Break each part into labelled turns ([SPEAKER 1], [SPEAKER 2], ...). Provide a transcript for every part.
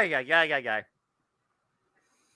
[SPEAKER 1] Yeah.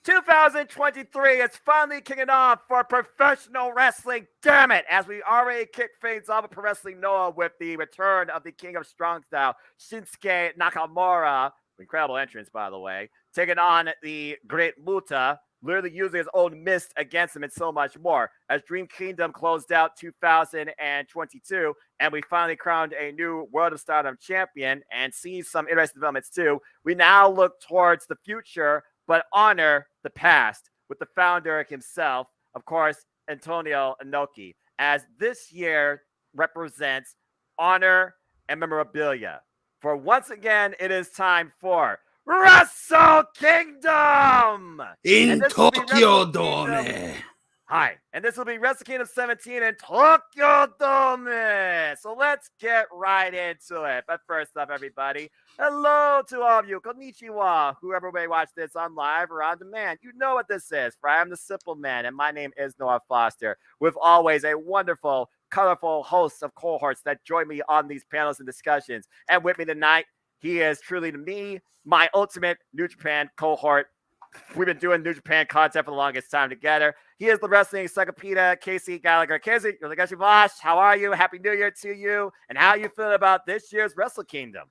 [SPEAKER 1] 2023 is finally kicking off for professional wrestling. Damn it! As we already kicked things off with Pro Wrestling Noah with the return of the King of Strong Style, Shinsuke Nakamura. Incredible entrance, by the way. Taking on the Great Muta, literally using his own mist against him and so much more. As Dream Kingdom closed out 2022, and we finally crowned a new World of Stardom champion and see some interesting developments too, we now look towards the future but honor the past with the founder himself, of course, Antonio Inoki, as this year represents honor and memorabilia. For once again, it is time for Wrestle Kingdom!
[SPEAKER 2] In Tokyo Dome.
[SPEAKER 1] Hi, and this will be Wrestle Kingdom 17 in Tokyo Dome. So let's get right into it. But first off, everybody, hello to all of you. Konnichiwa, whoever may watch this on live or on demand. You know what this is, right? I'm the Simple Man, and my name is Noah Foster, with always a wonderful, colorful host of cohorts that join me on these panels and discussions. And with me tonight, he is truly to me, my ultimate New Japan cohort. We've been doing New Japan content for the longest time together. He is the wrestling encyclopedia, Casey Gallagher. Casey, you're the Gashi Bosh. How are you? Happy New Year to you. And how are you feeling about this year's Wrestle Kingdom?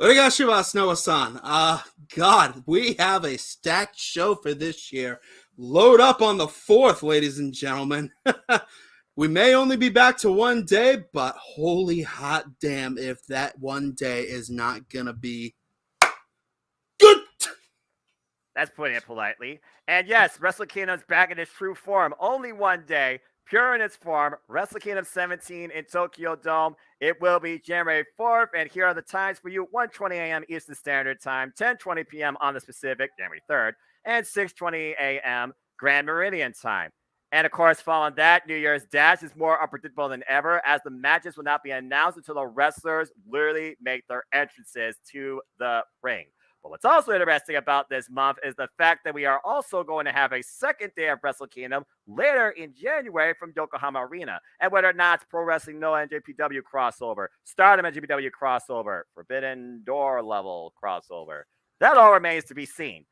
[SPEAKER 2] Oregashibas Noah-san. God, we have a stacked show for this year. Load up on the 4th, ladies and gentlemen. We may only be back to one day, but holy hot damn if that one day is not going to be good.
[SPEAKER 1] That's putting it politely. And yes, Wrestle Kingdom's back in its true form. Only one day, pure in its form. Wrestle Kingdom 17 in Tokyo Dome. It will be January 4th. And here are the times for you. 1:20 a.m. Eastern Standard Time, 10:20 p.m. on the Pacific, January 3rd, and 6:20 a.m. Grand Meridian Time. And of course, following that, New Year's Dash is more unpredictable than ever, as the matches will not be announced until the wrestlers literally make their entrances to the ring. But what's also interesting about this month is the fact that we are also going to have a second day of Wrestle Kingdom later in January from Yokohama Arena. And whether or not it's Pro Wrestling Noah and JPW crossover, Stardom and JPW crossover, Forbidden Door level crossover, that all remains to be seen.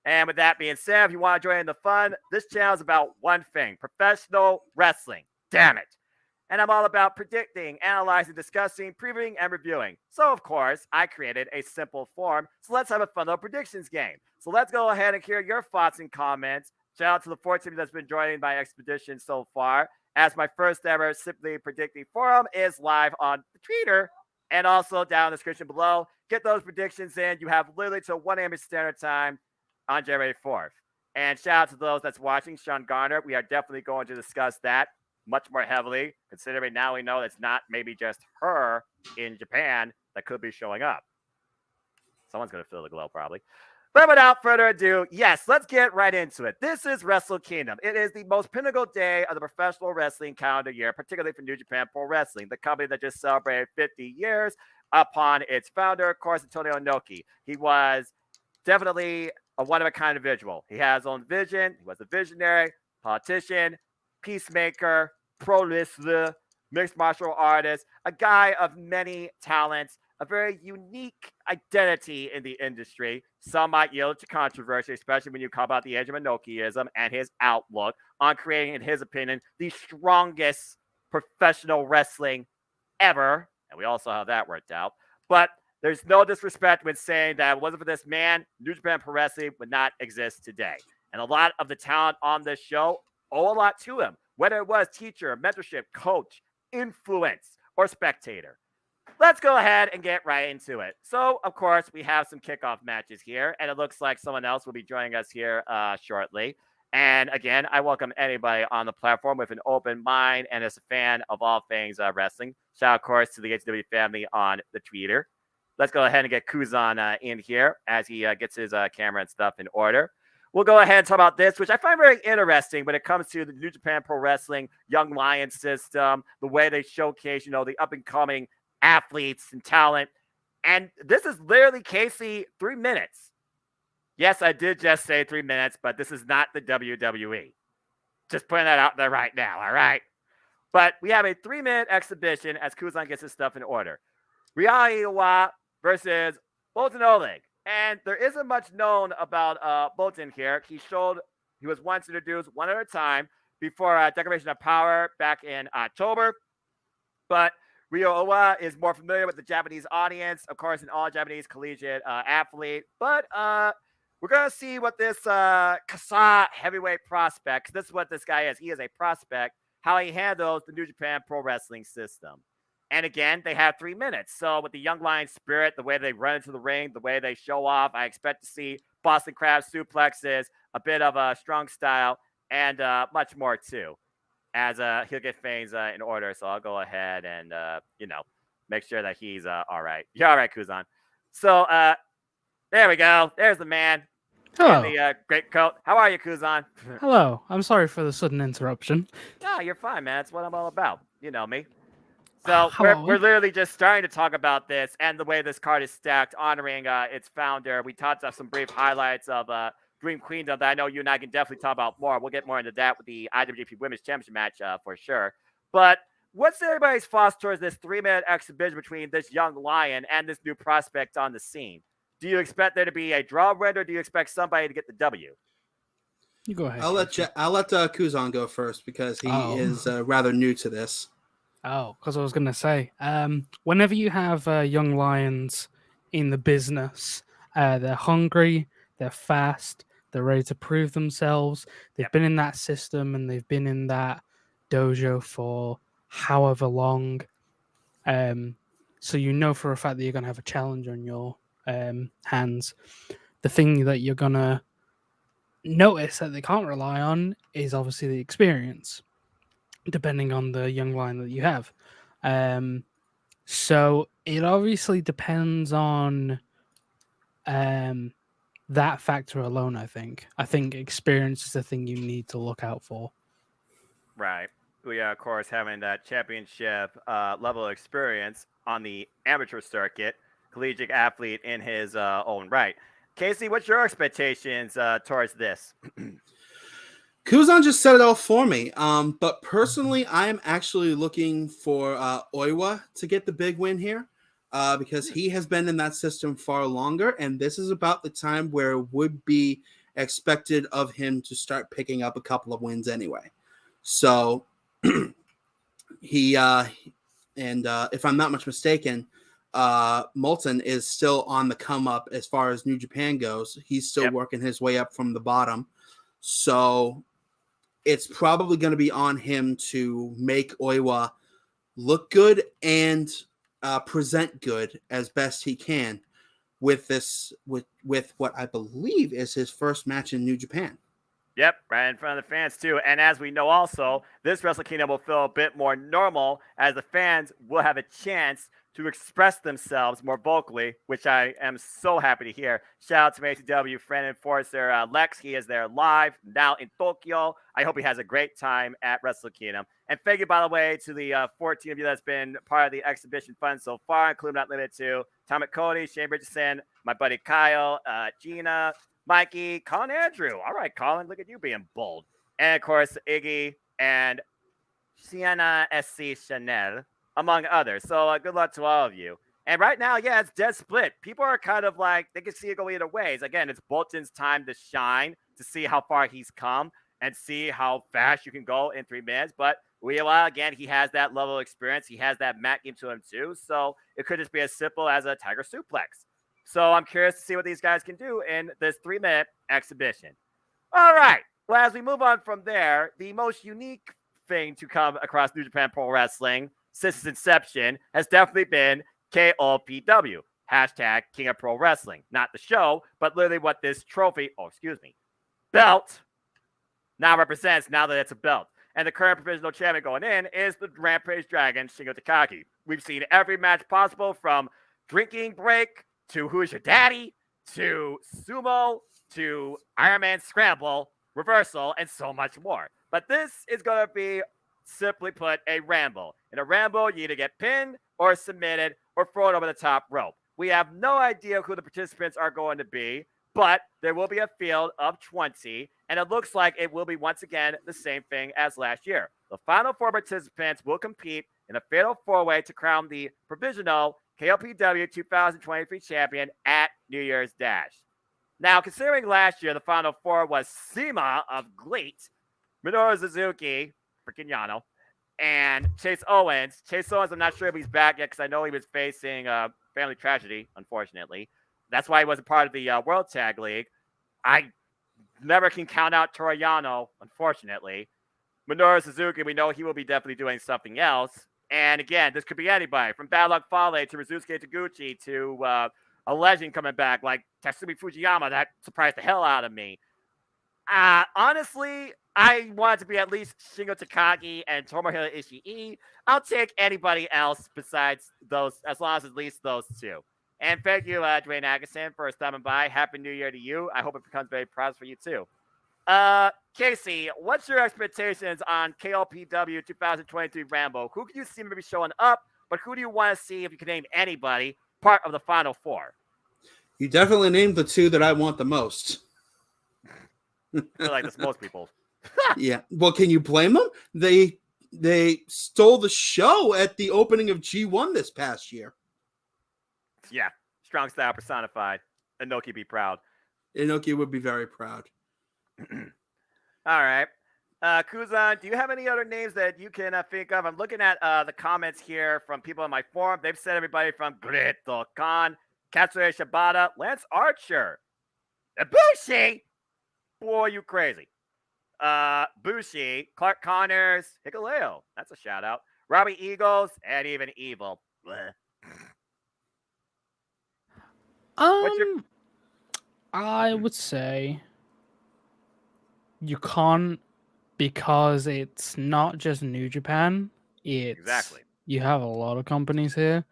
[SPEAKER 1] And with that being said, if you want to join in the fun, this channel is about one thing: professional wrestling. Damn it. And I'm all about predicting, analyzing, discussing, previewing, and reviewing. So, of course, I created a simple form. So let's have a fun little predictions game. So let's go ahead and hear your thoughts and comments. Shout out to the 4 teams that's been joining my expedition so far, as my first ever Simply Predicting Forum is live on the Twitter and also down in the description below. Get those predictions in. You have literally till 1 a.m. Standard Time on January 4th. And shout out to those that's watching. Sean Garner, we are definitely going to discuss that much more heavily, considering now we know it's not maybe just her in Japan that could be showing up. Someone's going to feel the glow, probably. But without further ado, yes, let's get right into it. This is Wrestle Kingdom. It is the most pinnacle day of the professional wrestling calendar year, particularly for New Japan Pro Wrestling, the company that just celebrated 50 years upon its founder, of course, Antonio Inoki. He was definitely a one-of-a-kind individual. He has his own vision. He was a visionary, politician, peacemaker, pro wrestler, mixed martial artist, a guy of many talents, a very unique identity in the industry. Some might yield to controversy, especially when you talk about the age of Inokiism and his outlook on creating, in his opinion, the strongest professional wrestling ever. And we also have that worked out. But there's no disrespect when saying that if it wasn't for this man, New Japan Pro Wrestling would not exist today. And a lot of the talent on this show owe a lot to him, whether it was teacher, mentorship, coach, influence, or spectator. Let's go ahead and get right into it. So, of course, we have some kickoff matches here, and it looks like someone else will be joining us here shortly. And again, I welcome anybody on the platform with an open mind and as a fan of all things wrestling. Shout out, of course, to the HW family on the Twitter. Let's go ahead and get Kuzan in here as he gets his camera and stuff in order. We'll go ahead and talk about this, which I find very interesting when it comes to the New Japan Pro Wrestling Young Lions system, the way they showcase, the up-and-coming athletes and talent. And this is literally, Casey, 3 minutes. Yes, I did just say 3 minutes, but this is not the WWE. Just putting that out there right now, all right? But we have a 3-minute exhibition as Kuzan gets his stuff in order. Ryan Iwa versus Bolton Oleg. And there isn't much known about Bolton here. He was once introduced one at a time before Declaration of Power back in October. But Ryo Owa is more familiar with the Japanese audience, of course, an all Japanese collegiate athlete. But we're going to see what this Kasa heavyweight prospect, 'cause this is what this guy is. He is a prospect, how he handles the New Japan Pro Wrestling system. And again, they have 3 minutes. So with the Young Lion spirit, the way they run into the ring, the way they show off, I expect to see Boston Crab suplexes, a bit of a strong style, and much more too. As he'll get things in order, so I'll go ahead and make sure that he's all right. You're all right, Kuzan. So there we go. There's the man
[SPEAKER 3] Hello.
[SPEAKER 1] in the great coat. How are you, Kuzan?
[SPEAKER 3] Hello. I'm sorry for the sudden interruption.
[SPEAKER 1] No, you're fine, man. That's what I'm all about. You know me. So
[SPEAKER 3] Hello.
[SPEAKER 1] we're literally just starting to talk about this and the way this card is stacked, honoring its founder. We talked about some brief highlights of Dream Queendom that I know you and I can definitely talk about more. We'll get more into that with the IWGP Women's Championship match for sure. But what's everybody's thoughts towards this 3-minute exhibition between this young lion and this new prospect on the scene? Do you expect there to be a draw win, or do you expect somebody to get the W?
[SPEAKER 3] You go ahead.
[SPEAKER 2] I'll let Kuzan go first because he is rather new to this.
[SPEAKER 3] Oh, because I was going to say, whenever you have young lions in the business, they're hungry, they're fast, they're ready to prove themselves. They've been in that system and they've been in that dojo for however long. So you know for a fact that you're going to have a challenge on your hands. The thing that you're going to notice that they can't rely on is obviously the experience, depending on the young lion that you have. So it obviously depends on that factor alone, I think. I think experience is the thing you need to look out for.
[SPEAKER 1] Right. We are, of course, having that championship level of experience on the amateur circuit, collegiate athlete in his own right. Casey, what's your expectations towards this?
[SPEAKER 2] Kuzan just said it all for me. But personally, I am actually looking for Oiwa to get the big win here because he has been in that system far longer, and this is about the time where it would be expected of him to start picking up a couple of wins anyway. So he and if I'm not much mistaken, Moulton is still on the come up as far as New Japan goes. He's still working his way up from the bottom. So it's probably going to be on him to make Oiwa look good and present good as best he can with this, with what I believe is his first match in New Japan.
[SPEAKER 1] Yep, right in front of the fans too. And as we know also, this Wrestle Kingdom will feel a bit more normal as the fans will have a chance to express themselves more vocally, which I am so happy to hear. Shout out to my ACW friend and enforcer, Lex. He is there live now in Tokyo. I hope he has a great time at Wrestle Kingdom. And thank you, by the way, to the 14 of you that's been part of the exhibition fund so far, including not limited to Tom Cody, Shane Bridgerson, my buddy Kyle, Gina, Mikey, Colin Andrew. All right, Colin, look at you being bold. And, of course, Iggy and Sienna SC Chanel, among others. So good luck to all of you. And right now, yeah, it's dead split. People are kind of like, they can see it go either ways. Again, it's Bolton's time to shine, to see how far he's come and see how fast you can go in 3 minutes. But Uewa, again, he has that level of experience. He has that mat game to him too. So it could just be as simple as a tiger suplex. So I'm curious to see what these guys can do in this 3-minute exhibition. All right. Well, as we move on from there, the most unique thing to come across New Japan Pro Wrestling since its inception has definitely been KOPW, hashtag King of Pro Wrestling. Not the show, but literally what this trophy, belt now represents now that it's a belt. And the current provisional champion going in is the Rampage Dragon, Shingo Takagi. We've seen every match possible from drinking break to Who's Your Daddy to sumo to Iron Man Scramble, reversal, and so much more. But this is going to be, simply put, a ramble. In a ramble, you either get pinned or submitted or thrown over the top rope. We have no idea who the participants are going to be, but there will be a field of 20, and it looks like it will be once again the same thing as last year. The final 4 participants will compete in a fatal 4-way to crown the provisional KOPW 2023 champion at New Year's Dash. Now, considering last year the Final Four was Sema of GLEAT, Minoru Suzuki, freaking Yano, and Chase Owens. Chase Owens, I'm not sure if he's back yet because I know he was facing family tragedy, unfortunately. That's why he wasn't part of the World Tag League. I never can count out Toru Yano, unfortunately. Minoru Suzuki, we know he will be definitely doing something else. And again, this could be anybody from Bad Luck Fale to Rizusuke Taguchi to a legend coming back like Tatsumi Fujiyama. That surprised the hell out of me. Honestly, I want it to be at least Shingo Takagi and Tomohiro Ishii. I'll take anybody else besides those, as long as at least those two. And thank you, Dwayne Agason, for stopping by. Happy New Year to you. I hope it becomes very prosperous for you, too. Casey, what's your expectations on KLPW 2023 Rambo? Who can you see maybe showing up, but who do you want to see, if you can name anybody, part of the Final Four?
[SPEAKER 2] You definitely named the two that I want the most.
[SPEAKER 1] I feel like that's most people.
[SPEAKER 2] Yeah. Well, can you blame them? They stole the show at the opening of G1 this past year.
[SPEAKER 1] Yeah. Strong style personified. Inoki be proud.
[SPEAKER 2] Inoki would be very proud.
[SPEAKER 1] All right. Kuzan, do you have any other names that you can think of? I'm looking at the comments here from people on my forum. They've said everybody from Greto Khan, Katsure Shibata, Lance Archer, Ibushi. Boy, you crazy. Bushi, Clark Connors, Hikuleo. That's a shout out. Robbie Eagles, and even Evil. Bleh.
[SPEAKER 3] I would say you can't, because it's not just New Japan. It's
[SPEAKER 1] Exactly.
[SPEAKER 3] You have a lot of companies here.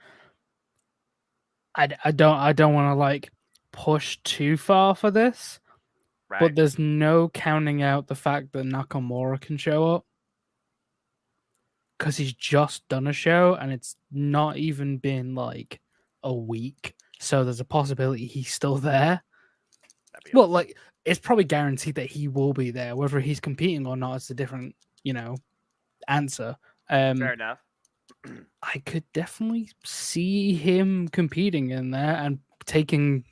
[SPEAKER 3] I don't want to like push too far for this,
[SPEAKER 1] Right.
[SPEAKER 3] but there's no counting out the fact that Nakamura can show up, because he's just done a show and it's not even been like a week, so there's a possibility he's still there. Well, like, it's probably guaranteed that he will be there. Whether he's competing or not, it's a different, answer.
[SPEAKER 1] Fair enough.
[SPEAKER 3] I could definitely see him competing in there and taking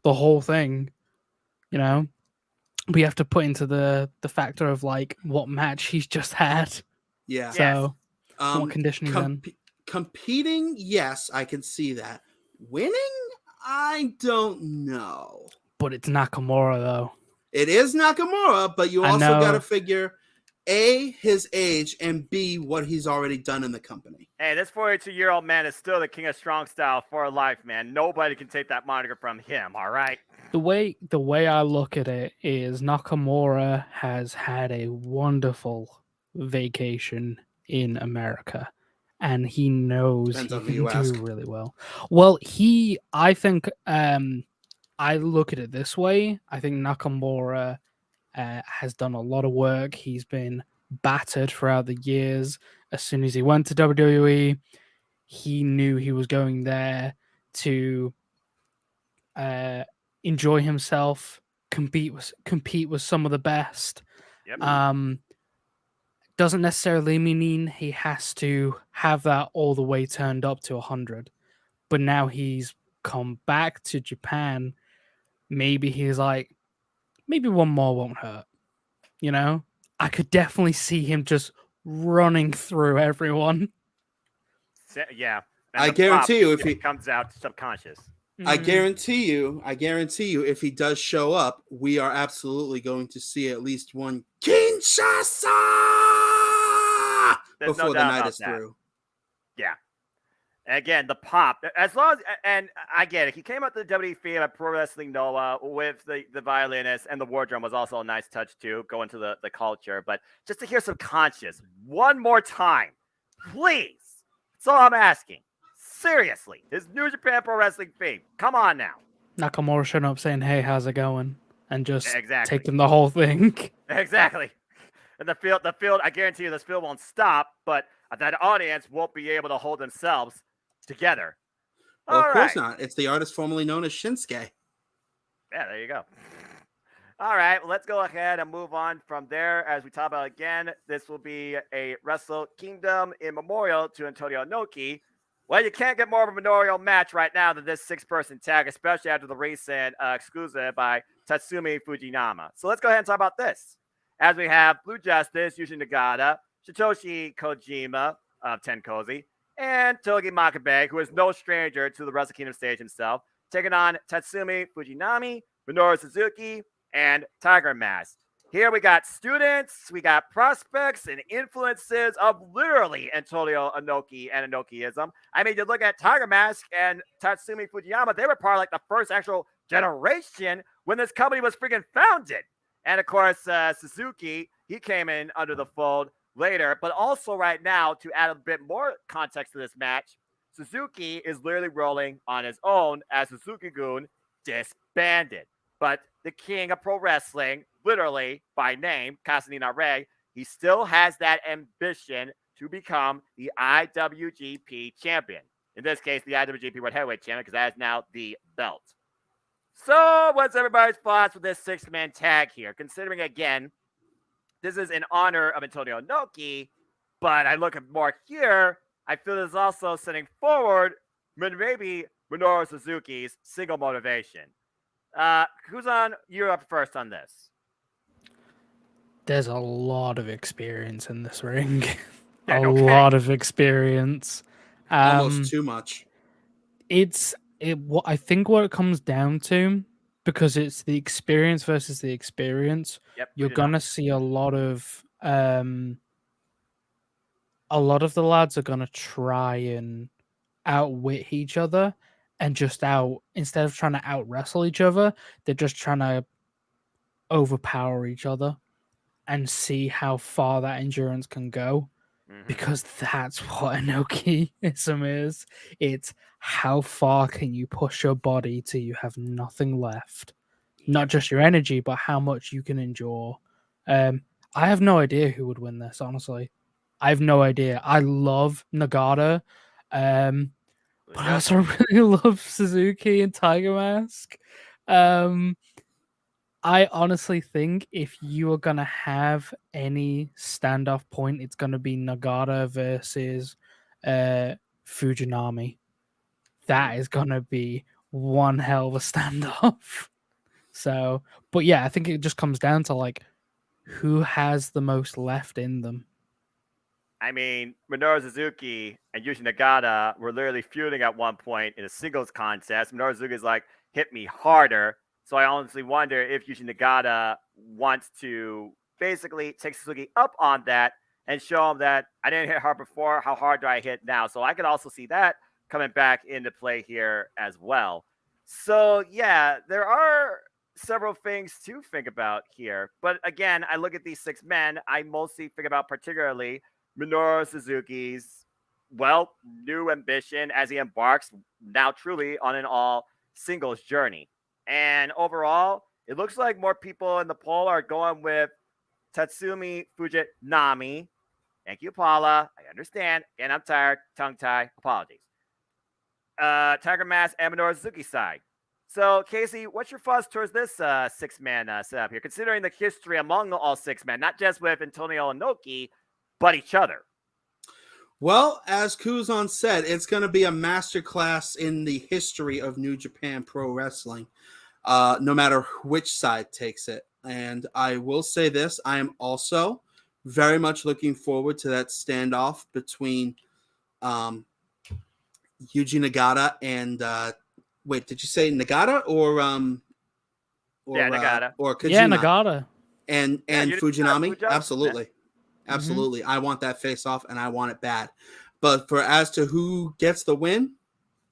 [SPEAKER 3] the whole thing. We have to put into the factor of like what match he's just had.
[SPEAKER 2] Yeah.
[SPEAKER 3] So what condition he's in.
[SPEAKER 2] Competing, yes, I can see that. Winning, I don't know.
[SPEAKER 3] But it's Nakamura, though.
[SPEAKER 2] It is Nakamura, but you also got to figure A, his age, and B, what he's already done in the company.
[SPEAKER 1] Hey, this 42-year-old man is still the king of strong style for life, man. Nobody can take that moniker from him, all right?
[SPEAKER 3] The way I look at it is Nakamura has had a wonderful vacation in America, and he knows he can do really well. Well, I think I look at it this way. I think Nakamura has done a lot of work. He's been battered throughout the years. As soon as he went to WWE, he knew he was going there to enjoy himself, compete with some of the best.
[SPEAKER 1] Yep.
[SPEAKER 3] Doesn't necessarily mean he has to have that all the way turned up to 100. But now he's come back to Japan. Maybe he's like, maybe one more won't hurt. I could definitely see him just running through everyone.
[SPEAKER 1] Yeah.
[SPEAKER 2] I guarantee you, if he
[SPEAKER 1] comes out subconscious.
[SPEAKER 2] I guarantee you, if he does show up, we are absolutely going to see at least one Kinshasa before the night is through.
[SPEAKER 1] Yeah. Again, the pop, as long as, and I get it, he came out to the WWE theme at Pro Wrestling Noah with the violinist, and the wardrobe was also a nice touch too, going to the culture. But just to hear some conscious one more time, please. That's all I'm asking. Seriously, his New Japan Pro Wrestling theme. Come on now.
[SPEAKER 3] Nakamura showing up saying, "Hey, how's it going?" and just
[SPEAKER 1] Exactly.
[SPEAKER 3] taking the whole thing.
[SPEAKER 1] Exactly. And the field, I guarantee you this field won't stop, but that audience won't be able to hold themselves together.
[SPEAKER 2] Well, of course not. It's the artist formerly known as Shinsuke.
[SPEAKER 1] Yeah, there you go. All right, well, let's go ahead and move on from there. As we talk about again, this will be a Wrestle Kingdom in memorial to Antonio Inoki. Well, you can't get more of a Minoru match right now than this six-person tag, especially after the recent exclusive by Tatsumi Fujinama. So let's go ahead and talk about this. As we have Blue Justice, Yuji Nagata, Satoshi Kojima of Tenkozi, and Togi Makabe, who is no stranger to the Wrestle Kingdom stage himself, taking on Tatsumi Fujinami, Minoru Suzuki, and Tiger Mask. Here we got students, we got prospects and influences of literally Antonio Inoki and Inokiism. I mean, you look at Tiger Mask and Tatsumi Fujiyama, they were part of like the first actual generation when this company was freaking founded. And of course, Suzuki, he came in under the fold later. But also right now, to add a bit more context to this match, Suzuki is literally rolling on his own as Suzuki-gun disbanded. But the king of pro wrestling, literally by name, Kasanina Ray, he still has that ambition to become the IWGP champion. In this case, the IWGP World Heavyweight champion, because that is now the belt. So what's everybody's thoughts with this six-man tag here? Considering, again, this is in honor of Antonio Inoki, but I look at more here, I feel this is also setting forward maybe Minoru Suzuki's single motivation. Who's on? You're up first on this.
[SPEAKER 3] There's a lot of experience in this ring.
[SPEAKER 1] Yeah,
[SPEAKER 3] a lot of experience.
[SPEAKER 2] Almost too much.
[SPEAKER 3] What I think what it comes down to, because it's the experience versus the experience.
[SPEAKER 1] Yep,
[SPEAKER 3] you're gonna see a lot of the lads are gonna try and outwit each other, and instead of trying to out wrestle each other, they're just trying to overpower each other and see how far that endurance can go. Because that's what Inokiism is. It's how far can you push your body till you have nothing left. Not just your energy, but how much you can endure. I have no idea who would win this, honestly. I have no idea. I love Nagata. But I also really love Suzuki and Tiger Mask. I honestly think if you are going to have any standoff point, it's going to be Nagata versus Fujinami. That is going to be one hell of a standoff. So, but yeah, I think it just comes down to like who has the most left in them.
[SPEAKER 1] I mean, Minoru Suzuki and Yuji Nagata were literally feuding at one point in a singles contest. Minoru Suzuki's like, hit me harder. So I honestly wonder if Yuji Nagata wants to basically take Suzuki up on that and show him that I didn't hit hard before. How hard do I hit now? So I could also see that coming back into play here as well. So yeah, there are several things to think about here. But again, I look at these six men. I mostly think about particularly Minoru Suzuki's, new ambition as he embarks now truly on an all singles journey. And overall, it looks like more people in the poll are going with Tatsumi Fujinami. Thank you, Paula. I understand. And I'm tired. Tongue-tie. Apologies. Tiger Mask and Minoru Suzuki side. So, Casey, what's your thoughts towards this six-man setup here, considering the history among all six men, not just with Antonio Inoki, but each other?
[SPEAKER 2] Well, as Kuzan said, it's going to be a masterclass in the history of New Japan Pro Wrestling, no matter which side takes it. And I will say this, I am also very much looking forward to that standoff between Yuji Nagata and wait, did you say Nagata or
[SPEAKER 1] Nagata.
[SPEAKER 2] Or Kojima?
[SPEAKER 3] Yeah, Nagata.
[SPEAKER 2] And Fujinami? Absolutely.
[SPEAKER 1] Yeah.
[SPEAKER 2] Absolutely. I want that face off and I want it bad. But as to who gets the win,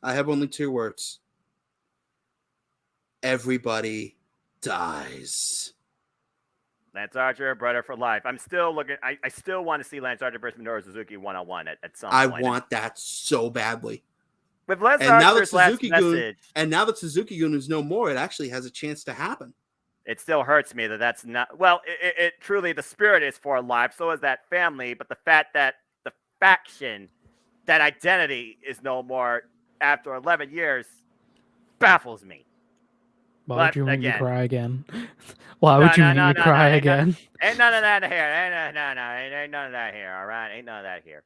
[SPEAKER 2] I have only two words. Everybody dies.
[SPEAKER 1] Lance Archer, brother for life. I'm still looking. I still want to see Lance Archer versus Minoru Suzuki one-on-one at some point.
[SPEAKER 2] I want that so badly.
[SPEAKER 1] With Lance Archer's last message,
[SPEAKER 2] and now that Suzuki-gun is no more, it actually has a chance to happen.
[SPEAKER 1] It still hurts me that that's not. Well, it truly, the spirit is for life. So is that family. But the fact that the faction, that identity is no more after 11 years baffles me.
[SPEAKER 3] Why would you make me cry again? Why would you make me cry again?
[SPEAKER 1] Ain't none of that here. Ain't none of that here. All right. Ain't none of that here.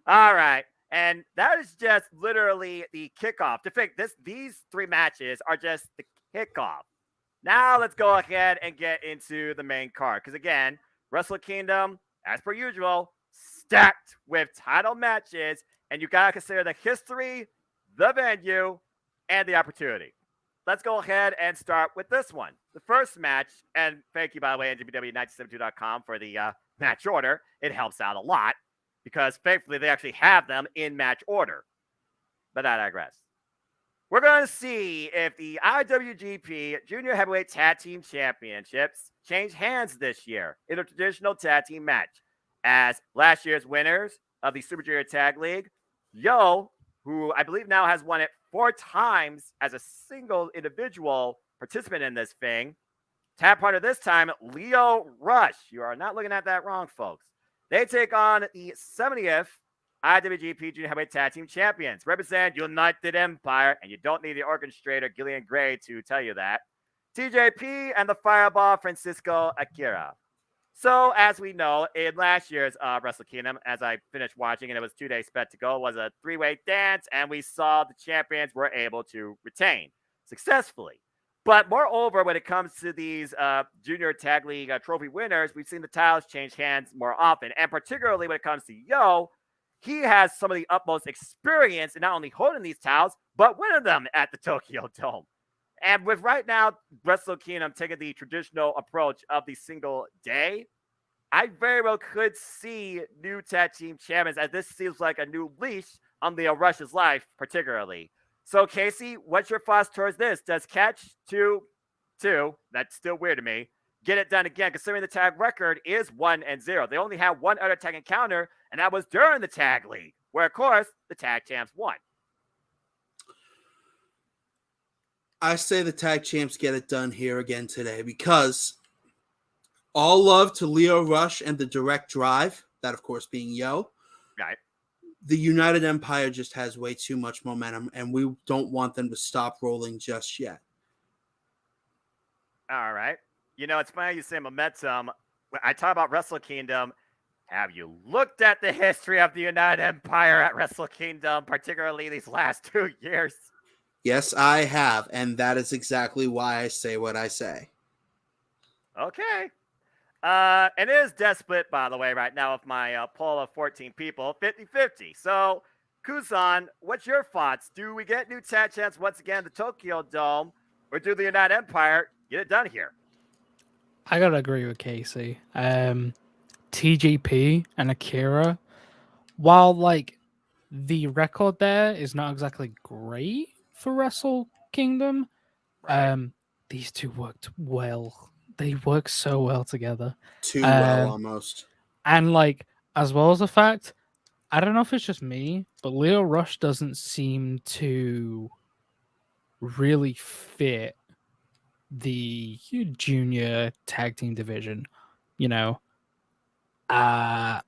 [SPEAKER 1] All right. And that is just literally the kickoff. To think these 3 matches are just the kickoff. Now let's go ahead and get into the main card. Because again, Wrestle Kingdom, as per usual, stacked with title matches. And you got to consider the history, the venue, and the opportunity. Let's go ahead and start with this one. The first match, and thank you, by the way, NGPW1972.com for the match order. It helps out a lot because thankfully they actually have them in match order. But I digress. We're going to see if the IWGP Junior Heavyweight Tag Team Championships change hands this year in a traditional tag team match. As last year's winners of the Super Junior Tag League, Yo, who I believe now has won it 4 times as a single individual participant in this thing. Tag partner this time, Lio Rush. You are not looking at that wrong, folks. They take on the 70th IWGP Junior Heavyweight Tag Team Champions, represent United Empire, and you don't need the orchestrator Gillian Gray to tell you that. TJP and the Fireball Francisco Akira. So, as we know, in last year's Wrestle Kingdom, as I finished watching, and it was 2 days spent to go, was a 3-way dance, and we saw the champions were able to retain successfully. But moreover, when it comes to these Junior Tag League trophy winners, we've seen the titles change hands more often. And particularly when it comes to Yo, he has some of the utmost experience in not only holding these titles, but winning them at the Tokyo Dome. And with right now, Wrestle Kingdom taking the traditional approach of the single day, I very well could see new tag team champions, as this seems like a new leash on Lio Rush's life, particularly. So, Casey, what's your thoughts towards this? Does Catch 2, that's still weird to me, get it done again, considering the tag record is 1-0? They only had one other tag encounter, and that was during the tag league, where, of course, the tag champs won.
[SPEAKER 2] I say the tag champs get it done here again today because all love to Lio Rush and the direct drive, that of course being Yo.
[SPEAKER 1] Right.
[SPEAKER 2] The United Empire just has way too much momentum, and we don't want them to stop rolling just yet.
[SPEAKER 1] All right. You know, it's funny you say momentum. When I talk about Wrestle Kingdom, have you looked at the history of the United Empire at Wrestle Kingdom, particularly these last 2 years?
[SPEAKER 2] Yes, I have, and that is exactly why I say what I say.
[SPEAKER 1] Okay. It is dead split, by the way, right now with my poll of 14 people, 50-50. So, Kusan, what's your thoughts? Do we get new tag champs once again at the Tokyo Dome, or do the United Empire get it done here?
[SPEAKER 3] I gotta agree with Casey. TGP and Akira, while like the record there is not exactly great for Wrestle Kingdom,
[SPEAKER 1] Right.
[SPEAKER 3] these two worked well. They work so well together.
[SPEAKER 2] Too well, almost.
[SPEAKER 3] And like, as well as the fact, I don't know if it's just me, but Lio Rush doesn't seem to really fit the junior tag team division. You know, I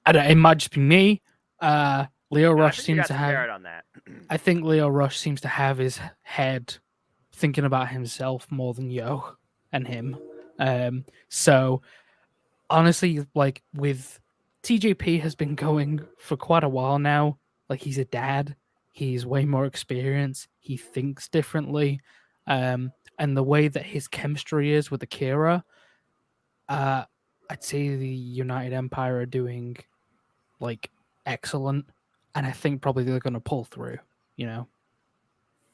[SPEAKER 3] don't, it might just be me. Lio Rush seems to have.
[SPEAKER 1] On that.
[SPEAKER 3] I think Lio Rush seems to have his head thinking about himself more than Yo and him. So honestly, like with TJP has been going for quite a while now. Like he's a dad. He's way more experienced. He thinks differently. And the way that his chemistry is with Akira, I'd say the United Empire are doing like excellent. And I think probably they're going to pull through, you know?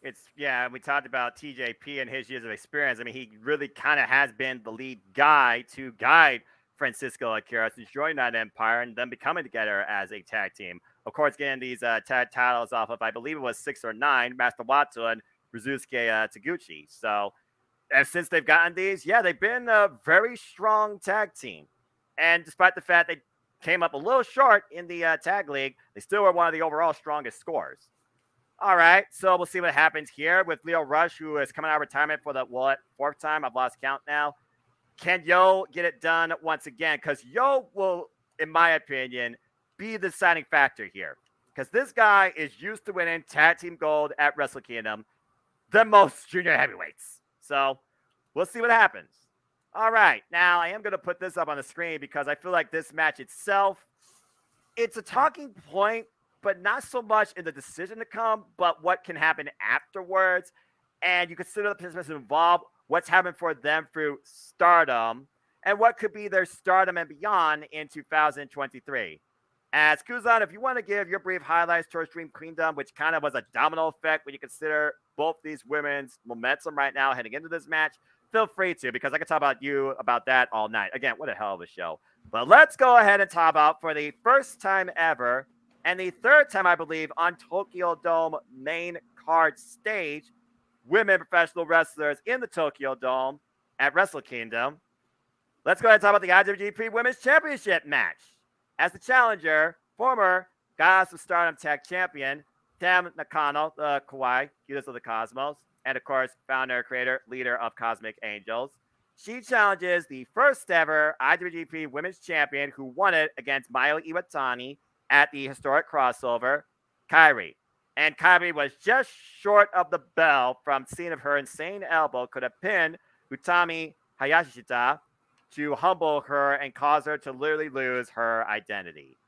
[SPEAKER 1] We talked about TJP and his years of experience. I mean, he really kind of has been the lead guy to guide Francisco Akira since joining that Empire and then becoming together as a tag team. Of course, getting these tag titles off of, I believe it was 6 or 9, Master Wato and Rizusuke Taguchi. So, since they've gotten these, they've been a very strong tag team. And despite the fact they came up a little short in the tag league, they still were one of the overall strongest scorers. All right, so we'll see what happens here with Lio Rush, who is coming out of retirement for the 4th time. I've lost count now. Can Yo get it done once again? Because Yo will, in my opinion, be the deciding factor here. Because this guy is used to winning tag team gold at Wrestle Kingdom, the most junior heavyweights. So we'll see what happens. All right, now I am going to put this up on the screen because I feel like this match itself, it's a talking point but not so much in the decision to come, but what can happen afterwards. And you consider the participants involved, what's happened for them through Stardom, and what could be their Stardom and beyond in 2023. As Kuzan, if you want to give your brief highlights towards Dream Queendom, which kind of was a domino effect when you consider both these women's momentum right now heading into this match, feel free to, because I can talk about that all night. Again, what a hell of a show. But let's go ahead and talk about, for the first time ever, and the third time, I believe, on Tokyo Dome main card stage, women professional wrestlers in the Tokyo Dome at Wrestle Kingdom. Let's go ahead and talk about the IWGP Women's Championship match. As the challenger, former Goddess of Stardom Tag Champion, Tam Nakano, the Kawaii, Goddess of the Cosmos, and of course, founder, creator, leader of Cosmic Angels. She challenges the first ever IWGP Women's Champion who won it against Mayu Iwatani at the historic crossover, Kairi. And Kairi was just short of the bell from seeing if her insane elbow could have pinned Utami Hayashishita to humble her and cause her to literally lose her identity.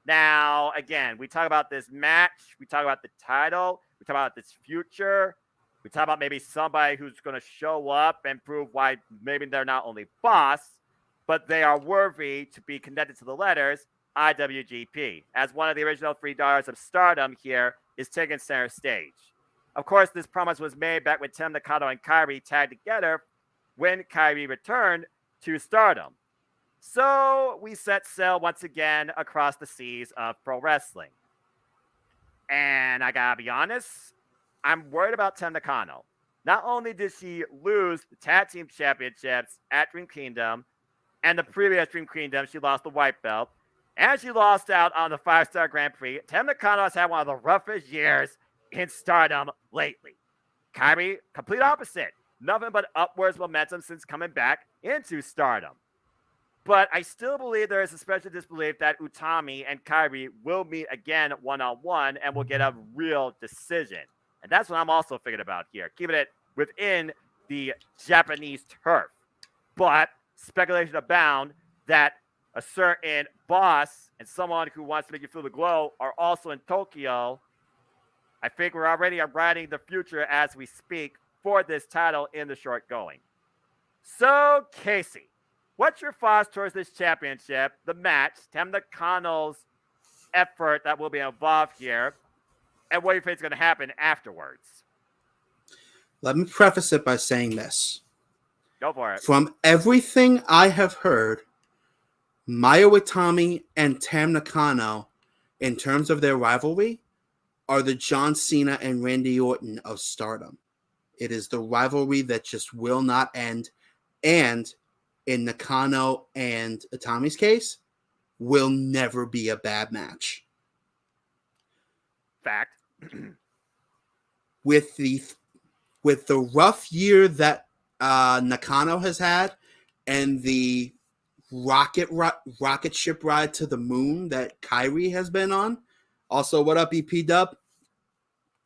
[SPEAKER 1] Now, again, we talk about this match. We talk about the title. We talk about this future. We talk about maybe somebody who's going to show up and prove why maybe they're not only boss, but they are worthy to be connected to the letters IWGP, as one of the original 3 Daughters of Stardom here is taking center stage. Of course, this promise was made back when Tam Nakano and Kairi tagged together when Kairi returned to Stardom. So we set sail once again across the seas of pro wrestling. And I gotta be honest, I'm worried about Tam Nakano. Not only did she lose the tag team championships at Dream Kingdom, and the previous Dream Kingdom, she lost the white belt, and she lost out on the 5-star Grand Prix. Tam Nakano has had one of the roughest years in Stardom lately. Kairi, complete opposite. Nothing but upwards momentum since coming back into Stardom. But I still believe there is a special disbelief that Utami and Kairi will meet again one-on-one and will get a real decision. And that's what I'm also thinking about here, keeping it within the Japanese turf. But speculation abound that a certain boss and someone who wants to make you feel the glow are also in Tokyo. I think we're already writing the future as we speak for this title in the short going. So, Casey, what's your thoughts towards this championship, the match, Tam Nakano's effort that will be involved here, and what do you think is going to happen afterwards?
[SPEAKER 2] Let me preface it by saying this.
[SPEAKER 1] Go for it.
[SPEAKER 2] From everything I have heard, Mayu Iwatani and Tam Nakano, in terms of their rivalry, are the John Cena and Randy Orton of Stardom. It is the rivalry that just will not end, and in Nakano and Itami's case, will never be a bad match.
[SPEAKER 1] Fact.
[SPEAKER 2] With the rough year that Nakano has had, and the rocket ship ride to the moon that Kairi has been on. Also, what up, EP Dub?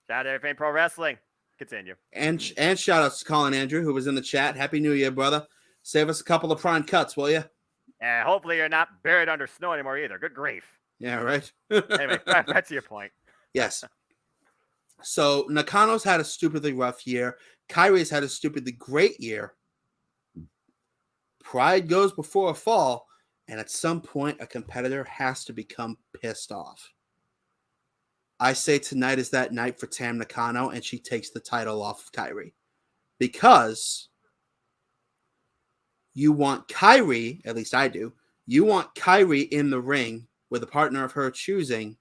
[SPEAKER 1] Shout out to Everything Pro Wrestling. Continue.
[SPEAKER 2] And shout outs to Colin Andrew, who was in the chat. Happy New Year, brother. Save us a couple of prime cuts, will you?
[SPEAKER 1] And hopefully you're not buried under snow anymore either. Good grief.
[SPEAKER 2] Yeah, right.
[SPEAKER 1] Anyway, back to your point.
[SPEAKER 2] Yes. So Nakano's had a stupidly rough year. Kairi's had a stupidly great year. Pride goes before a fall, and at some point, a competitor has to become pissed off. I say tonight is that night for Tam Nakano, and she takes the title off of Kairi. Because you want Kairi, at least I do, you want Kairi in the ring with a partner of her choosing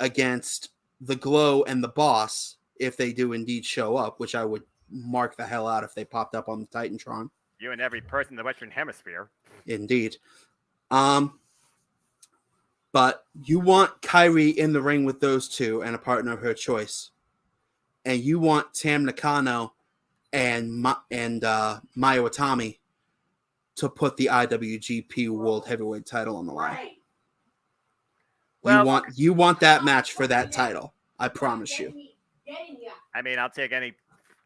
[SPEAKER 2] against the Glow and the Boss, if they do indeed show up, which I would mark the hell out if they popped up on the Titantron.
[SPEAKER 1] You and every person in the Western Hemisphere.
[SPEAKER 2] Indeed. But you want Kairi in the ring with those two and a partner of her choice. And you want Tam Nakano and Mayu Iwatani to put the IWGP World Heavyweight title on the line.
[SPEAKER 4] Right.
[SPEAKER 1] Well,
[SPEAKER 2] You want that match for that title. I promise you.
[SPEAKER 1] I mean, I'll take any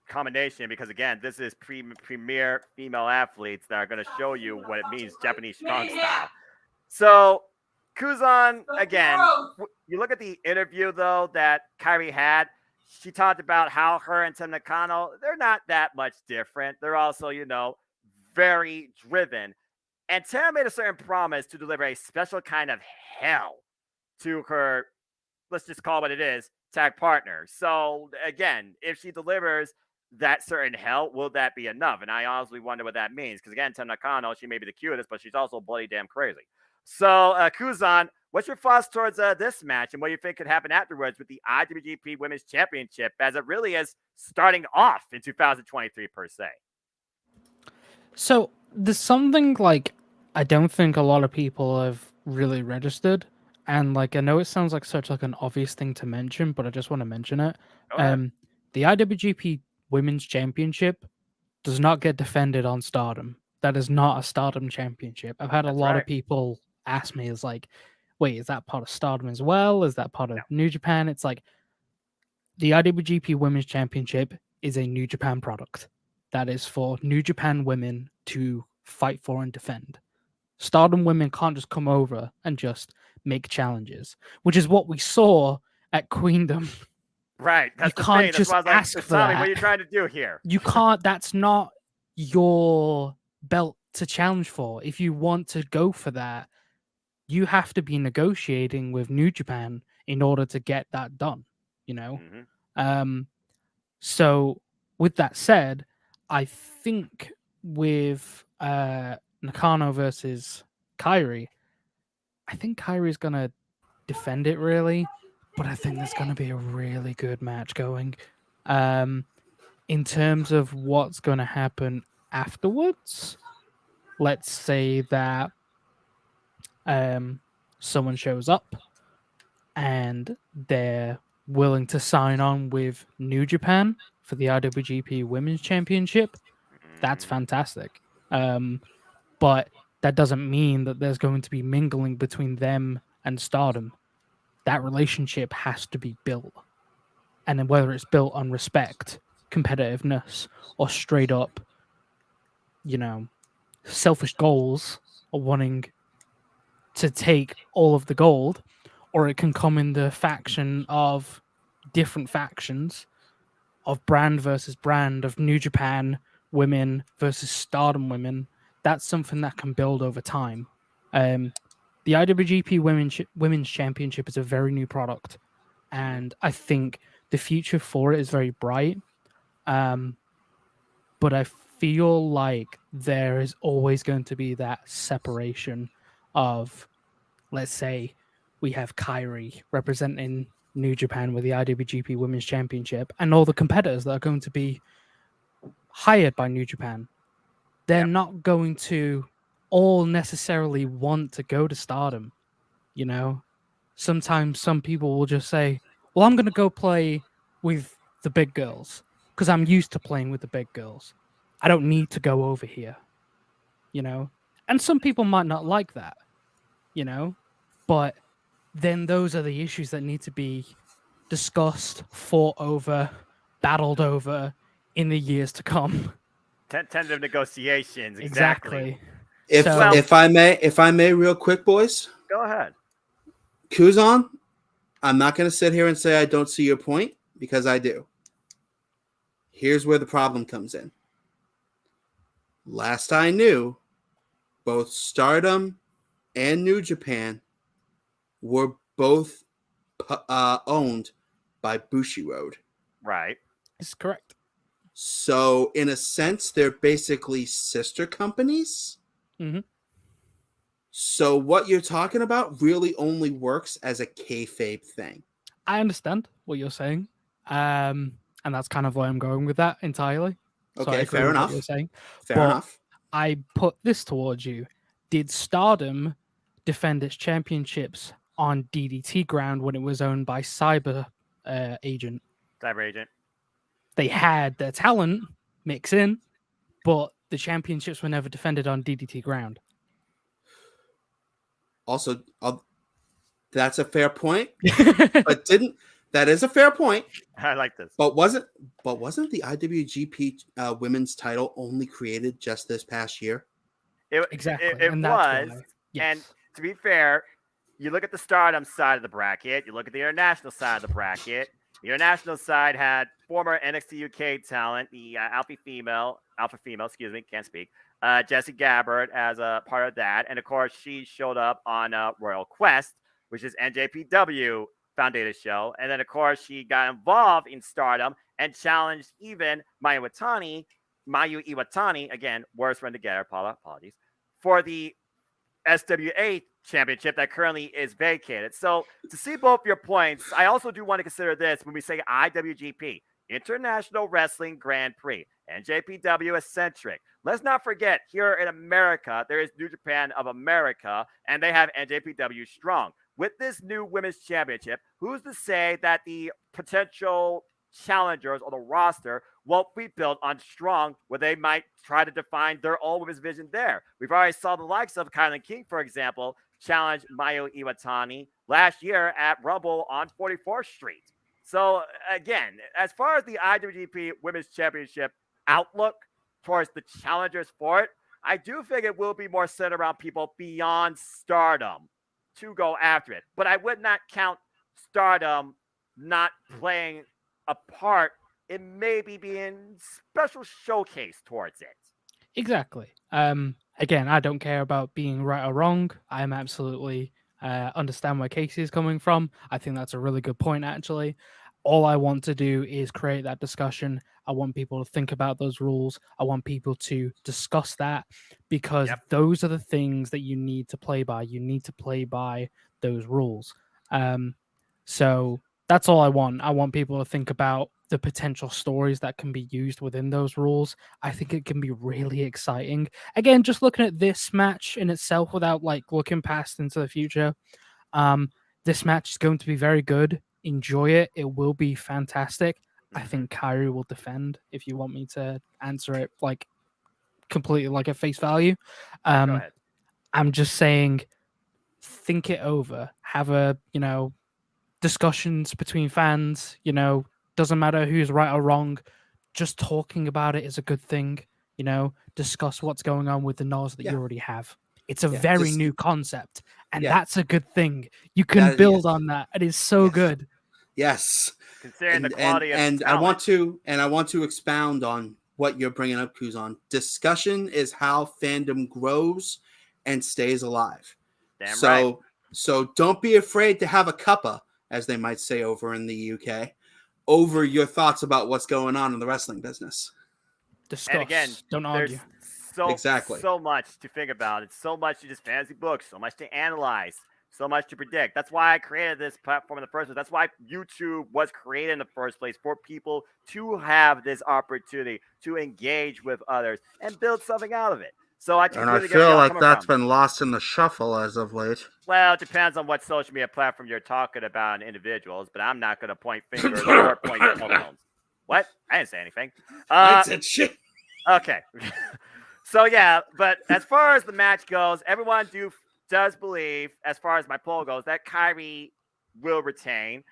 [SPEAKER 1] combination because, again, this is premier female athletes that are going to show you what it means Japanese strong style. So, Kuzan, again, you look at the interview, though, that Kyrie had. She talked about how her and Tim Nakano, they're not that much different. They're also, very driven. And Tim made a certain promise to deliver a special kind of hell to her, let's just call it what it is, tag partner. So, again, if she delivers that certain hell, will that be enough? And I honestly wonder what that means. Because, again, Tim Nakano, she may be the cutest, but she's also bloody damn crazy. So, Kuzan, what's your thoughts towards this match, and what do you think could happen afterwards with the IWGP Women's Championship, as it really is starting off in 2023 per se?
[SPEAKER 3] So there's something like I don't think a lot of people have really registered, and like I know it sounds like such like an obvious thing to mention, but I just want to mention it.
[SPEAKER 1] Go ahead.
[SPEAKER 3] The IWGP Women's Championship does not get defended on Stardom. That is not a Stardom championship. I've had a
[SPEAKER 1] That's
[SPEAKER 3] lot
[SPEAKER 1] right.
[SPEAKER 3] of people ask me, is like, wait, is that part of Stardom as well? Is that part of New Japan? It's like the IWGP Women's Championship is a New Japan product. That is for New Japan women to fight for and defend. Stardom women can't just come over and just make challenges, which is what we saw at Queendom.
[SPEAKER 1] Right. That's
[SPEAKER 3] You
[SPEAKER 1] the
[SPEAKER 3] can't
[SPEAKER 1] thing. That's
[SPEAKER 3] just
[SPEAKER 1] why I was
[SPEAKER 3] ask
[SPEAKER 1] like,
[SPEAKER 3] for
[SPEAKER 1] Tommy,
[SPEAKER 3] that.
[SPEAKER 1] what are you trying to do here?
[SPEAKER 3] You can't, that's not your belt to challenge for. If you want to go for that, you have to be negotiating with New Japan in order to get that done, you know?
[SPEAKER 1] Mhm.
[SPEAKER 3] So with that said, I think with Nakano versus Kyrie, I think Kyrie's gonna defend it really, but I think there's gonna be a really good match going. In terms of what's gonna happen afterwards, let's say that someone shows up and they're willing to sign on with New Japan for the IWGP Women's Championship, that's
[SPEAKER 1] Mhm.
[SPEAKER 3] fantastic. But that doesn't mean that there's going to be mingling between them and Stardom. That relationship has to be built. And then whether it's built on respect, competitiveness, or straight up, selfish goals or wanting to take all of the gold, or it can come in the faction of different factions of brand versus brand, of New Japan women versus Stardom women. That's something that can build over time. The IWGP Women's Championship is a very new product, and I think the future for it is very bright. But I feel like there is always going to be that separation of, let's say, we have Kyrie representing New Japan with the IWGP Women's Championship, and all the competitors that are going to be hired by New Japan. They're not going to all necessarily want to go to Stardom. Sometimes some people will just say, well, I'm going to go play with the big girls because I'm used to playing with the big girls. I don't need to go over here. And some people might not like that, but then those are the issues that need to be discussed, fought over, battled over in the years to come.
[SPEAKER 1] Tentative negotiations.
[SPEAKER 3] Exactly.
[SPEAKER 2] If I may, real quick, boys.
[SPEAKER 1] Go ahead.
[SPEAKER 2] Kuzan, I'm not going to sit here and say I don't see your point, because I do. Here's where the problem comes in. Last I knew, both Stardom and New Japan were both owned by Bushiroad.
[SPEAKER 1] Right.
[SPEAKER 3] That's correct.
[SPEAKER 2] So, in a sense, they're basically sister companies.
[SPEAKER 3] Mm-hmm.
[SPEAKER 2] So, what you're talking about really only works as a kayfabe thing.
[SPEAKER 3] I understand what you're saying. And that's kind of why I'm going with that entirely.
[SPEAKER 2] Okay, fair enough.
[SPEAKER 3] What you're saying.
[SPEAKER 2] Fair enough.
[SPEAKER 3] I put this towards you. Did Stardom defend its championships on DDT ground when it was owned by Cyber Agent?
[SPEAKER 1] Cyber Agent.
[SPEAKER 3] They had their talent mix in, but the championships were never defended on DDT ground.
[SPEAKER 2] Also, that's a fair point. But that is a fair point.
[SPEAKER 1] I like this.
[SPEAKER 2] But wasn't the IWGP women's title only created just this past year?
[SPEAKER 3] Exactly.
[SPEAKER 1] It was.
[SPEAKER 3] That's why. Yes.
[SPEAKER 1] And to be fair, you look at the Stardom side of the bracket, you look at the international side of the bracket. The international side had former NXT UK talent, the alpha female, excuse me, can't speak, Jessie Gabbard as a part of that. And of course, she showed up on Royal Quest, which is NJPW Foundation show. And then, of course, she got involved in Stardom and challenged even Mayu Iwatani, again, words run together, Paula, apologies, for the SWA championship that currently is vacated. So to see both your points, I also do want to consider this when we say IWGP, International Wrestling Grand Prix, NJPW eccentric. Let's not forget, here in America, there is New Japan of America, and they have NJPW Strong. With this new women's championship, who's to say that the potential challengers or the roster won't be built on Strong, where they might try to define their own women's vision there? We've already saw the likes of Kylan King, for example, challenge Mayu Iwatani last year at Rumble on 44th Street. So again, as far as the IWGP Women's Championship outlook towards the challengers for it, I do think it will be more centered around people beyond Stardom to go after it. But I would not count Stardom not playing a part in maybe being special showcase towards it.
[SPEAKER 3] Exactly. Again, I don't care about being right or wrong. I'm absolutely understand where Casey is coming from. I think that's a really good point, actually. All I want to do is create that discussion. I want people to think about those rules. I want people to discuss that, because those are the things that you need to play by. You need to play by those rules. So that's all I want. I want people to think about the potential stories that can be used within those rules. I think it can be really exciting. Again, just looking at this match in itself without looking past into the future, this match is going to be very good. Enjoy it. It will be fantastic. I think Kyrie will defend, if you want me to answer it completely at face value.
[SPEAKER 1] Go ahead.
[SPEAKER 3] I'm just saying, think it over. Have discussions between fans. Doesn't matter who's right or wrong. Just talking about it is a good thing. Discuss what's going on with the knowledge that you already have. It's a very new concept, and that's a good thing. You can build on that. It is so good.
[SPEAKER 2] Yes.
[SPEAKER 1] Considering the quality of
[SPEAKER 2] and
[SPEAKER 1] talent.
[SPEAKER 2] I want to expound on what you're bringing up, Kuzan. Discussion is how fandom grows and stays alive.
[SPEAKER 1] Damn right.
[SPEAKER 2] So don't be afraid to have a cuppa, as they might say over in the UK, over your thoughts about what's going on in the wrestling business.
[SPEAKER 3] Discuss.
[SPEAKER 1] And again,
[SPEAKER 3] don't argue.
[SPEAKER 1] So much to think about. It's so much to just fantasy books, so much to analyze, so much to predict. That's why I created this platform in the first place. That's why YouTube was created in the first place, for people to have this opportunity to engage with others and build something out of it. So I
[SPEAKER 2] feel like that's been lost in the shuffle as of late.
[SPEAKER 1] Well, it depends on what social media platform you're talking about and individuals, but I'm not going to point fingers or point telephones. What? I didn't say anything.
[SPEAKER 2] I said shit.
[SPEAKER 1] Okay. So yeah, but as far as the match goes, everyone does believe, as far as my poll goes, that Kyrie will retain.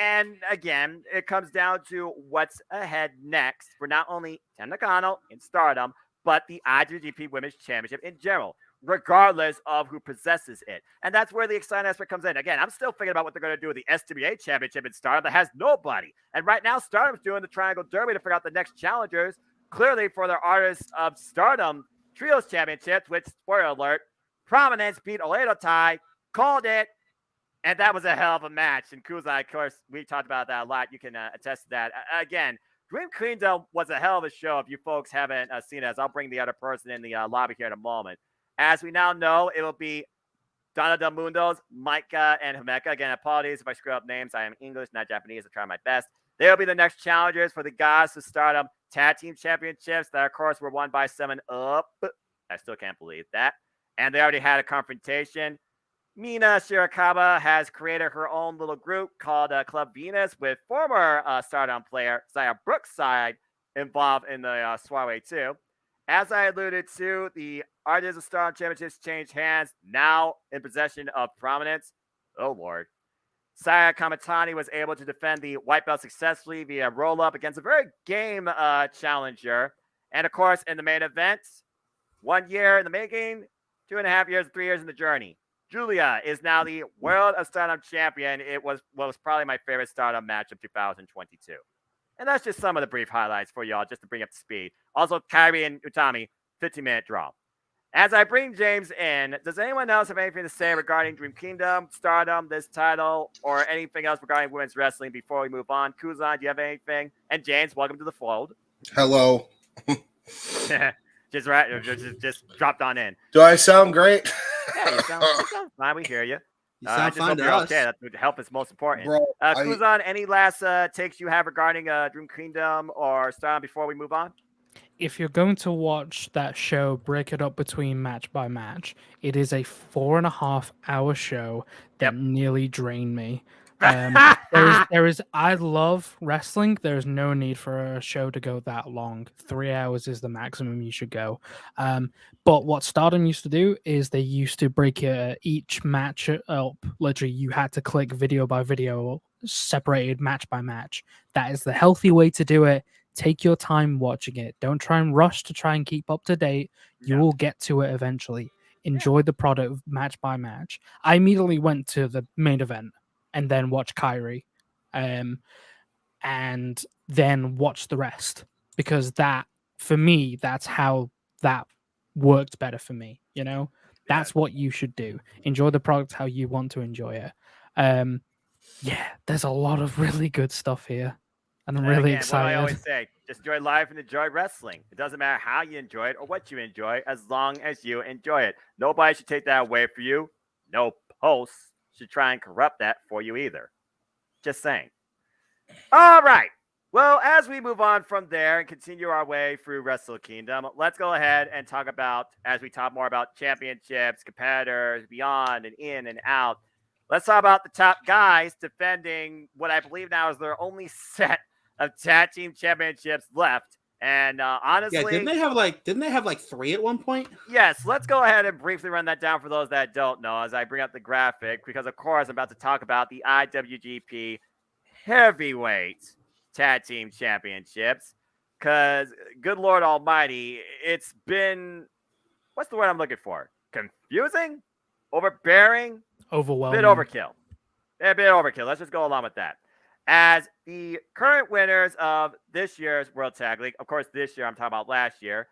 [SPEAKER 1] And again, it comes down to what's ahead next for not only Tam Nakano in Stardom, but the IWGP Women's Championship in general, regardless of who possesses it. And that's where the exciting aspect comes in. Again, I'm still thinking about what they're going to do with the SWA Championship in Stardom that has nobody. And right now, Stardom's doing the Triangle Derby to figure out the next challengers, clearly for their Artists of Stardom Trios Championships, which, spoiler alert, Prominence beat Oedo Tai, called it, and that was a hell of a match. And Kuzai, of course, we talked about that a lot. You can attest to that. Again, Dream Kingdom was a hell of a show. If you folks haven't seen it, as I'll bring the other person in the lobby here in a moment. As we now know, it will be Donna Del Mundo's Micah and Himeka. Again, apologies if I screw up names. I am English, not Japanese. I'll try my best. They will be the next challengers for the Gods of Stardom Tag Team Championships that, of course, were won by 7-Up. I still can't believe that. And they already had a confrontation. Mina Shirakawa has created her own little group called Club Venus, with former Stardom player Zaya Brookside involved in the soiree too. As I alluded to, the Artists of Stardom Championships changed hands, now in possession of Prominence. Oh, Lord. Saya Kamatani was able to defend the white belt successfully via roll-up against a very game challenger. And, of course, in the main event, 1 year in the making, 2.5 years, 3 years in the journey. Julia is now the World of Stardom champion. It was probably my favorite Stardom match of 2022. And that's just some of the brief highlights for y'all, just to bring up to speed. Also, Kairi and Utami, 15-minute draw. As I bring James in, does anyone else have anything to say regarding Dream Kingdom, Stardom, this title, or anything else regarding women's wrestling before we move on? Kuzan, do you have anything? And James, welcome to the fold.
[SPEAKER 4] Hello.
[SPEAKER 1] just dropped on in.
[SPEAKER 4] Do I sound great?
[SPEAKER 1] Yeah, you sound fine. We hear you.
[SPEAKER 2] You sound fine to us.
[SPEAKER 1] Okay. That would help is most important.
[SPEAKER 4] Bro,
[SPEAKER 1] Kuzan, any last takes you have regarding Dream Kingdom or Stardom before we move on?
[SPEAKER 3] If you're going to watch that show, break it up between match by match. It is a 4.5-hour show that nearly drained me. There is. I love wrestling. There's no need for a show to go that long. 3 hours is the maximum you should go. But what Stardom used to do is they used to break each match up. Literally, you had to click video by video, separated match by match. That is the healthy way to do it. Take your time watching it. Don't try and rush to try and keep up to date. You will get to it eventually. Enjoy the product match by match. I immediately went to the main event and then watched Kairi, and then watched the rest, because that, for me, that's how that worked better for me. You know, that's what you should do. Enjoy the product how you want to enjoy it. Yeah, there's a lot of really good stuff here. And I'm really excited.
[SPEAKER 1] What I always say, just enjoy life and enjoy wrestling. It doesn't matter how you enjoy it or what you enjoy, as long as you enjoy it. Nobody should take that away from you. No posts should try and corrupt that for you either. Just saying. All right. Well, as we move on from there and continue our way through Wrestle Kingdom, let's go ahead and talk about, as we talk more about championships, competitors, beyond and in and out, let's talk about the top guys defending what I believe now is their only set of tag team championships left. And honestly,
[SPEAKER 2] didn't they have like 3 at one point?
[SPEAKER 1] Yes, let's go ahead and briefly run that down for those that don't know as I bring up the graphic, because of course I'm about to talk about the IWGP Heavyweight Tag Team Championships, because good Lord Almighty, it's been, what's the word I'm looking for? Confusing? Overbearing?
[SPEAKER 3] Overwhelming.
[SPEAKER 1] A bit overkill. Let's just go along with that. As the current winners of this year's World Tag League, of course, this year I'm talking about last year,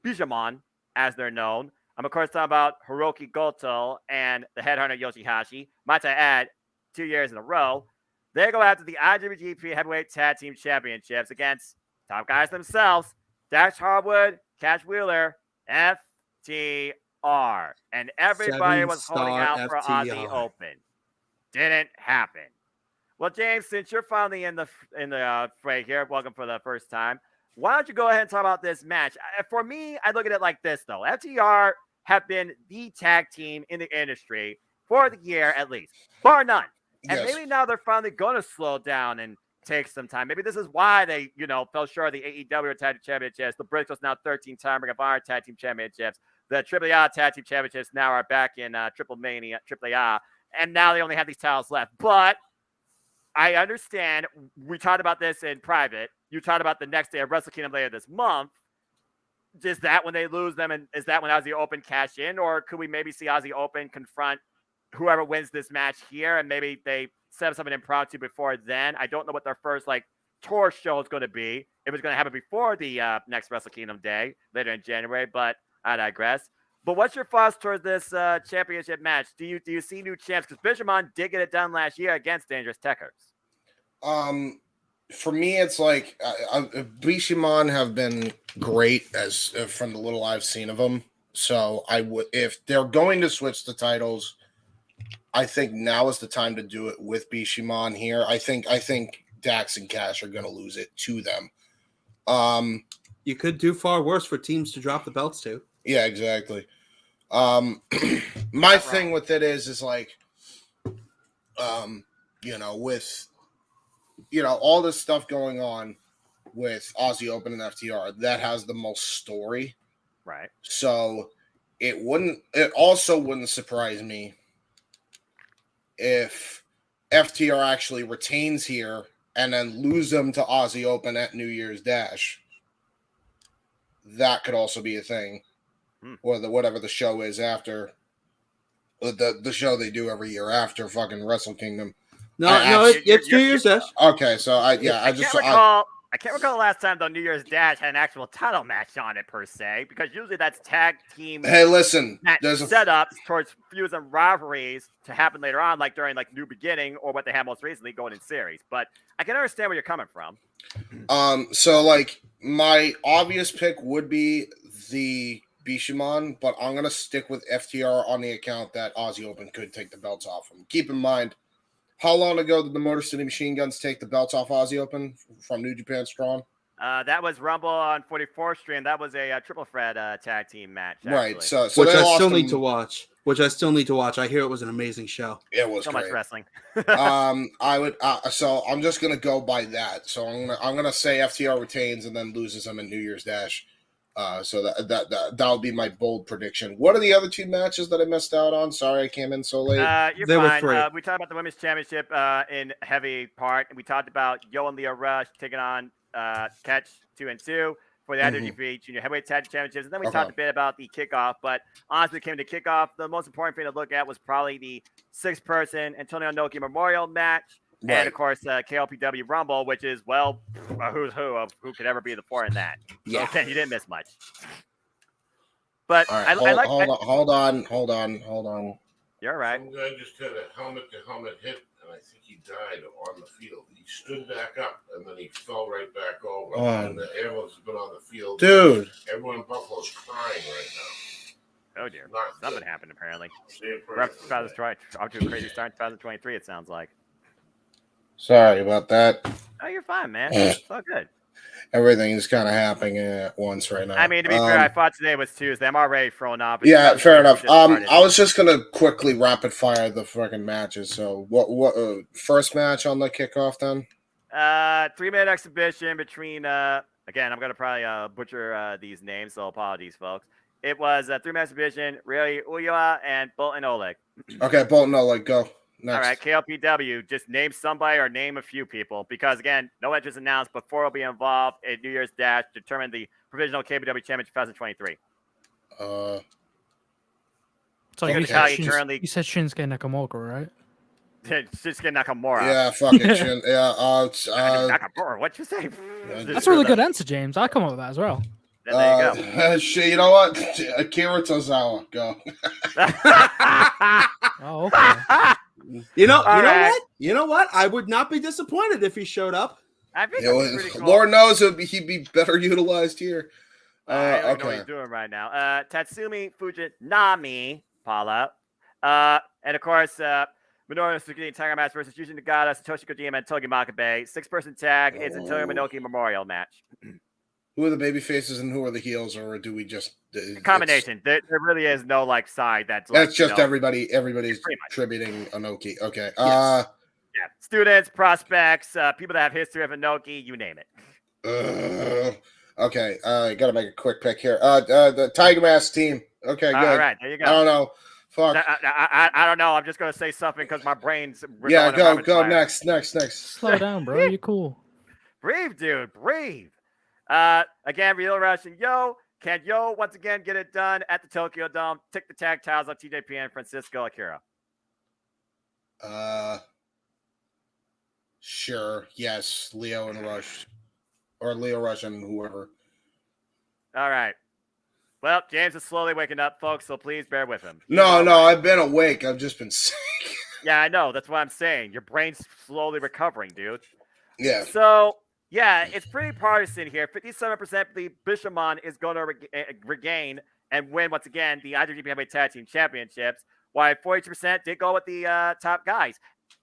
[SPEAKER 1] Bishamon, as they're known. I'm, of course, talking about Hiroki Goto and the headhunter Yoshihashi. Might I add, 2 years in a row. They go after the IWGP Heavyweight Tag Team Championships against top guys themselves, Dax Harwood, Cash Wheeler, FTR. And everybody was holding out for Aussie Open. Didn't happen. Well, James, since you're finally in the fray here, welcome for the first time. Why don't you go ahead and talk about this match? For me, I look at it like this, though. FTR have been the tag team in the industry for the year, at least, bar none. And maybe now they're finally going to slow down and take some time. Maybe this is why they, fell short of the AEW Tag Team Championships. The Briscoes now 13-time Ring of Honor Tag Team Championships. The AAA Tag Team Championships now are back in Triple Mania, AAA. And now they only have these titles left. But I understand. We talked about this in private. You talked about the next day of Wrestle Kingdom later this month. Is that when they lose them? And is that when Aussie Open cash in? Or could we maybe see Aussie Open confront whoever wins this match here? And maybe they set up something impromptu before then. I don't know what their first tour show is going to be. It was going to happen before the next Wrestle Kingdom day later in January, but I digress. But what's your thoughts towards this championship match? Do you see new champs? Because Bishamon did get it done last year against Dangerous Techers.
[SPEAKER 4] For me, it's like Bishamon have been great as from the little I've seen of them. So I would, if they're going to switch the titles, I think now is the time to do it with Bishamon here. I think Dax and Cash are going to lose it to them.
[SPEAKER 2] You could do far worse for teams to drop the belts to.
[SPEAKER 4] Yeah, exactly. My thing with it is like, with, all this stuff going on with Aussie Open and FTR, that has the most story.
[SPEAKER 1] Right.
[SPEAKER 4] So it also wouldn't surprise me if FTR actually retains here and then lose them to Aussie Open at New Year's Dash. That could also be a thing. Or whatever the show is after the show they do every year after fucking Wrestle Kingdom.
[SPEAKER 2] No,
[SPEAKER 4] I
[SPEAKER 2] no,
[SPEAKER 4] actually-
[SPEAKER 2] it's New Year's Dash.
[SPEAKER 4] Okay, so I
[SPEAKER 1] can't recall the last time the New Year's Dash had an actual title match on it per se, because usually that's tag team
[SPEAKER 4] Hey, listen,
[SPEAKER 1] match
[SPEAKER 4] there's a
[SPEAKER 1] setups towards feuds and rivalries to happen later on, like during like New Beginning or what they had most recently going in series. But I can understand where you're coming from.
[SPEAKER 4] So like my obvious pick would be the Bishamon, but I'm gonna stick with FTR on the account that Aussie Open could take the belts off him. Keep in mind, how long ago did the Motor City Machine Guns take the belts off Aussie Open from New Japan Strong?
[SPEAKER 1] That was Rumble on 44th Street, and that was a triple threat tag team match. Actually.
[SPEAKER 4] Right. So
[SPEAKER 2] Which
[SPEAKER 4] they
[SPEAKER 2] I
[SPEAKER 4] lost
[SPEAKER 2] still
[SPEAKER 4] him-
[SPEAKER 2] need to watch. I hear it was an amazing show.
[SPEAKER 4] It was
[SPEAKER 1] so
[SPEAKER 4] great.
[SPEAKER 1] much wrestling.
[SPEAKER 4] I would. So I'm just gonna go by that. So I'm gonna say FTR retains and then loses them in New Year's Dash. So that'll be my bold prediction. What are the other two matches that I missed out on? Sorry, I came in so late.
[SPEAKER 1] You're
[SPEAKER 2] They were
[SPEAKER 1] fine.
[SPEAKER 2] free.
[SPEAKER 1] We talked about the women's championship in heavy part, and we talked about Yo and Leo Rush taking on Catch 2 and 2 for the IWGP Junior Heavyweight Tag Championships. And then we talked a bit about the kickoff. But honestly, when it came to kickoff, the most important thing to look at was probably the 6-person Antonio Inoki Memorial match.
[SPEAKER 4] Right.
[SPEAKER 1] And of course, KLPW Rumble, which is, well, a who's who of who could ever be the 4 in that.
[SPEAKER 4] Yeah.
[SPEAKER 1] So, Ken, you didn't miss much. But
[SPEAKER 4] All right,
[SPEAKER 1] I like.
[SPEAKER 4] hold on.
[SPEAKER 1] You're right.
[SPEAKER 5] Some guy just had a helmet-to-helmet hit, and I think he died on the field. He stood back up, and then he fell right back over.
[SPEAKER 4] Oh.
[SPEAKER 5] And the ambulance has been on the field.
[SPEAKER 4] Dude.
[SPEAKER 5] Everyone in Buffalo's crying right now.
[SPEAKER 1] Oh, dear.
[SPEAKER 5] Not
[SPEAKER 1] Something
[SPEAKER 5] good.
[SPEAKER 1] happened, apparently.
[SPEAKER 5] Stay
[SPEAKER 1] We're
[SPEAKER 5] praying
[SPEAKER 1] up to
[SPEAKER 5] for that.
[SPEAKER 1] 2020. Off to a crazy start in 2023, it sounds like.
[SPEAKER 4] Sorry about that.
[SPEAKER 1] Oh, you're fine, man. It's all good.
[SPEAKER 4] Everything is kind of happening at once right now.
[SPEAKER 1] I mean, to be fair, I thought today was Tuesday. I'm already thrown off.
[SPEAKER 4] Yeah,
[SPEAKER 1] It's
[SPEAKER 4] fair enough.
[SPEAKER 1] just started.
[SPEAKER 4] I was just gonna quickly rapid fire the fucking matches. So, what first match on the kickoff then?
[SPEAKER 1] 3-minute exhibition between again, I'm gonna probably butcher these names, so apologies, folks. It was a 3-minute exhibition, Ray Ulloa and Bolton Oleg.
[SPEAKER 4] Okay, Bolton, no, like go next.
[SPEAKER 1] All right, KLPW, just name somebody or name a few people, because again, no entrance announced, but 4 will be involved in New Year's Dash to determine the provisional KPW Championship 2023.
[SPEAKER 3] So
[SPEAKER 4] Okay.
[SPEAKER 3] you
[SPEAKER 1] How
[SPEAKER 3] said,
[SPEAKER 1] you currently-
[SPEAKER 3] you said Shinsuke Nakamura, right?
[SPEAKER 1] Shinsuke Nakamura.
[SPEAKER 4] Yeah, fucking chin. Yeah,
[SPEAKER 1] Nakamura, what'd you say?
[SPEAKER 3] That's a really good answer, James. I come up with that as well.
[SPEAKER 1] Then there you go.
[SPEAKER 4] shit, you know what? Akira Tozawa, go.
[SPEAKER 3] Oh, okay.
[SPEAKER 2] You know
[SPEAKER 1] right.
[SPEAKER 2] what? You know what? I would not be disappointed if he showed up.
[SPEAKER 1] I think
[SPEAKER 4] It
[SPEAKER 1] that's
[SPEAKER 4] was-
[SPEAKER 1] pretty cool.
[SPEAKER 4] Lord knows he'd be better utilized here.
[SPEAKER 1] I don't know what
[SPEAKER 4] Okay.
[SPEAKER 1] he's doing right now. Tatsumi Fujinami, Paula. And of course, Minoru Suzuki Tiger match versus Yushin Nagata, Satoshi Kojima, and Togi Makabe. 6-person tag. It's a Toyo Minoki Memorial match.
[SPEAKER 4] Who are the baby faces and who are the heels, or do we just
[SPEAKER 1] Combination. There really is no like side that's like,
[SPEAKER 4] That's just everybody's
[SPEAKER 1] pretty much.
[SPEAKER 4] tributing Inoki. Okay.
[SPEAKER 1] Yeah. Students, prospects, people that have history of Inoki, you name it.
[SPEAKER 4] Okay. Gotta make a quick pick here. The Tiger Mask team. Okay, good.
[SPEAKER 1] All right, there you go.
[SPEAKER 4] I don't know. Fuck.
[SPEAKER 1] I don't know. I'm just gonna say something because my brain's
[SPEAKER 4] Yeah,
[SPEAKER 1] going
[SPEAKER 4] go
[SPEAKER 1] rapid fire.
[SPEAKER 4] next.
[SPEAKER 3] Slow down, bro. You're cool.
[SPEAKER 1] Brave, dude, brave. Again, Real Rush and Yo. Can Yo once again get it done at the Tokyo Dome? Take the tag titles on TJP and Francisco Akira.
[SPEAKER 4] Sure. Yes, Leo and Rush, or Leo Rush and whoever.
[SPEAKER 1] All right. Well, James is slowly waking up, folks, so please bear with him.
[SPEAKER 4] No, I've been awake. I've just been sick.
[SPEAKER 1] Yeah, I know. That's what I'm saying. Your brain's slowly recovering, dude.
[SPEAKER 4] Yeah.
[SPEAKER 1] So, yeah, it's pretty partisan here. 57% believe Bishamon is going to regain and win, once again, the IWGP Heavyweight Tag Team Championships, while 42% did go with the top guys.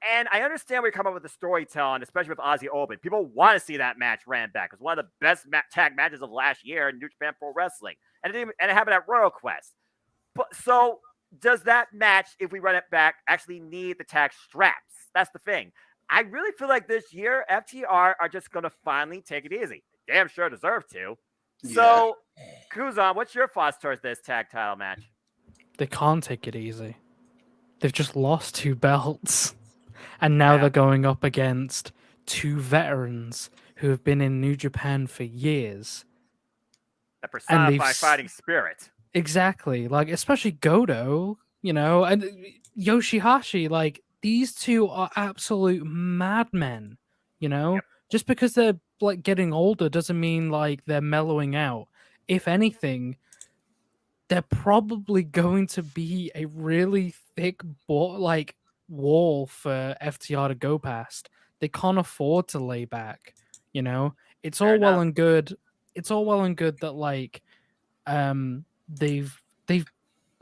[SPEAKER 1] And I understand where you're coming up with the storytelling, especially with Aussie Open. People want to see that match ran back. It was one of the best tag matches of last year in New Japan Pro Wrestling. And it happened at Royal Quest. But so does that match, if we run it back, actually need the tag straps? That's the thing. I really feel like this year, FTR are just going to finally take it easy. Damn sure deserve to. So, Kuzan, what's your thoughts towards this tag title match?
[SPEAKER 3] They can't take it easy. They've just lost 2 belts. And now they're going up against 2 veterans who have been in New Japan for years.
[SPEAKER 1] The personified fighting spirit.
[SPEAKER 3] Exactly. Like, especially Goto. and Yoshihashi, like these two are absolute madmen,
[SPEAKER 1] Yep.
[SPEAKER 3] just because they're like getting older doesn't mean like they're mellowing out. If anything, they're probably going to be a really thick wall for FTR to go past. They can't afford to lay back, It's
[SPEAKER 1] Fair
[SPEAKER 3] all well
[SPEAKER 1] enough.
[SPEAKER 3] and good. It's all well and good that like they've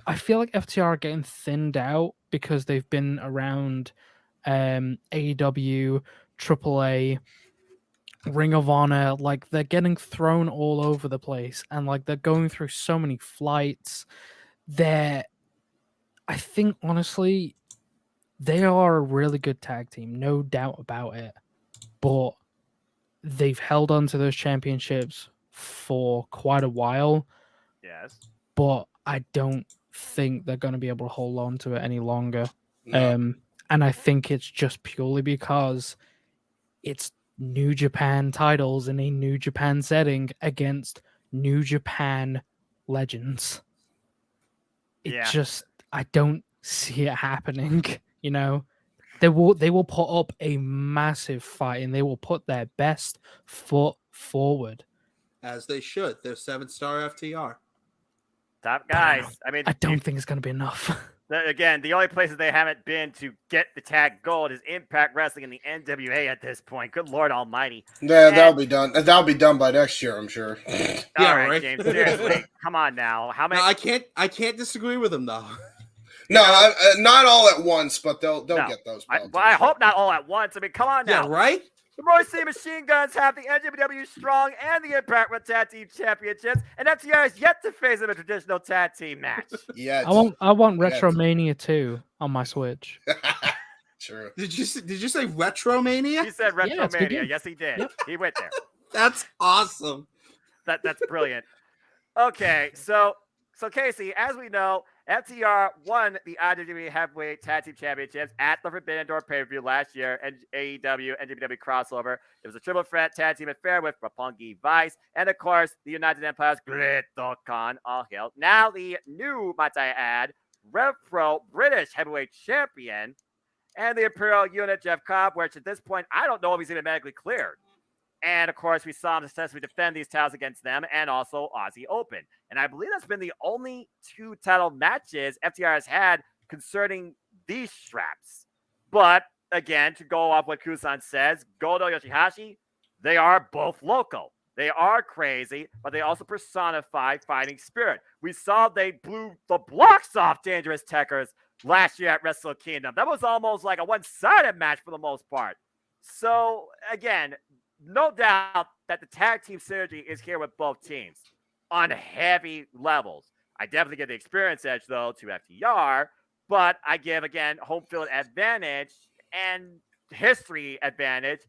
[SPEAKER 3] I feel like FTR are getting thinned out because they've been around AEW, AAA, Ring of Honor, like they're getting thrown all over the place and like they're going through so many flights. I think honestly, they are a really good tag team, no doubt about it. But they've held on to those championships for quite a while,
[SPEAKER 1] Yes.
[SPEAKER 3] but I don't think they're going to be able to hold on to it any longer.
[SPEAKER 4] No.
[SPEAKER 3] And I think it's just purely because it's New Japan titles in a New Japan setting against New Japan legends.
[SPEAKER 1] Yeah.
[SPEAKER 3] I don't see it happening. They will put up a massive fight and they will put their best foot forward.
[SPEAKER 2] As they should. They're 7-star FTR.
[SPEAKER 1] Top
[SPEAKER 3] But I
[SPEAKER 1] guys. I mean,
[SPEAKER 3] I don't think it's going to be enough.
[SPEAKER 1] again, the only places they haven't been to get the tag gold is Impact Wrestling and the NWA at this point. Good Lord Almighty.
[SPEAKER 4] Yeah,
[SPEAKER 1] And-
[SPEAKER 4] that'll be done. That'll be done by next year, I'm sure.
[SPEAKER 2] Yeah,
[SPEAKER 1] All right,
[SPEAKER 2] right.
[SPEAKER 1] James. Seriously, come on now. How many?
[SPEAKER 2] No, I can't disagree with them though.
[SPEAKER 4] No, not all at once, but they'll
[SPEAKER 1] No.
[SPEAKER 4] get those
[SPEAKER 1] I,
[SPEAKER 4] belts.
[SPEAKER 1] well, I hope not all at once. I mean, come on now.
[SPEAKER 2] Yeah, right?
[SPEAKER 1] The Royce Machine Guns have the NWW Strong and the Impact World Tag Team Championships, and FTR is yet to face them in a traditional tag team match.
[SPEAKER 4] Yeah,
[SPEAKER 3] I want
[SPEAKER 4] Yes.
[SPEAKER 3] Retromania 2 on my Switch.
[SPEAKER 4] true.
[SPEAKER 2] Did you say Retromania?
[SPEAKER 1] He said
[SPEAKER 3] Yeah, it's good
[SPEAKER 1] Retromania.
[SPEAKER 3] game.
[SPEAKER 1] Yes, he did.
[SPEAKER 3] Yep.
[SPEAKER 1] He went there.
[SPEAKER 2] That's awesome.
[SPEAKER 1] That's brilliant. Okay, so Casey, as we know, FTR won the IWGP Heavyweight Tag Team Championships at the Forbidden Door pay-per-view last year, and AEW NWW crossover. It was a triple threat tag team affair with Roppongi Vice, and of course, the United Empire's Great Khan, all hail. Now the new, might I add, Rev Pro British Heavyweight Champion, and the Imperial Unit Jeff Cobb, which at this point, I don't know if he's even medically cleared. And of course, we saw him successfully defend these titles against them and also Aussie Open. And I believe that's been the only 2 title matches FTR has had concerning these straps. But again, to go off what Kusan says, Goto, Yoshihashi, they are both local. They are crazy, but they also personify fighting spirit. We saw they blew the blocks off Dangerous Tekkers last year at Wrestle Kingdom. That was almost like a one-sided match for the most part. So again, no doubt that the tag team synergy is here with both teams on heavy levels. I definitely give the experience edge, though, to FTR, but I give, again, home field advantage and history advantage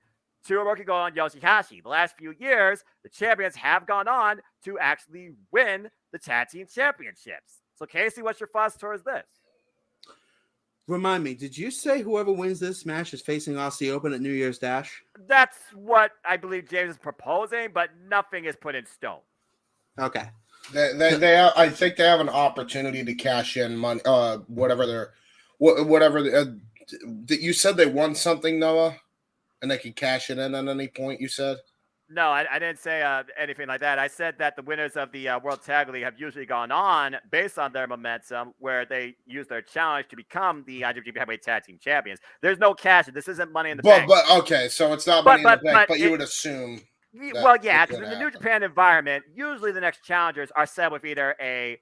[SPEAKER 1] to Hiroki Goto and Yoshihashi. The last few years, the champions have gone on to actually win the tag team championships. So, Casey, what's your thoughts towards this?
[SPEAKER 2] Remind me, did you say whoever wins this match is facing Aussie Open at New Year's Dash?
[SPEAKER 1] That's what I believe James is proposing, but nothing is put in stone.
[SPEAKER 2] Okay.
[SPEAKER 4] They have, I think they have an opportunity to cash in money. Whatever you said they won something, Noah, and they can cash it in at any point. You said.
[SPEAKER 1] No, I didn't say anything like that. I said that the winners of the World Tag League have usually gone on based on their momentum, where they use their challenge to become the IWGP Heavyweight Tag Team Champions. There's no cash. This isn't Money in the Bank.
[SPEAKER 4] But okay, so it's not Money in the Bank, but you would assume.
[SPEAKER 1] Well, yeah,
[SPEAKER 4] it
[SPEAKER 1] because
[SPEAKER 4] could
[SPEAKER 1] in the New
[SPEAKER 4] happen.
[SPEAKER 1] Japan environment, usually the next challengers are set with either a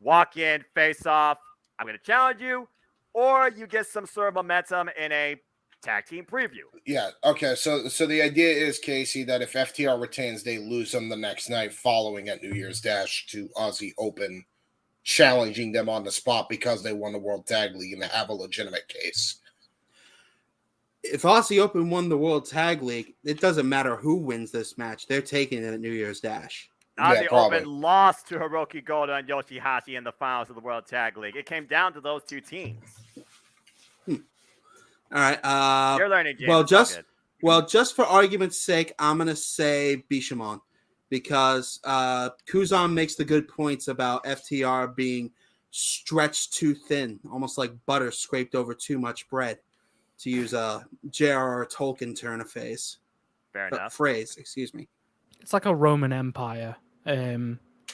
[SPEAKER 1] walk-in, face-off, I'm going to challenge you, or you get some sort of momentum in a tag team preview.
[SPEAKER 4] Yeah. Okay. So the idea is, Casey, that if FTR retains, they lose them the next night following at New Year's Dash to Aussie Open, challenging them on the spot because they won the World Tag League and have a legitimate case.
[SPEAKER 2] If Aussie Open won the World Tag League, it doesn't matter who wins this match. They're taking it at New Year's Dash.
[SPEAKER 1] Aussie
[SPEAKER 4] probably.
[SPEAKER 1] Open lost to Hiroki Goto and Yoshihashi in the finals of the World Tag League. It came down to those 2 teams.
[SPEAKER 2] All right.
[SPEAKER 1] You're learning, James.
[SPEAKER 2] well,
[SPEAKER 1] It's all
[SPEAKER 2] just-
[SPEAKER 1] good.
[SPEAKER 2] Well, just for argument's sake, I'm going to say Bishamon because Kuzan makes the good points about FTR being stretched too thin, almost like butter scraped over too much bread, to use a J.R.R. Tolkien turn of phrase.
[SPEAKER 1] Fair enough.
[SPEAKER 2] Phrase, excuse me.
[SPEAKER 3] It's like a Roman Empire.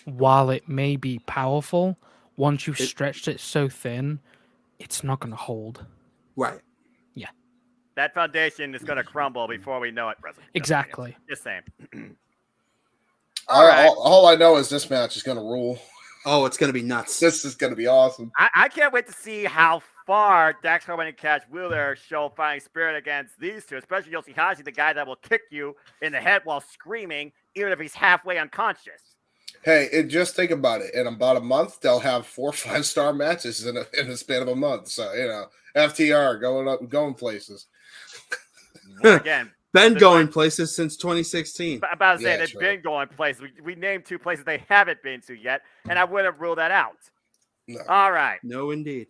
[SPEAKER 3] While it may be powerful, once you've stretched it so thin, it's not going to hold.
[SPEAKER 2] Right.
[SPEAKER 1] That foundation is going to crumble before we know it.
[SPEAKER 3] Exactly.
[SPEAKER 1] Just saying.
[SPEAKER 4] All I know is this match is going to rule.
[SPEAKER 2] Oh, it's going to be nuts.
[SPEAKER 4] This is going to be awesome.
[SPEAKER 1] I can't wait to see how far Dax Harwood and Cash Wheeler show fighting spirit against these two, especially Yoshihashi, the guy that will kick you in the head while screaming, even if he's halfway unconscious.
[SPEAKER 4] Hey, just think about it. In about a month, they'll have 4 or 5-star matches in the span of a month. So, FTR going places.
[SPEAKER 1] Again,
[SPEAKER 2] been going places since 2016.
[SPEAKER 1] I'm about to say
[SPEAKER 4] Yeah,
[SPEAKER 1] they've
[SPEAKER 4] true.
[SPEAKER 1] been going places. We named 2 places they haven't been to yet, and I wouldn't rule that out.
[SPEAKER 4] No.
[SPEAKER 1] All right.
[SPEAKER 2] No, indeed.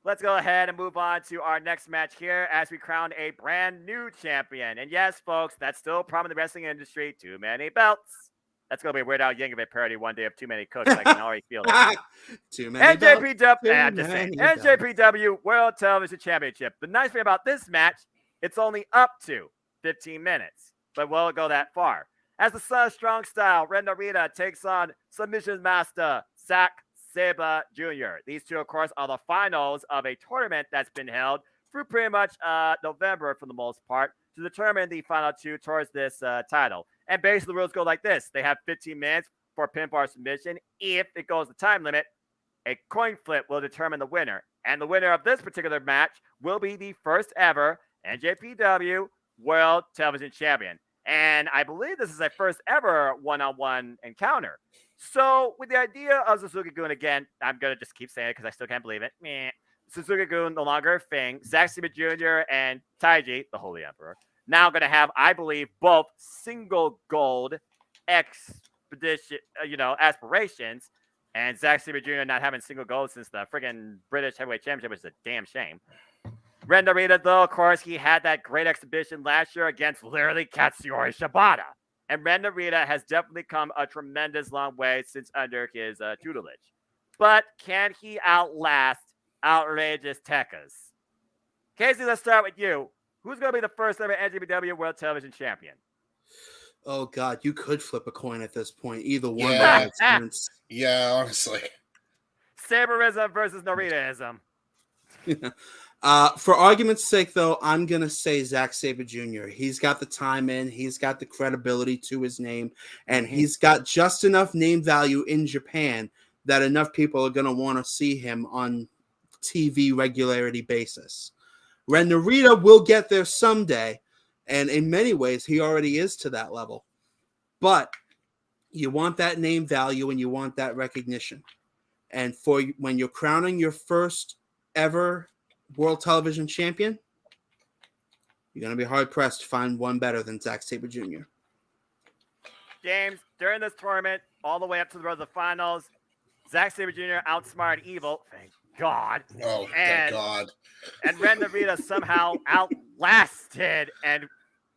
[SPEAKER 1] Let's go ahead and move on to our next match here as we crown a brand new champion. And yes, folks, that's still a problem in the wrestling industry. Too many belts. That's going to be a Weird Al Yankovic parody one day of too many cooks. I can already feel it.
[SPEAKER 2] Too many belts.
[SPEAKER 1] NJPW World Television Championship. The nice thing about this match, it's only up to 15 minutes, but will it go that far? As the Son of Strong Style, Ren Narita takes on Submission Master Zack Sabre Jr. These two, of course, are the finals of a tournament that's been held through pretty much November for the most part to determine the final 2 towards this title. And basically, the rules go like this. They have 15 minutes for pinfall submission. If it goes the time limit, a coin flip will determine the winner. And the winner of this particular match will be the first ever NJPW World Television Champion. And I believe this is a first ever one-on-one encounter. So with the idea of Suzuki-gun again, I'm going to just keep saying it because I still can't believe it. Suzuki-gun no longer a thing. Zack Sabre Jr. and Taiji, the Holy Emperor, now going to have, I believe, both single gold expedition, aspirations. And Zack Sabre Jr. not having single gold since the friggin' British Heavyweight Championship, which is a damn shame. Ren Narita, though, of course, he had that great exhibition last year against literally Katsuyori Shibata. And Ren Narita has definitely come a tremendous long way since under his tutelage. But can he outlast outrageous Tekkas? Casey, let's start with you. Who's going to be the first ever NJPW World Television Champion?
[SPEAKER 2] Oh, God, you could flip a coin at this point. Either one.
[SPEAKER 4] Yeah.
[SPEAKER 2] Makes sense.
[SPEAKER 4] Yeah, honestly.
[SPEAKER 1] Saberism versus Naritaism.
[SPEAKER 2] For argument's sake, though, I'm going to say Zack Sabre Jr. He's got the time in. He's got the credibility to his name. And he's got just enough name value in Japan that enough people are going to want to see him on TV regularity basis. Ren Narita will get there someday. And in many ways, he already is to that level. But you want that name value and you want that recognition. And for when you're crowning your first ever World Television Champion, you're going to be hard-pressed to find one better than Zack Sabre Jr.
[SPEAKER 1] James, during this tournament, all the way up to the road to the finals, Zack Sabre Jr. outsmarted Evil. Thank God.
[SPEAKER 4] Oh, thank God.
[SPEAKER 1] And Ren Narita somehow outlasted and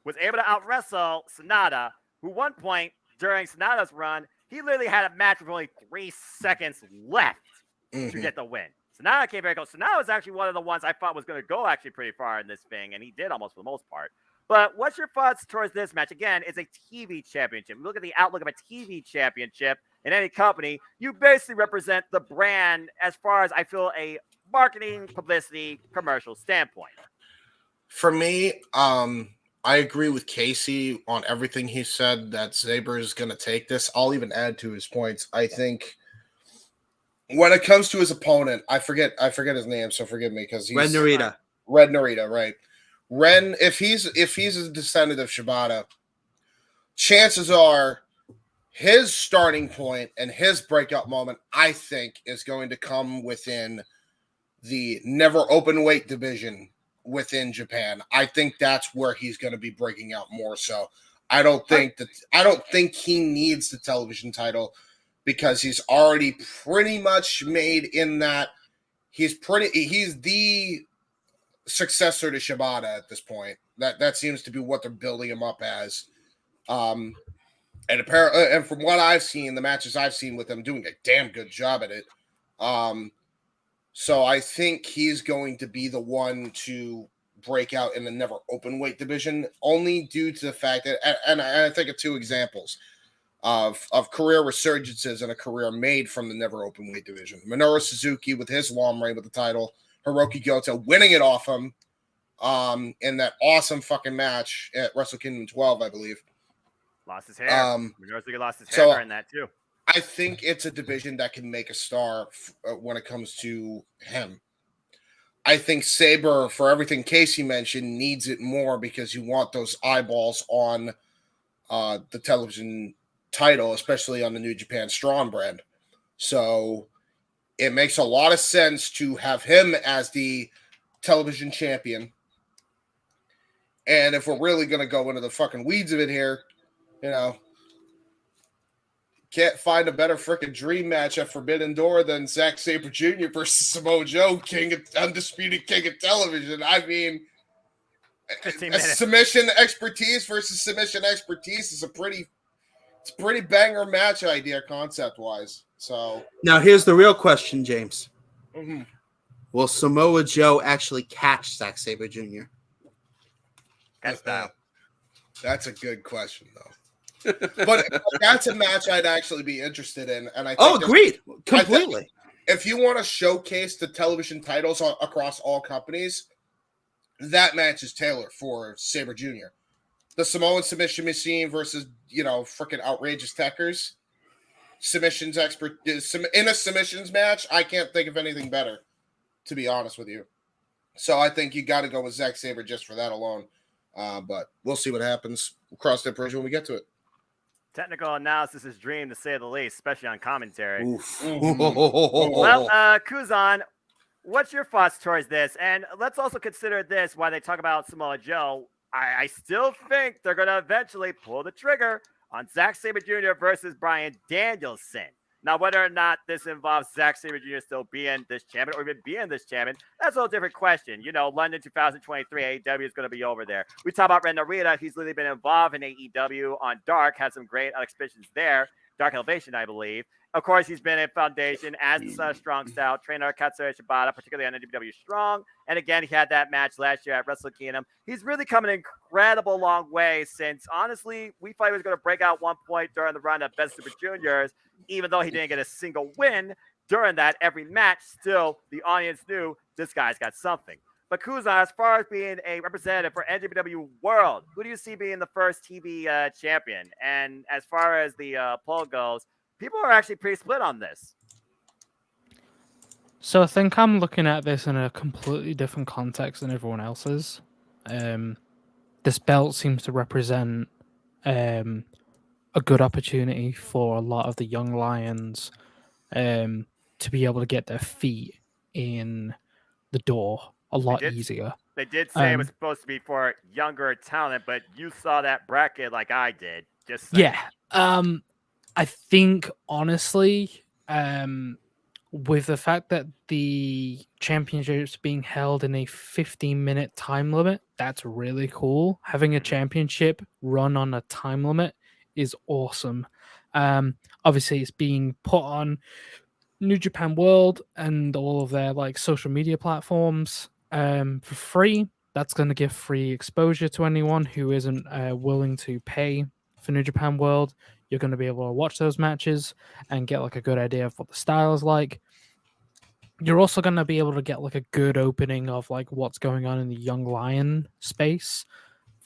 [SPEAKER 1] was able to out-wrestle Sonata, who one point during Sonata's run, he literally had a match with only 3 seconds left to get the win. Sonata came very close. Sonata was actually one of the ones I thought was going to go actually pretty far in this thing, and he did almost for the most part. But what's your thoughts towards this match? Again, it's a TV championship. Look at the outlook of a TV championship in any company. You basically represent the brand as far as I feel a marketing, publicity, commercial standpoint.
[SPEAKER 4] For me, I agree with Casey on everything he said that Sabre is going to take this. I'll even add to his points. I think when it comes to his opponent, I forget his name, so forgive me because he's
[SPEAKER 2] Ren Narita.
[SPEAKER 4] Red Narita, right? Ren, if he's a descendant of Shibata, chances are his starting point and his breakout moment, I think, is going to come within the never open weight division within Japan. I think that's where he's going to be breaking out more so. I don't think he needs the television title because he's already pretty much made in that he's the successor to Shibata at this point. That seems to be what they're building him up as. And from what I've seen, the matches I've seen with him doing a damn good job at it. So I think he's going to be the one to break out in the never open weight division, only due to the fact that, and I think of two examples of career resurgences and a career made from the never open weight division. Minoru Suzuki with his long reign with the title, Hiroki Goto winning it off him in that awesome fucking match at Wrestle Kingdom 12, I believe.
[SPEAKER 1] Lost his hair. Minoru lost his hair
[SPEAKER 4] so
[SPEAKER 1] during that too.
[SPEAKER 4] I think it's a division that can make a star when it comes to him. I think Sabre, for everything Casey mentioned, needs it more because you want those eyeballs on the television title, especially on the New Japan Strong brand. So it makes a lot of sense to have him as the television champion. And if we're really going to go into the fucking weeds of it here, you know, can't find a better freaking dream match at Forbidden Door than Zack Sabre Jr. versus Samoa Joe, undisputed king of television. I mean,
[SPEAKER 1] 15 minutes.
[SPEAKER 4] Submission expertise versus submission expertise is it's a pretty banger match idea concept wise. So
[SPEAKER 2] Now, here's the real question, James.
[SPEAKER 4] mhm.
[SPEAKER 2] Will Samoa Joe actually catch Zack Sabre Jr.?
[SPEAKER 4] That's a good question, though. But that's a match I'd actually be interested in, and I think
[SPEAKER 2] Agreed, completely.
[SPEAKER 4] If you want to showcase the television titles across all companies, that match is tailored for Sabre Jr. The Samoan submission machine versus freaking outrageous techers, submissions expert in a submissions match. I can't think of anything better, to be honest with you. So I think you got to go with Zack Sabre just for that alone. But we'll see what happens. We'll cross that bridge when we get to it.
[SPEAKER 1] Technical analysis is dream, to say the least, especially on commentary.
[SPEAKER 2] Oof.
[SPEAKER 1] Well, Kuzan, what's your thoughts towards this? And let's also consider this while they talk about Samoa Joe. I still think they're going to eventually pull the trigger on Zack Sabre Jr. versus Bryan Danielson. Now, whether or not this involves Zack Sabre Jr. still being this champion or even being this champion, that's a whole different question. London 2023, AEW is going to be over there. We talk about Ren Narita. He's literally been involved in AEW on Dark, had some great exhibitions there. Dark Elevation, I believe. Of course, he's been in Foundation as the Strong Style trainer, Katsuya Shibata, particularly on NWW Strong. And again, he had that match last year at Wrestle Kingdom. He's really come an incredible long way since, honestly, we thought he was going to break out one point during the run of Best Super Juniors, even though he didn't get a single win during that every match. Still, the audience knew this guy's got something. But Kuzan, as far as being a representative for NWW World, who do you see being the first TV champion? And as far as the poll goes, people are actually pretty split on this.
[SPEAKER 3] So I think I'm looking at this in a completely different context than everyone else's. This belt seems to represent a good opportunity for a lot of the young lions to be able to get their feet in the door a lot easier.
[SPEAKER 1] They did say it was supposed to be for younger talent, but you saw that bracket like I did. Just saying.
[SPEAKER 3] Yeah. I think, honestly, with the fact that the championship's being held in a 15-minute time limit, that's really cool. Having a championship run on a time limit is awesome. Obviously, it's being put on New Japan World and all of their social media platforms for free. That's going to give free exposure to anyone who isn't willing to pay for New Japan World. You're going to be able to watch those matches and get a good idea of what the style is like. You're also going to be able to get a good opening of what's going on in the Young Lion space.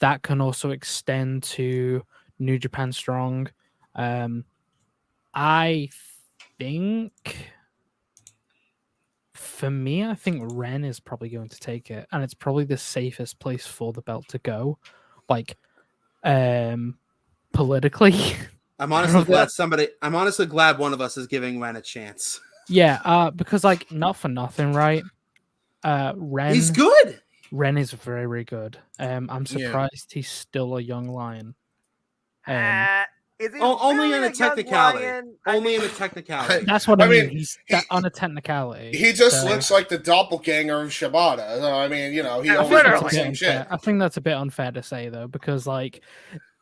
[SPEAKER 3] That can also extend to New Japan Strong. I think, for me, I think Ren is probably going to take it, and it's probably the safest place for the belt to go. Politically.
[SPEAKER 2] I'm honestly glad one of us is giving Ren a chance.
[SPEAKER 3] Yeah, because not for nothing, right? Ren,
[SPEAKER 2] he's good.
[SPEAKER 3] Ren is very, very good. I'm surprised he's still a young lion.
[SPEAKER 1] Is he
[SPEAKER 2] only
[SPEAKER 1] really
[SPEAKER 2] in a technicality. Only in a technicality.
[SPEAKER 3] That's what I mean. He's on a technicality.
[SPEAKER 4] He just looks like the doppelganger of Shibata. I mean, he always does the same shit.
[SPEAKER 3] I think that's a bit unfair to say, though, because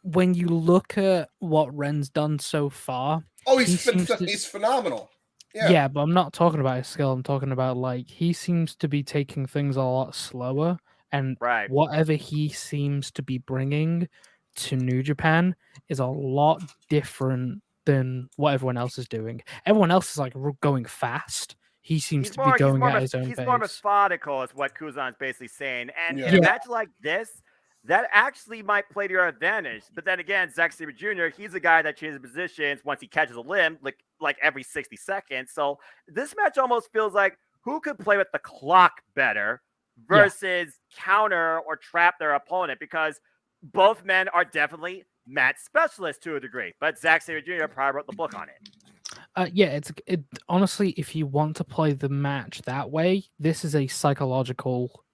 [SPEAKER 3] when you look at what Ren's done so far,
[SPEAKER 4] he's phenomenal.
[SPEAKER 3] Yeah, but I'm not talking about his skill. I'm talking about like he seems to be taking things a lot slower, and
[SPEAKER 1] Right.
[SPEAKER 3] whatever he seems to be bringing to New Japan is a lot different than what everyone else is doing. Everyone else is like going fast. He seems to be going at his own
[SPEAKER 1] He's more
[SPEAKER 3] pace.
[SPEAKER 1] methodical, is what Kuzan's basically saying. And in
[SPEAKER 4] Yeah.
[SPEAKER 1] a match like this, that actually might play to your advantage. But then again, Zack Sabre Jr., he's a guy that changes positions once he catches a limb, like every 60 seconds. So this match almost feels like who could play with the clock better versus counter or trap their opponent, because both men are definitely match specialists to a degree. But Zack Sabre Jr. probably wrote the book on it.
[SPEAKER 3] Yeah, it honestly, if you want to play the match that way, this is a psychological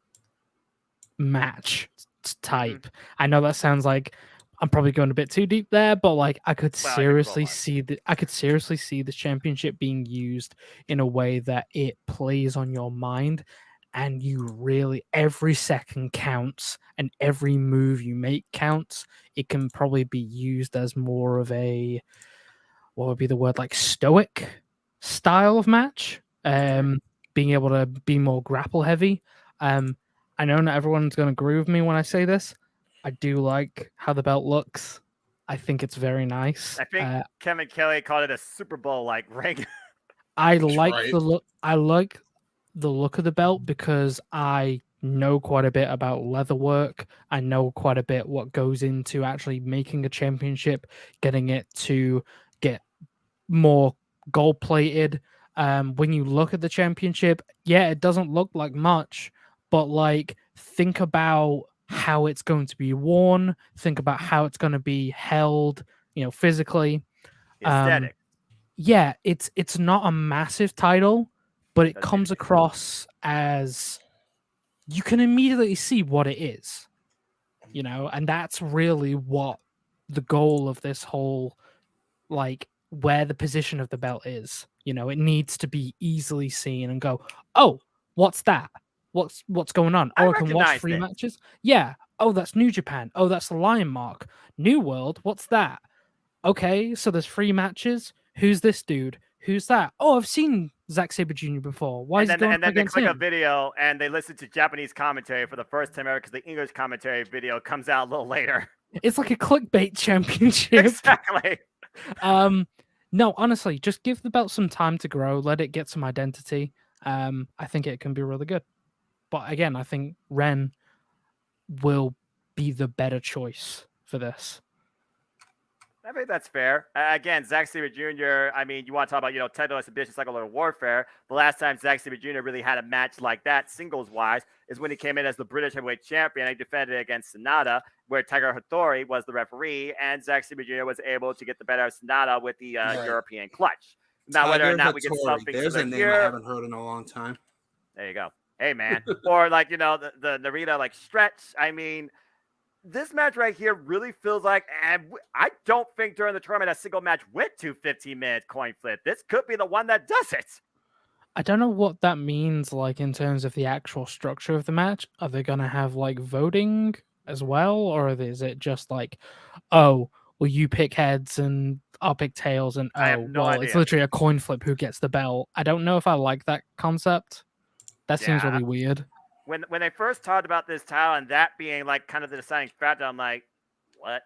[SPEAKER 3] match type. I know that sounds like I'm probably going a bit too deep there, but like I could
[SPEAKER 1] Well, you're
[SPEAKER 3] seriously
[SPEAKER 1] close.
[SPEAKER 3] see the championship being used in a way that it plays on your mind, and you really every second counts and every move you make counts. It can probably be used as more of a, what would be the word, like stoic style of match. Being able to be more grapple heavy. I know not everyone's going to agree with me when I say this. I do like how the belt looks. I think it's very nice.
[SPEAKER 1] I think Kevin Kelly called it a Super Bowl like ring.
[SPEAKER 3] I like
[SPEAKER 4] right.
[SPEAKER 3] the look. I like the look of the belt because I know quite a bit about leather work. I know quite a bit what goes into actually making a championship, getting it to get more gold plated. When you look at the championship, yeah, it doesn't look like much, but like think about how it's going to be worn. Think about how it's going to be held, physically.
[SPEAKER 1] Aesthetic.
[SPEAKER 3] Yeah, it's not a massive title, but it
[SPEAKER 1] Doesn't need
[SPEAKER 3] comes
[SPEAKER 1] to be.
[SPEAKER 3] across as you can immediately see what it is, and that's really what the goal of this whole, like, where the position of the belt is. It needs to be easily seen and go, oh, what's that? What's going on?
[SPEAKER 1] I
[SPEAKER 3] Oh, I can watch
[SPEAKER 1] recognize
[SPEAKER 3] 3
[SPEAKER 1] it.
[SPEAKER 3] matches. Yeah. Oh, that's New Japan. Oh, that's the Lion Mark. New World. What's that? Okay, so there's 3 matches. Who's this dude? Who's that? Oh, I've seen Zack Sabre Jr. before. Why is he going
[SPEAKER 1] And
[SPEAKER 3] up
[SPEAKER 1] then they
[SPEAKER 3] against
[SPEAKER 1] click a
[SPEAKER 3] him?
[SPEAKER 1] video and they listen to Japanese commentary for the first time ever because the English commentary video comes out a little later.
[SPEAKER 3] It's like a clickbait championship.
[SPEAKER 1] Exactly.
[SPEAKER 3] No, honestly, just give the belt some time to grow. Let it get some identity. I think it can be really good. But again, I think Ren will be the better choice for this.
[SPEAKER 1] I think that's fair. Again, Zack Sabre Jr., I mean, you want to talk about, title exhibition, psychological warfare. The last time Zack Sabre Jr. really had a match like that, singles-wise, is when he came in as the British heavyweight champion and he defended against Sonata, where Tiger Hattori was the referee, and Zack Sabre Jr. was able to get the better of Sonata with the European clutch. Now, whether or not we get something
[SPEAKER 2] There's a
[SPEAKER 1] similar
[SPEAKER 2] name
[SPEAKER 1] here,
[SPEAKER 2] I haven't heard in a long time.
[SPEAKER 1] there you go. Hey, man. Or like, the Narita, like, stretch. I mean, this match right here really feels like, and I don't think during the tournament a single match went to 15-minute coin flip. This could be the one that does it.
[SPEAKER 3] I don't know what that means, like, in terms of the actual structure of the match. Are they going to have, like, voting as well? Or is it just like, oh, well, you pick heads and I'll pick tails, and
[SPEAKER 1] I have
[SPEAKER 3] oh,
[SPEAKER 1] no
[SPEAKER 3] well, it's
[SPEAKER 1] idea.
[SPEAKER 3] literally a coin flip who gets the belt. I don't know if I like that concept. That seems
[SPEAKER 1] Yeah.
[SPEAKER 3] really weird.
[SPEAKER 1] When they first talked about this title and that being like kind of the deciding factor, I'm like, what?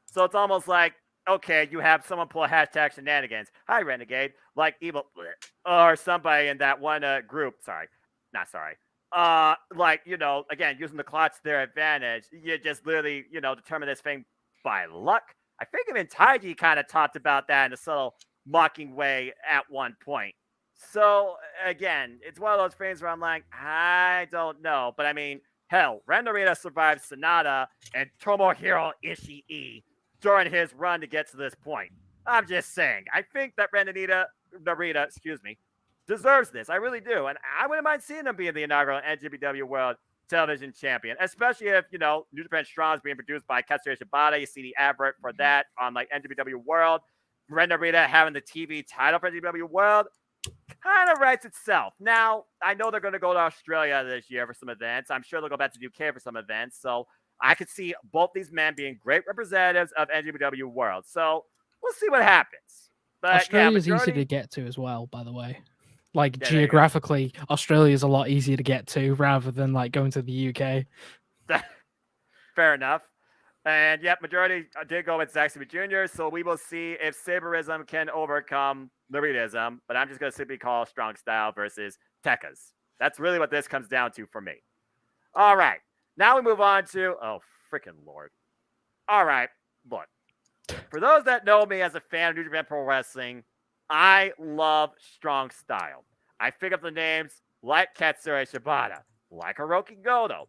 [SPEAKER 1] So it's almost like, okay, you have someone pull a hashtag shenanigans. Hi, Renegade, like evil, or somebody in that one group. Sorry, not sorry. Like, again, using the clock to their advantage. You just literally, determine this thing by luck. I think even Taiji kind of talked about that in a subtle mocking way at one point. So again, it's one of those things where I'm like, I don't know. But I mean, hell, Ren Narita survived Sonata and Tomohiro Ishii during his run to get to this point. I'm just saying. I think that Ren Narita, deserves this. I really do. And I wouldn't mind seeing him being the inaugural NJPW World Television Champion, especially if, New Japan Strong is being produced by Katsuya Shibata. You see the advert for that on like NJPW World. Ren Narita having the TV title for NJPW World kind of writes itself. Now, I know they're going to go to Australia this year for some events. I'm sure they'll go back to the UK for some events. So I could see both these men being great representatives of NJPW World. So we'll see what happens. But yeah,
[SPEAKER 3] Australia is easy
[SPEAKER 1] majority.
[SPEAKER 3] to get to as well, by the way. Like
[SPEAKER 1] Yeah, there you go.
[SPEAKER 3] geographically, Australia is a lot easier to get to rather than like going to the UK.
[SPEAKER 1] Fair enough. And yep, majority did go with Zack Sabre Jr. So we will see if Saberism can overcome Laritism. But I'm just going to simply call Strong Style versus Tekka's. That's really what this comes down to for me. All right. Now we move on to, oh, freaking Lord. All right. Look, for those that know me as a fan of New Japan Pro Wrestling, I love Strong Style. I pick up the names like Katsura Shibata, like Hiroki Goto,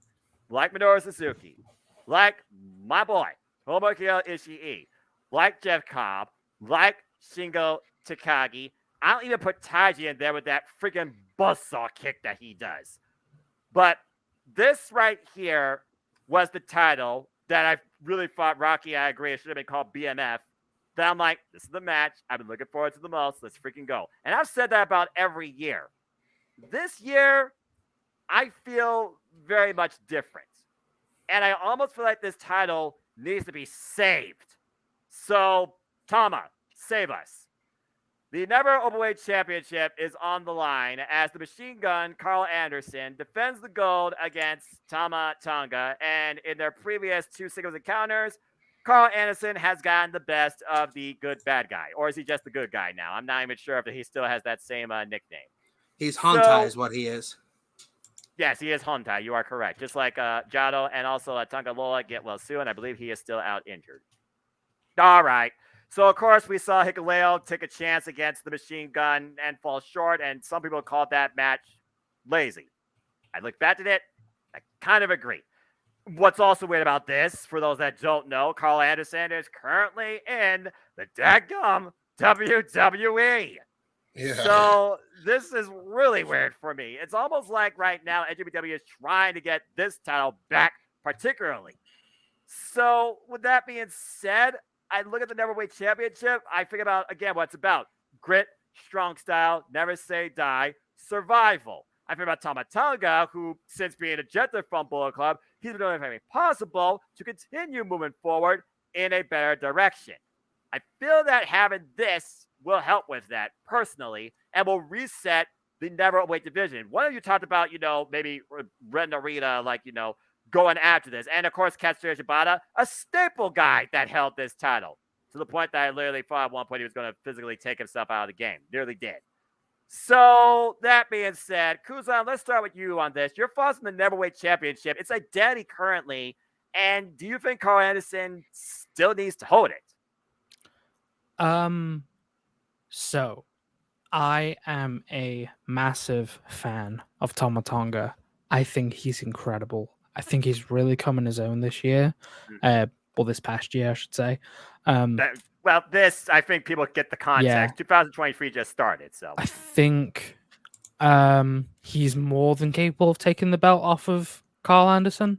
[SPEAKER 1] like Minoru Suzuki, like my boy, Tomohiro Ishii, like Jeff Cobb, like Shingo Takagi. I don't even put Taiji in there with that freaking buzzsaw kick that he does. But this right here was the title that I really thought, Rocky, I agree, it should have been called BMF. Then I'm like, this is the match I've been looking forward to the most. Let's freaking go. And I've said that about every year. This year, I feel very much different. And I almost feel like this title needs to be saved. So, Tama, save us. The Never Openweight Championship is on the line as the Machine Gun, Carl Anderson, defends the gold against Tama Tonga. And in their previous 2 singles encounters, Carl Anderson has gotten the best of the good bad guy. Or is he just the good guy now? I'm not even sure if he still has that same nickname.
[SPEAKER 2] He's Hontai is what he is.
[SPEAKER 1] Yes, he is Hontai. You are correct. Just like Jado and also Tonga Lola get well soon. I believe he is still out injured. All right. So, of course, we saw Hikuleo take a chance against the Machine Gun and fall short, and some people called that match lazy. I looked back at it. I kind of agree. What's also weird about this, for those that don't know, Carl Anderson is currently in the daggum WWE.
[SPEAKER 4] Yeah.
[SPEAKER 1] So this is really weird for me. It's almost like right now NJPW is trying to get this title back particularly. So with that being said, I look at the Neverweight Championship. I think about, again, what it's about. Grit, strong style, never say die, survival. I think about Tama Tonga, who, since being ejected from Bullet Club, he's been doing everything possible to continue moving forward in a better direction. I feel that having this will help with that personally and will reset the Neverweight division. One of you talked about, maybe Ren Narita, going after this. And of course, Katsura Shibata, a staple guy that held this title to the point that I literally thought at one point he was going to physically take himself out of the game. Nearly did. So that being said, Kuzan, let's start with you on this. Your thoughts on the Neverweight Championship, its identity currently, and do you think Carl Anderson still needs to hold it?
[SPEAKER 3] So I am a massive fan of Tama Tonga. I think he's incredible. I think he's really come his own this year. This past year, I should say.
[SPEAKER 1] This, I think people get the context.
[SPEAKER 3] Yeah.
[SPEAKER 1] 2023 just started, so.
[SPEAKER 3] I think he's more than capable of taking the belt off of Carl Anderson.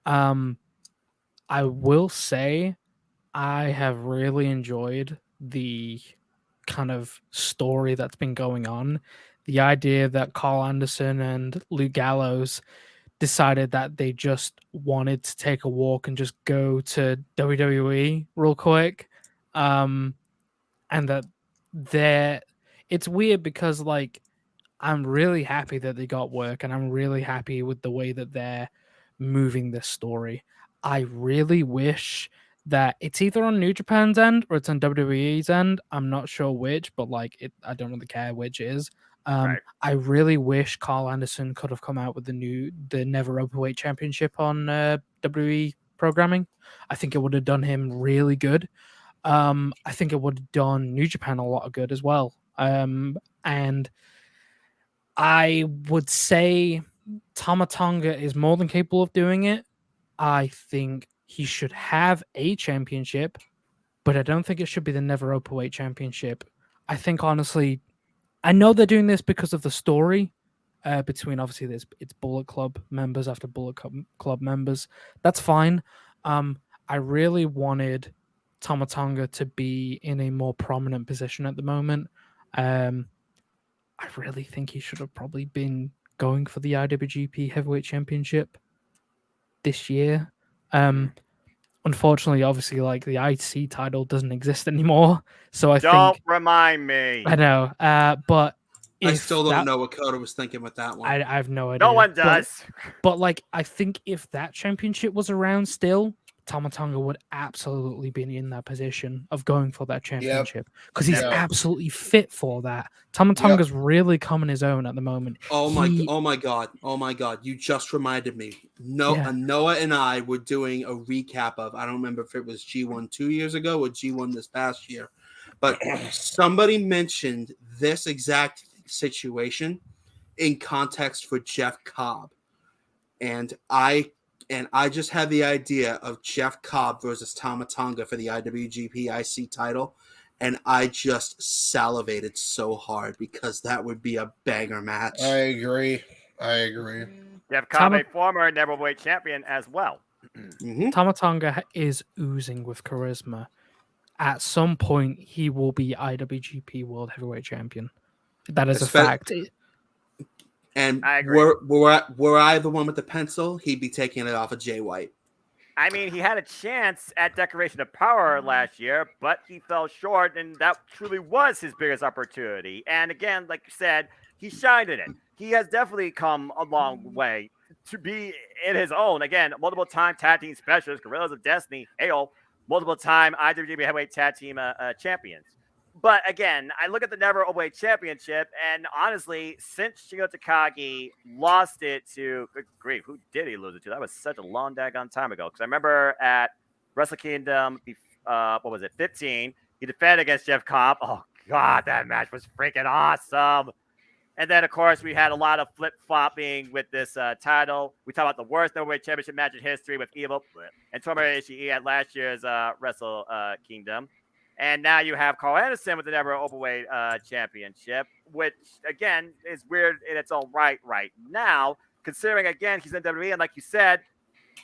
[SPEAKER 3] I will say I have really enjoyed the kind of story that's been going on. The idea that Carl Anderson and Luke Gallows decided that they just wanted to take a walk and just go to WWE real quick. And that it's weird because I'm really happy that they got work and I'm really happy with the way that they're moving this story. I really wish that it's either on New Japan's end or it's on WWE's end. I'm not sure which, but I don't really care which it is.
[SPEAKER 1] Right.
[SPEAKER 3] I really wish Carl Anderson could have come out with the Never Openweight Championship on WWE programming. I think it would have done him really good. I think it would have done New Japan a lot of good as well. And I would say Tama Tonga is more than capable of doing it. I think he should have a championship, but I don't think it should be the Never Openweight Championship. I think, honestly, I know they're doing this because of the story between, obviously, it's Bullet Club members after Bullet Club members. That's fine. I really wanted Tama Tonga to be in a more prominent position at the moment. I really think he should have probably been going for the IWGP Heavyweight Championship this year. unfortunately, obviously, like the IC title doesn't exist anymore. So I
[SPEAKER 1] Don't
[SPEAKER 3] think
[SPEAKER 1] remind me.
[SPEAKER 3] I know, but
[SPEAKER 2] I
[SPEAKER 3] if
[SPEAKER 2] still don't
[SPEAKER 3] that,
[SPEAKER 2] know what Coda was thinking with that one.
[SPEAKER 3] I have no idea.
[SPEAKER 1] No one
[SPEAKER 3] But
[SPEAKER 1] does.
[SPEAKER 3] like, I think if that championship was around still, Tama Tonga would absolutely be in that position of going for that championship because he's
[SPEAKER 4] Yep.
[SPEAKER 3] absolutely fit for that. Tama Tonga's really coming his own at the moment.
[SPEAKER 2] Oh my god! You just reminded me.
[SPEAKER 3] Yeah.
[SPEAKER 2] Noah and I were doing a recap of. I don't remember if it was G1 2 years ago or G1 this past year, but somebody mentioned this exact situation in context for Jeff Cobb, and I just had the idea of Jeff Cobb versus Tama Tonga for the IWGP IC title. And I just salivated so hard because that would be a banger match.
[SPEAKER 4] I agree.
[SPEAKER 1] Jeff Cobb, a former Neverweight champion as well.
[SPEAKER 3] Tama Tonga is oozing with charisma. At some point, he will be IWGP World Heavyweight Champion. That is a fact.
[SPEAKER 2] And
[SPEAKER 1] I agree.
[SPEAKER 2] were I the one with the pencil, he'd be taking it off of Jay White.
[SPEAKER 1] I mean, he had a chance at Declaration of Power last year, but he fell short, and that truly was his biggest opportunity. And again, like you said, he shined in it. He has definitely come a long way to be in his own. Again, multiple-time tag team specialist, Gorillas of Destiny, AO, multiple-time IWGP Heavyweight Tag Team champions. But again, I look at the Never Openweight Championship, and honestly, since Shingo Takagi lost it to, good grief, who did he lose it to? That was such a long daggone time ago. Because I remember at Wrestle Kingdom, what was it, 15, he defended against Jeff Cobb. Oh, God, that match was freaking awesome. And then, of course, we had a lot of flip-flopping with this title. We talked about the worst Neverweight Championship match in history with Evil and Tomohiro Ishii at last year's Wrestle Kingdom. And now you have Carl Anderson with the Never Openweight Championship, which, again, is weird in its own right now, considering, again, he's in WWE. And like you said,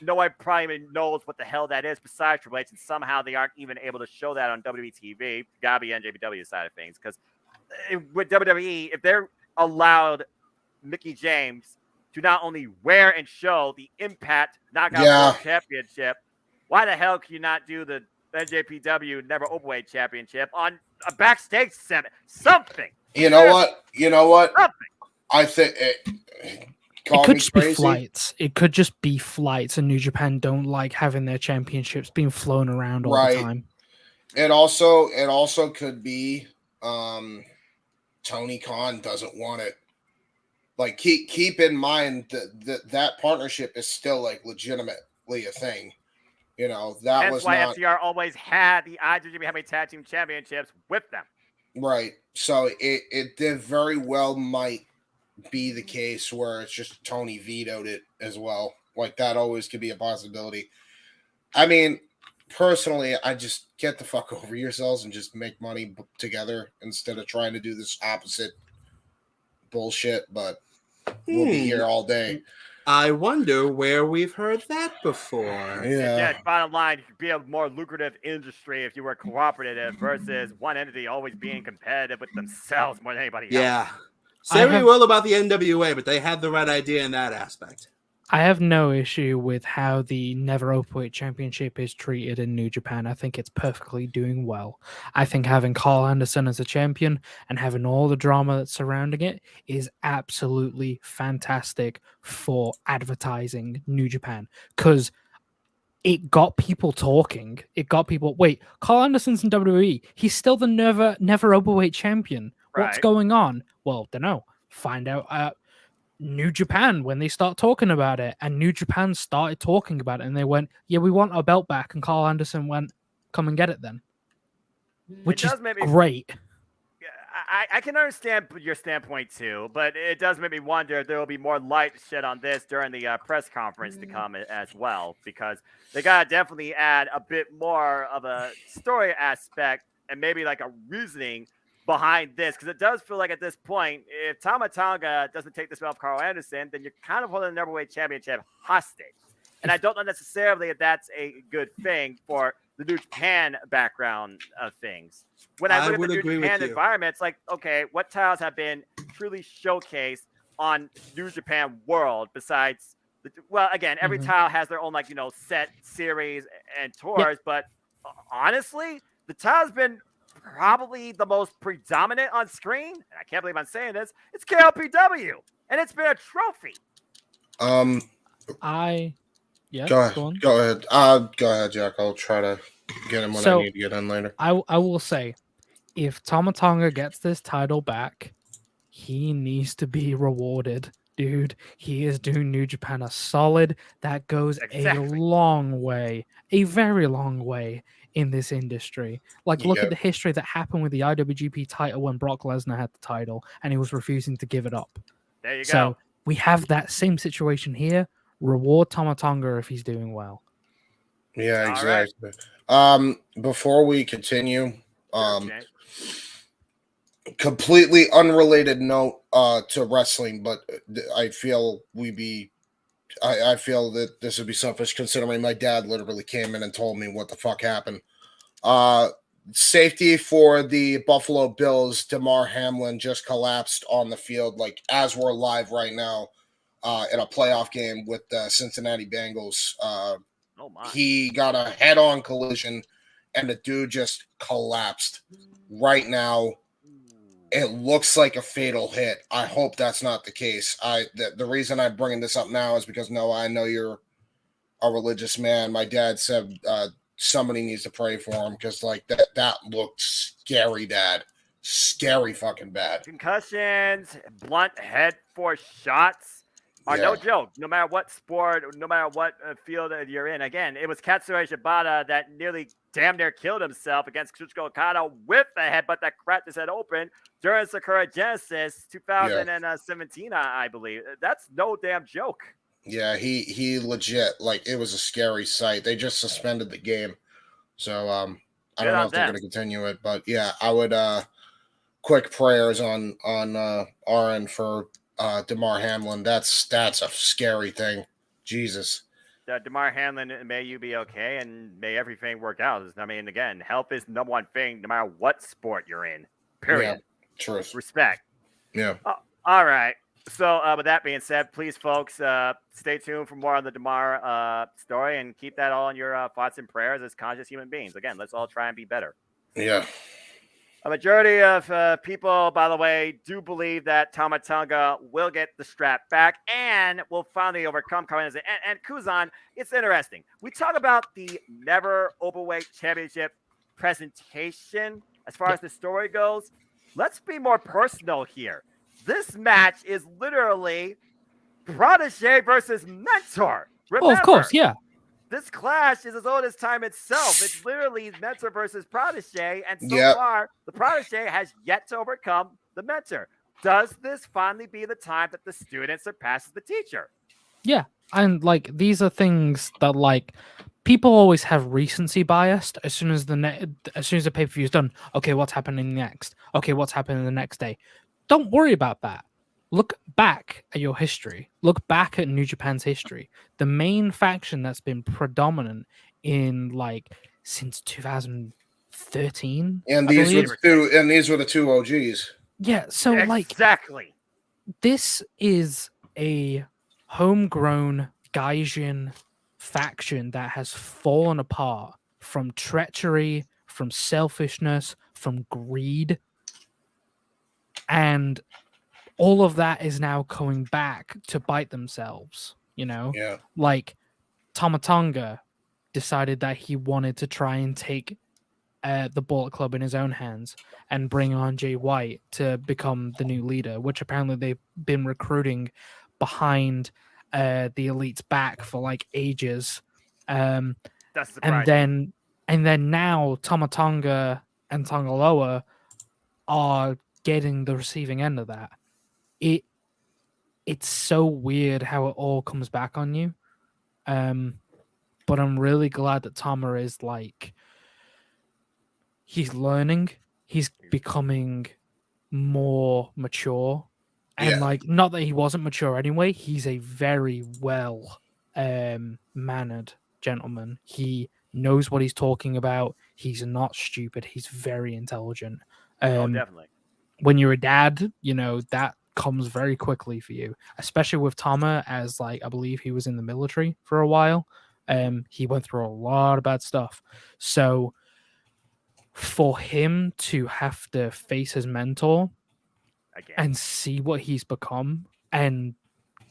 [SPEAKER 1] no one probably even knows what the hell that is besides Triple H. And somehow they aren't even able to show that on WWE TV. Gotta be NJPW side of things. Because with WWE, if they're allowed Mickey James to not only wear and show the Impact Knockout World Championship, why the hell can you not do the NJPW Never Openweight Championship on a backstage segment? Something.
[SPEAKER 4] You know what?
[SPEAKER 1] Something.
[SPEAKER 4] I think
[SPEAKER 3] it could just be flights. It could just be flights, and New Japan don't like having their championships being flown around all the time.
[SPEAKER 4] It also could be Tony Khan doesn't want it. Like keep in mind that partnership is still like legitimately a thing. You know, that was
[SPEAKER 1] why
[SPEAKER 4] not...
[SPEAKER 1] FTR always had the IWGP Heavyweight Tag Team Championships with them.
[SPEAKER 4] Right. So it did very well might be the case where it's just Tony vetoed it as well. Like that always could be a possibility. I mean, personally, I just get the fuck over yourselves and just make money together instead of trying to do this opposite bullshit. But we'll be here all day.
[SPEAKER 2] I wonder where we've heard that before.
[SPEAKER 1] Yeah, bottom line, you could be a more lucrative industry if you were cooperative versus one entity always being competitive with themselves more than anybody else.
[SPEAKER 2] Yeah. Say what you will about the NWA, but they had the right idea in that aspect.
[SPEAKER 3] I have no issue with how the Never Openweight Championship is treated in New Japan. I think it's perfectly doing well. I think having Carl Anderson as a champion and having all the drama that's surrounding it is absolutely fantastic for advertising New Japan because it got people talking. It got people, wait, Carl Anderson's in WWE. He's still the Never Openweight champion. What's going on? Well, don't know. Find out New Japan when they start talking about it, and New Japan started talking about it, and they went, "Yeah, we want our belt back." And Carl Anderson went, "Come and get it then," which is great.
[SPEAKER 1] I can understand your standpoint too, but it does make me wonder if there will be more light shed on this during the press conference to come as well, because they gotta definitely add a bit more of a story aspect and maybe like a reasoning behind this, because it does feel like at this point, if Tama Tonga doesn't take this off Carl Anderson, then you're kind of holding the Neverweight Championship hostage. And I don't know necessarily if that's a good thing for the New Japan background of things. When I look at the New Japan environment, it's like, okay, what titles have been truly showcased on New Japan World besides Well, again, every
[SPEAKER 3] Mhm.
[SPEAKER 1] tile has their own set series and
[SPEAKER 3] Yeah.
[SPEAKER 1] tours, but honestly, the tile's been probably the most predominant on screen. And I can't believe I'm saying this. It's KLPW, and it's been a trophy.
[SPEAKER 4] Um,
[SPEAKER 3] Yeah,
[SPEAKER 4] go ahead.
[SPEAKER 3] go on.
[SPEAKER 4] Go ahead. Go ahead, Jack. I'll try to get him when I
[SPEAKER 3] So-
[SPEAKER 4] need to get in later.
[SPEAKER 3] I will say, if Tama Tonga gets this title back, he needs to be rewarded, dude. He is doing New Japan a solid. That goes a
[SPEAKER 1] Exactly.
[SPEAKER 3] long way, a very long way in this industry. Like, look
[SPEAKER 4] Yeah.
[SPEAKER 3] at the history that happened with the IWGP title when Brock Lesnar had the title and he was refusing to give it up.
[SPEAKER 1] There you
[SPEAKER 3] So
[SPEAKER 1] go.
[SPEAKER 3] we have that same situation here. Reward Tama Tonga if he's doing well.
[SPEAKER 4] Yeah,
[SPEAKER 1] All right.
[SPEAKER 4] exactly. Before we continue,
[SPEAKER 1] Okay.
[SPEAKER 4] completely unrelated note to wrestling, but I feel I feel that this would be selfish considering my dad literally came in and told me what the fuck happened. Safety for the Buffalo Bills. DeMar Hamlin just collapsed on the field, like as we're live right now, in a playoff game with the Cincinnati Bengals.
[SPEAKER 1] Oh my.
[SPEAKER 4] He got a head-on collision, and the dude just collapsed. Right now, it looks like a fatal hit. I hope that's not the case. The reason I'm bringing this up now is because Noah, I know you're a religious man. My dad said somebody needs to pray for him because like that looked scary, Dad. Scary fucking bad.
[SPEAKER 1] Concussions, blunt head force shots are no joke. No matter what sport, no matter what field that you're in. Again, it was Katsuyori Shibata that nearly damn near killed himself against Kazuchika Okada with a headbutt that cracked his head open during Sakura Genesis 2017, I believe. That's no damn joke.
[SPEAKER 4] Yeah, he legit, like, it was a scary sight. They just suspended the game. So I don't know if they're going to continue it, but yeah, I would quick prayers on our end for DeMar Hamlin. That's a scary thing. Jesus.
[SPEAKER 1] DeMar Hamlin, may you be okay, and may everything work out. I mean, again, health is the number one thing, no matter what sport you're in. Period.
[SPEAKER 4] Yeah, truth.
[SPEAKER 1] Respect.
[SPEAKER 4] Yeah.
[SPEAKER 1] All right. So, with that being said, please, folks, stay tuned for more on the DeMar story, and keep that all in your thoughts and prayers as conscious human beings. Again, let's all try and be better.
[SPEAKER 4] Yeah.
[SPEAKER 1] A majority of people, by the way, do believe that Tama Tonga will get the strap back and will finally overcome Carranza. And Kuzan, it's interesting. We talk about the Never Openweight Championship presentation as far as the story goes. Let's be more personal here. This match is literally protege versus mentor. Remember,
[SPEAKER 3] Oh, of course, yeah.
[SPEAKER 1] this clash is as old as time itself. It's literally mentor versus protege, and so far, the protege has yet to overcome the mentor. Does this finally be the time that the student surpasses the teacher?
[SPEAKER 3] Yeah, and like these are things that like people always have recency biased. As soon as the pay-per-view is done, okay, what's happening next? Okay, what's happening the next day? Don't worry about that. Look back at your history. Look back at New Japan's history. The main faction that's been predominant in like since 2013.
[SPEAKER 4] And these were the two OGs.
[SPEAKER 3] Yeah, so like
[SPEAKER 1] exactly.
[SPEAKER 3] This is a homegrown Gaijin faction that has fallen apart from treachery, from selfishness, from greed. And all of that is now coming back to bite themselves, you know?
[SPEAKER 4] Yeah.
[SPEAKER 3] Like Tama Tonga decided that he wanted to try and take the Bullet Club in his own hands and bring on Jay White to become the new leader, which apparently they've been recruiting behind the Elite's back for like ages.
[SPEAKER 1] That's surprising.
[SPEAKER 3] And then now Tama Tonga and Tongaloa are getting the receiving end of that. It's so weird how it all comes back on you. But I'm really glad that Tama is like he's learning, he's becoming more mature. And like not that he wasn't mature anyway, he's a very well mannered gentleman. He knows what he's talking about. He's not stupid. He's very intelligent.
[SPEAKER 1] Oh, definitely.
[SPEAKER 3] When you're a dad, you know, that comes very quickly for you, especially with Tama, as like I believe he was in the military for a while. He went through a lot of bad stuff. So for him to have to face his mentor
[SPEAKER 1] Again.
[SPEAKER 3] and see what he's become and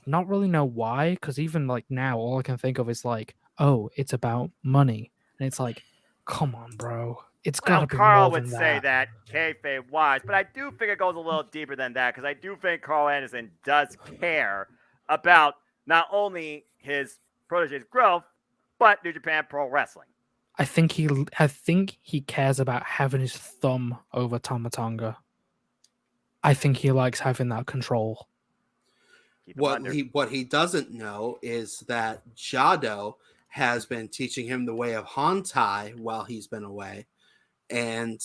[SPEAKER 3] not really know why, because even like now all I can think of is like, oh, it's about money. And it's like, come on, bro. It's
[SPEAKER 1] Well,
[SPEAKER 3] gotta be
[SPEAKER 1] Carl
[SPEAKER 3] more
[SPEAKER 1] would
[SPEAKER 3] than
[SPEAKER 1] say
[SPEAKER 3] that.
[SPEAKER 1] kayfabe wise, but I do think it goes a little deeper than that because I do think Carl Anderson does care about not only his protege's growth, but New Japan Pro Wrestling.
[SPEAKER 3] I think he cares about having his thumb over Tama Tonga. I think he likes having that control.
[SPEAKER 1] Keep him under.
[SPEAKER 2] What he doesn't know is that Jado has been teaching him the way of Hantai while he's been away. And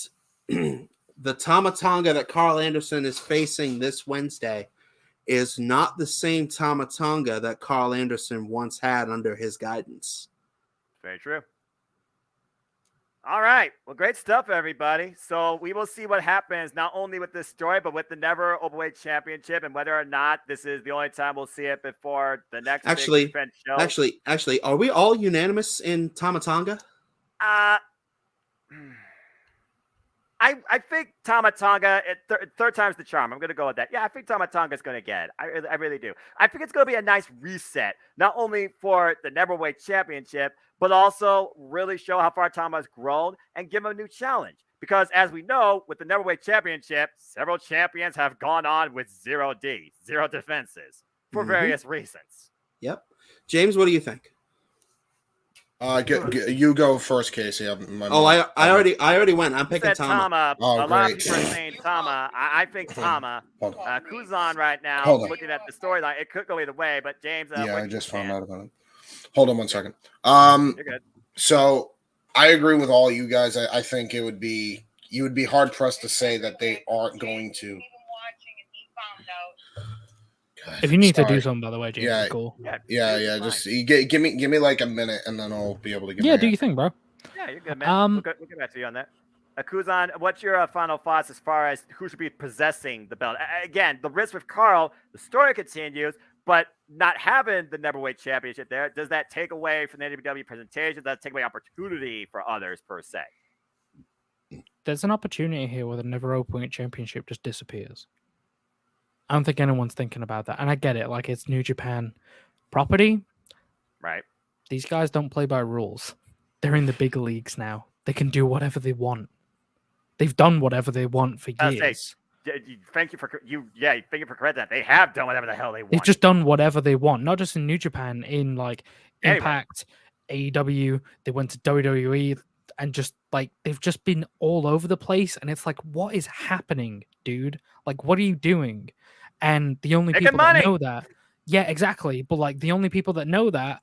[SPEAKER 2] the Tama Tonga that Carl Anderson is facing this Wednesday is not the same Tama Tonga that Carl Anderson once had under his guidance.
[SPEAKER 1] Very true. All right. Well, great stuff, everybody. So we will see what happens not only with this story, but with the Never Openweight Championship and whether or not this is the only time we'll see it before the next big event show.
[SPEAKER 2] Actually, are we all unanimous in Tama Tonga?
[SPEAKER 1] I think Tama Tonga, third time's the charm. I'm going to go with that. Yeah, I think Tama Tonga is going to get it. I really do. I think it's going to be a nice reset, not only for the Neverweight Championship, but also really show how far Tama has grown and give him a new challenge. Because as we know, with the Neverweight Championship, several champions have gone on with 0D, 0 defenses, for various reasons.
[SPEAKER 2] Yep. James, what do you think?
[SPEAKER 4] You go first, Casey.
[SPEAKER 2] I already went. I'm picking Tama.
[SPEAKER 1] A lot of people are saying Tama. I think Tama. Kuzan right now, looking at the storyline, it could go either way. But James,
[SPEAKER 4] I just found out about it. Hold on one second.
[SPEAKER 1] You're good.
[SPEAKER 4] So I agree with all you guys. I think you would be hard pressed to say that they aren't going to.
[SPEAKER 3] If you need to do something, by the way, James, it's cool.
[SPEAKER 4] Yeah. Just give me like a minute, and then I'll be able to give.
[SPEAKER 3] Yeah, do your thing, bro.
[SPEAKER 1] Yeah, you're good, man. We'll get back to you on that. Kuzan, what's your final thoughts as far as who should be possessing the belt? Again, the risk with Carl, the story continues, but not having the Neverweight Championship there, does that take away from the NWW presentation? Does that take away opportunity for others, per se?
[SPEAKER 3] There's an opportunity here where the Never Openweight Championship just disappears. I don't think anyone's thinking about that. And I get it. Like, it's New Japan property.
[SPEAKER 1] Right.
[SPEAKER 3] These guys don't play by rules. They're in the big leagues now. They can do whatever they want. They've done whatever they want for years.
[SPEAKER 1] Thank you for correcting that. They have done whatever the hell they want.
[SPEAKER 3] They've just done whatever they want. Not just in New Japan, in like Impact, AEW. They went to WWE and just like they've just been all over the place. And it's like, what is happening, dude? Like, what are you doing? And the only people that know that, yeah, exactly. But like the only people that know that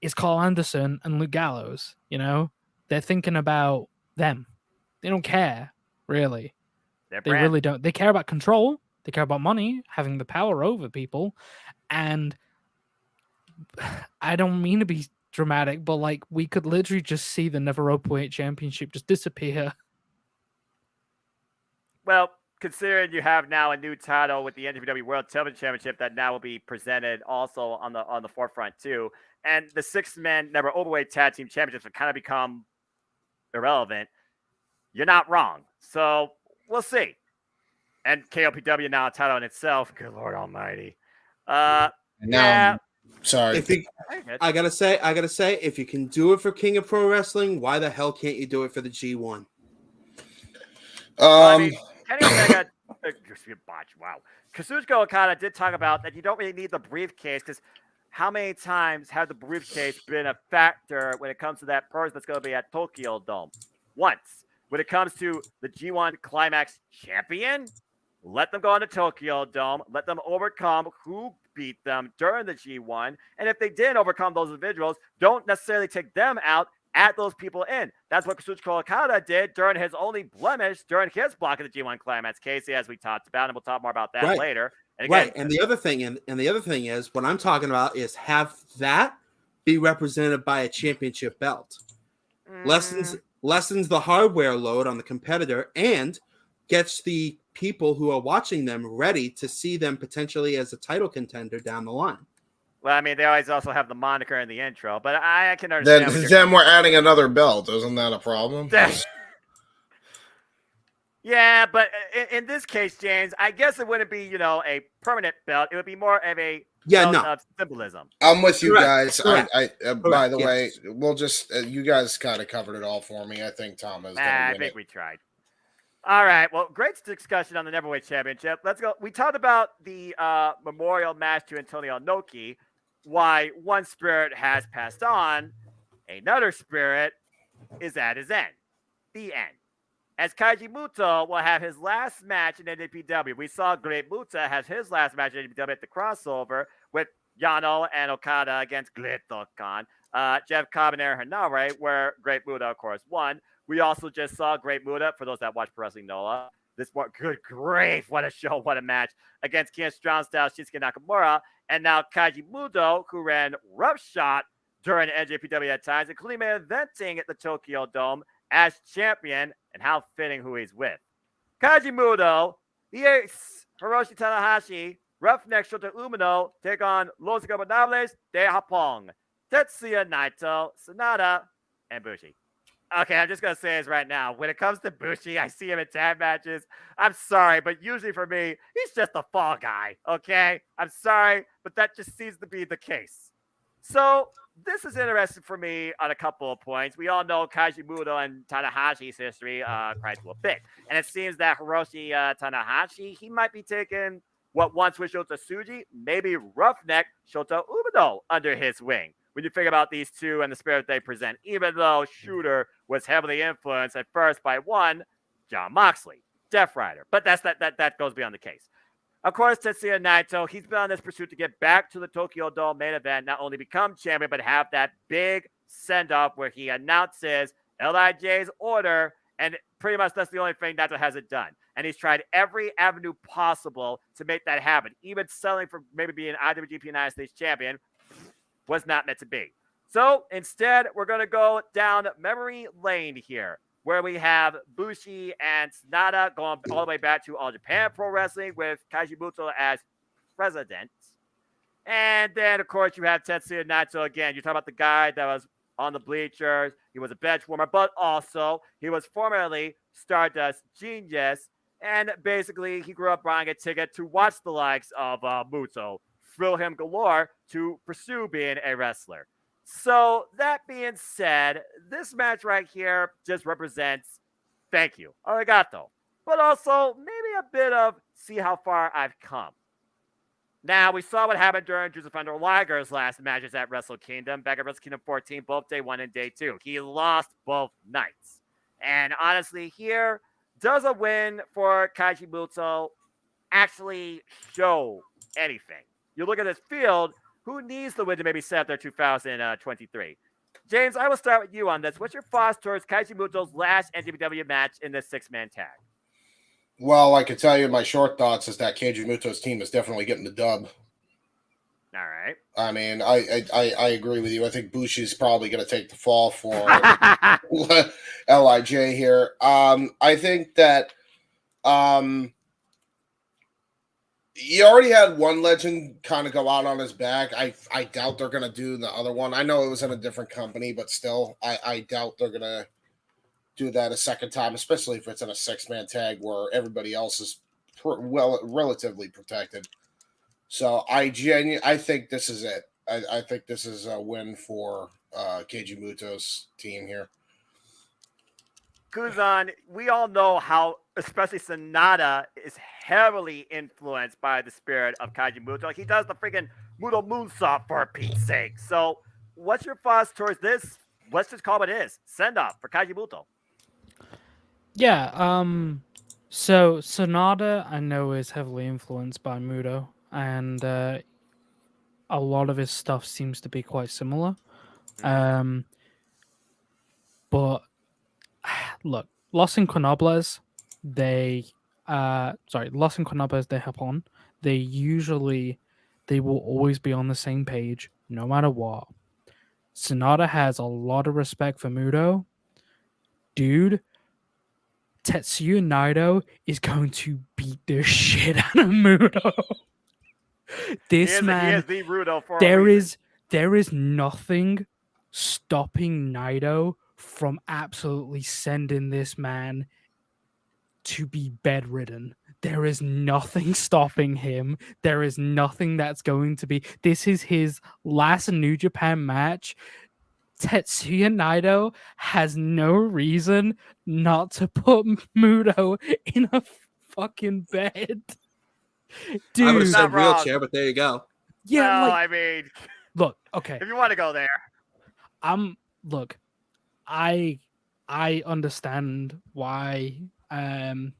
[SPEAKER 3] is Carl Anderson and Luke Gallows. You know, they're thinking about them. They don't care, really. They really don't. They care about control. They care about money, having the power over people. And I don't mean to be dramatic, but like we could literally just see the Never Openweight Championship just disappear.
[SPEAKER 1] Well, considering you have now a new title with the NWW World Television Championship that now will be presented also on the forefront too, and the 6-man Never Openweight Tag Team Championships have kind of become irrelevant, you're not wrong. So we'll see. And KOPW now a title in itself. Good Lord Almighty.
[SPEAKER 4] Sorry.
[SPEAKER 2] I gotta say, if you can do it for King of Pro Wrestling, why the hell can't you do it for the G1?
[SPEAKER 1] Kenny Omega, wow. Kazuchika Okada did talk about that you don't really need the briefcase because how many times have the briefcase been a factor when it comes to that person that's going to be at Tokyo Dome? Once. When it comes to the G1 Climax champion, let them go on the Tokyo Dome. Let them overcome who beat them during the G1. And if they didn't overcome those individuals, don't necessarily take them out. Add those people in. That's what Kazuchika Okada did during his only blemish during his block of the G1 Climax, Casey, as we talked about, and we'll talk more about that later. And again,
[SPEAKER 2] and the other thing is, what I'm talking about is have that be represented by a championship belt. Lessens the hardware load on the competitor and gets the people who are watching them ready to see them potentially as a title contender down the line.
[SPEAKER 1] Well, I mean, they always also have the moniker in the intro, but I can
[SPEAKER 4] Then,
[SPEAKER 1] understand.
[SPEAKER 4] then we're adding another belt. Isn't that a problem?
[SPEAKER 1] Yeah, but in this case, James, I guess it wouldn't be, a permanent belt. It would be more of a belt of symbolism.
[SPEAKER 4] I'm with you
[SPEAKER 2] Correct.
[SPEAKER 4] guys.
[SPEAKER 2] Correct.
[SPEAKER 4] By the
[SPEAKER 2] yes.
[SPEAKER 4] way, we'll just you guys kind of covered it all for me. I think Tom is going to win
[SPEAKER 1] I think we tried. All right. Well, great discussion on the Neverweight Championship. Let's go. We talked about the memorial match to Antonio Inoki, why one spirit has passed on, another spirit is at his end. The end. As Kaiji Muto will have his last match in NJPW. We saw Great Muta have his last match in NJPW at the crossover with Yano and Okada against Great-O-Khan. Jeff Cobb and Aaron Hanare, where Great Muta, of course, won. We also just saw Great Muta, for those that watch Pro Wrestling Noah. This one, good grief, what a show, what a match, against Kian Strong Style, Shinsuke Nakamura. And now Kaiji Muto, who ran roughshod during NJPW at times, including main eventing at the Tokyo Dome as champion, and how fitting who he's with. Kaiji Muto, the ace, Hiroshi Tanahashi, Roughneck Shota Umino take on Los Ingobernables de Japón, Tetsuya Naito, Sonata, and Bushi. Okay, I'm just going to say this right now. When it comes to Bushi, I see him in tag matches. I'm sorry, but usually for me, he's just a fall guy, okay? I'm sorry, but that just seems to be the case. So this is interesting for me on a couple of points. We all know Kaiji Muto and Tanahashi's history quite a bit. And it seems that Hiroshi Tanahashi, he might be taking what once was Shota Tsuji, maybe Roughneck Shota Umino under his wing. When you think about these two and the spirit they present, even though Shooter was heavily influenced at first by one, Jon Moxley, Death Rider. But that goes beyond the case. Of course, Tetsuya Naito, he's been on this pursuit to get back to the Tokyo Dome main event, not only become champion, but have that big send-off where he announces LIJ's order, and pretty much that's the only thing Naito hasn't done. And he's tried every avenue possible to make that happen. Even selling for maybe being IWGP United States champion was not meant to be. So instead, we're going to go down memory lane here, where we have Bushi and Sonata going all the way back to All Japan Pro Wrestling with Kaiji Muto as president. And then, of course, you have Tetsuya Naito again. You're talking about the guy that was on the bleachers. He was a bench warmer, but also he was formerly Stardust Genius. And basically, he grew up buying a ticket to watch the likes of Muto thrill him galore to pursue being a wrestler. So that being said, this match right here just represents thank you, arigato, but also maybe a bit of see how far I've come. Now, we saw what happened during Joseph Thunder Liger's last matches at Wrestle Kingdom, back at Wrestle Kingdom 14, both day 1 and day 2. He lost both nights. And honestly, here, does a win for Kaiji Muto actually show anything? You look at this field, who needs the win to maybe set up their 2023? James, I will start with you on this. What's your thoughts towards Kaiji Muto's last NJPW match in this six-man tag?
[SPEAKER 4] Well, I can tell you my short thoughts is that Kaiji Muto's team is definitely getting the dub.
[SPEAKER 1] All right.
[SPEAKER 4] I mean, I agree with you. I think Bushi's probably going to take the fall for LIJ here. I think that you already had one legend kind of go out on his back. I doubt they're going to do the other one. I know it was in a different company, but still, I doubt they're going to do that a second time, especially if it's in a six-man tag where everybody else is relatively protected. So I think this is it. I think this is a win for Keiji Muto's team here.
[SPEAKER 1] Kuzan, we all know how, especially Sonata, is heavily influenced by the spirit of Kaiji Muto. He does the freaking Muto moonsault for Pete's sake. So what's your thoughts towards this? Let's just call it is. Send off for Kaiji Muto.
[SPEAKER 3] Yeah, so Sonata, I know, is heavily influenced by Muto, and a lot of his stuff seems to be quite similar. But look, Los Ingobernables de Japón, they will always be on the same page, no matter what. Sonata has a lot of respect for Muto. Dude, Tetsuya Naito is going to beat the shit out of Muto. This
[SPEAKER 1] He
[SPEAKER 3] man,
[SPEAKER 1] is the Rudo for a
[SPEAKER 3] there
[SPEAKER 1] reason.
[SPEAKER 3] is nothing stopping Naito from absolutely sending this man to be bedridden. There is nothing stopping him. There is nothing that's going to be. This is his last New Japan match. Tetsuya Naito has no reason not to put Muto in a fucking bed.
[SPEAKER 2] I would have
[SPEAKER 3] Dude,
[SPEAKER 2] said
[SPEAKER 1] Not wrong.
[SPEAKER 2] wheelchair, but there you go.
[SPEAKER 3] yeah,
[SPEAKER 1] well,
[SPEAKER 3] like,
[SPEAKER 1] I mean,
[SPEAKER 3] look, okay.
[SPEAKER 1] if you want to go there,
[SPEAKER 3] Look, I understand why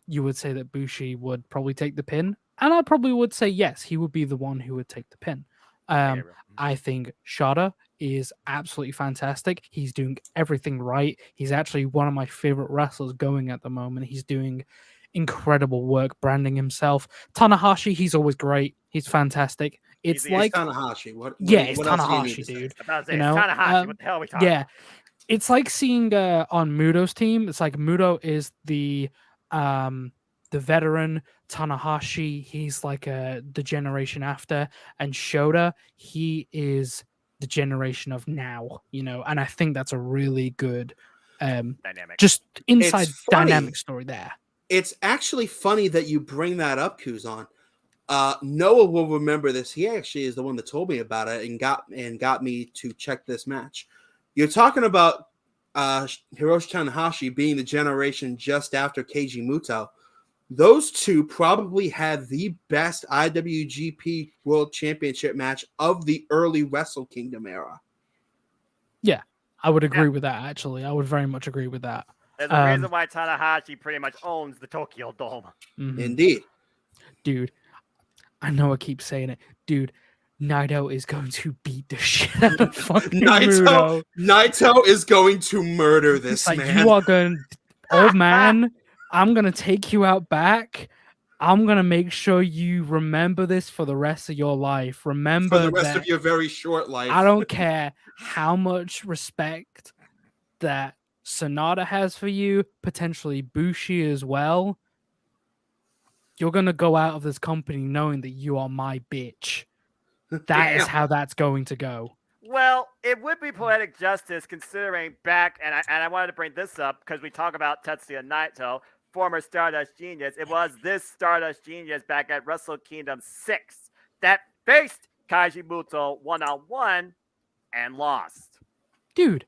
[SPEAKER 3] you would say that Bushi would probably take the pin, and I probably would say yes, he would be the one who would take the pin. I think Shada is absolutely fantastic. He's doing everything right. He's actually one of my favorite wrestlers going at the moment. He's doing incredible work branding himself. Tanahashi, he's always great. He's fantastic. It's
[SPEAKER 1] He's
[SPEAKER 3] like,
[SPEAKER 2] Tanahashi. What
[SPEAKER 3] it's
[SPEAKER 2] else do you need
[SPEAKER 3] Tanahashi,
[SPEAKER 2] to say?
[SPEAKER 3] dude.
[SPEAKER 1] I'm about to say,
[SPEAKER 3] You
[SPEAKER 1] it's
[SPEAKER 3] know,
[SPEAKER 1] Tanahashi. What the hell are we talking
[SPEAKER 3] yeah,
[SPEAKER 1] about?
[SPEAKER 3] it's like seeing on Muto's team. It's like Muto is the veteran. Tanahashi, he's like the generation after, and Shota, he is the generation of now. And I think that's a really good
[SPEAKER 1] Dynamic.
[SPEAKER 3] just inside
[SPEAKER 2] It's funny.
[SPEAKER 3] dynamic story there.
[SPEAKER 2] It's actually funny that you bring that up, Kuzan. Noah will remember this. He actually is the one that told me about it and got me to check this match. You're talking about Hiroshi Tanahashi being the generation just after Keiji Muto. Those two probably had the best IWGP World Championship match of the early Wrestle Kingdom era.
[SPEAKER 3] Yeah, I would agree with that, actually. I would very much agree with that.
[SPEAKER 1] There's a reason why Tanahashi pretty much owns the Tokyo Dome.
[SPEAKER 3] Mhm.
[SPEAKER 2] Indeed.
[SPEAKER 3] Dude, I know I keep saying it. Dude, Naito is going to beat the shit out of fucking Muto.
[SPEAKER 2] Naito is going to murder this
[SPEAKER 3] Like,
[SPEAKER 2] man.
[SPEAKER 3] you are going, old man, I'm going to take you out back. I'm going to make sure you remember this for the rest of your life. Remember
[SPEAKER 2] for the rest
[SPEAKER 3] that
[SPEAKER 2] of your very short life.
[SPEAKER 3] I don't care how much respect that Sonata has for you, potentially Bushi as well. You're going to go out of this company knowing that you are my bitch. That is how that's going to go.
[SPEAKER 1] Well, it would be poetic justice considering back, and I wanted to bring this up because we talk about Tetsuya Naito, former Stardust Genius. It was this Stardust Genius back at Wrestle Kingdom 6 that faced Kaiji Muto one-on-one and lost.
[SPEAKER 3] Dude,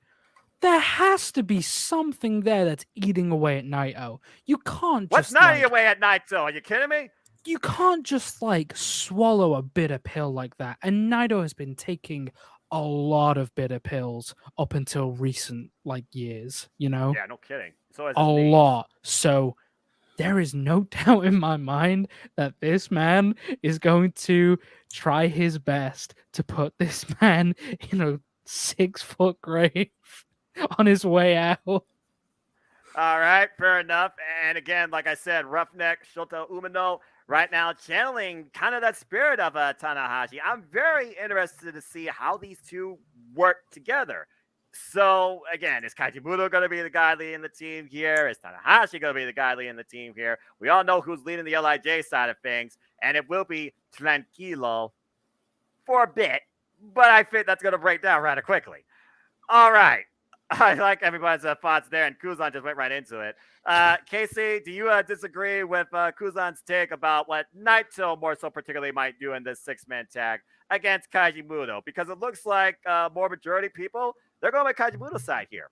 [SPEAKER 3] there has to be something there that's eating away at Naito. You can't
[SPEAKER 1] What's
[SPEAKER 3] just
[SPEAKER 1] not eating away at Naito? Are you kidding me?
[SPEAKER 3] You can't just like swallow a bitter pill like that. And Naito has been taking a lot of bitter pills up until recent years,
[SPEAKER 1] Yeah, no kidding. So
[SPEAKER 3] a lot. So there is no doubt in my mind that this man is going to try his best to put this man in a 6-foot grave on his way out.
[SPEAKER 1] All right, fair enough. And again, like I said, Roughneck Shota Umino right now channeling kind of that spirit of Tanahashi. I'm very interested to see how these two work together. So again, is Kaiji Muto going to be the guy leading the team here? Is Tanahashi going to be the guy leading the team here? We all know who's leading the LIJ side of things, and it will be Tranquilo for a bit, but I think that's going to break down rather quickly. All right. I like everybody's thoughts there, and Kuzan just went right into it. Casey, do you disagree with Kuzan's take about what Naito more so particularly might do in this 6-man tag against Kaiji Muto? Because it looks like more majority people, they're going with Kaiji Muto's side here.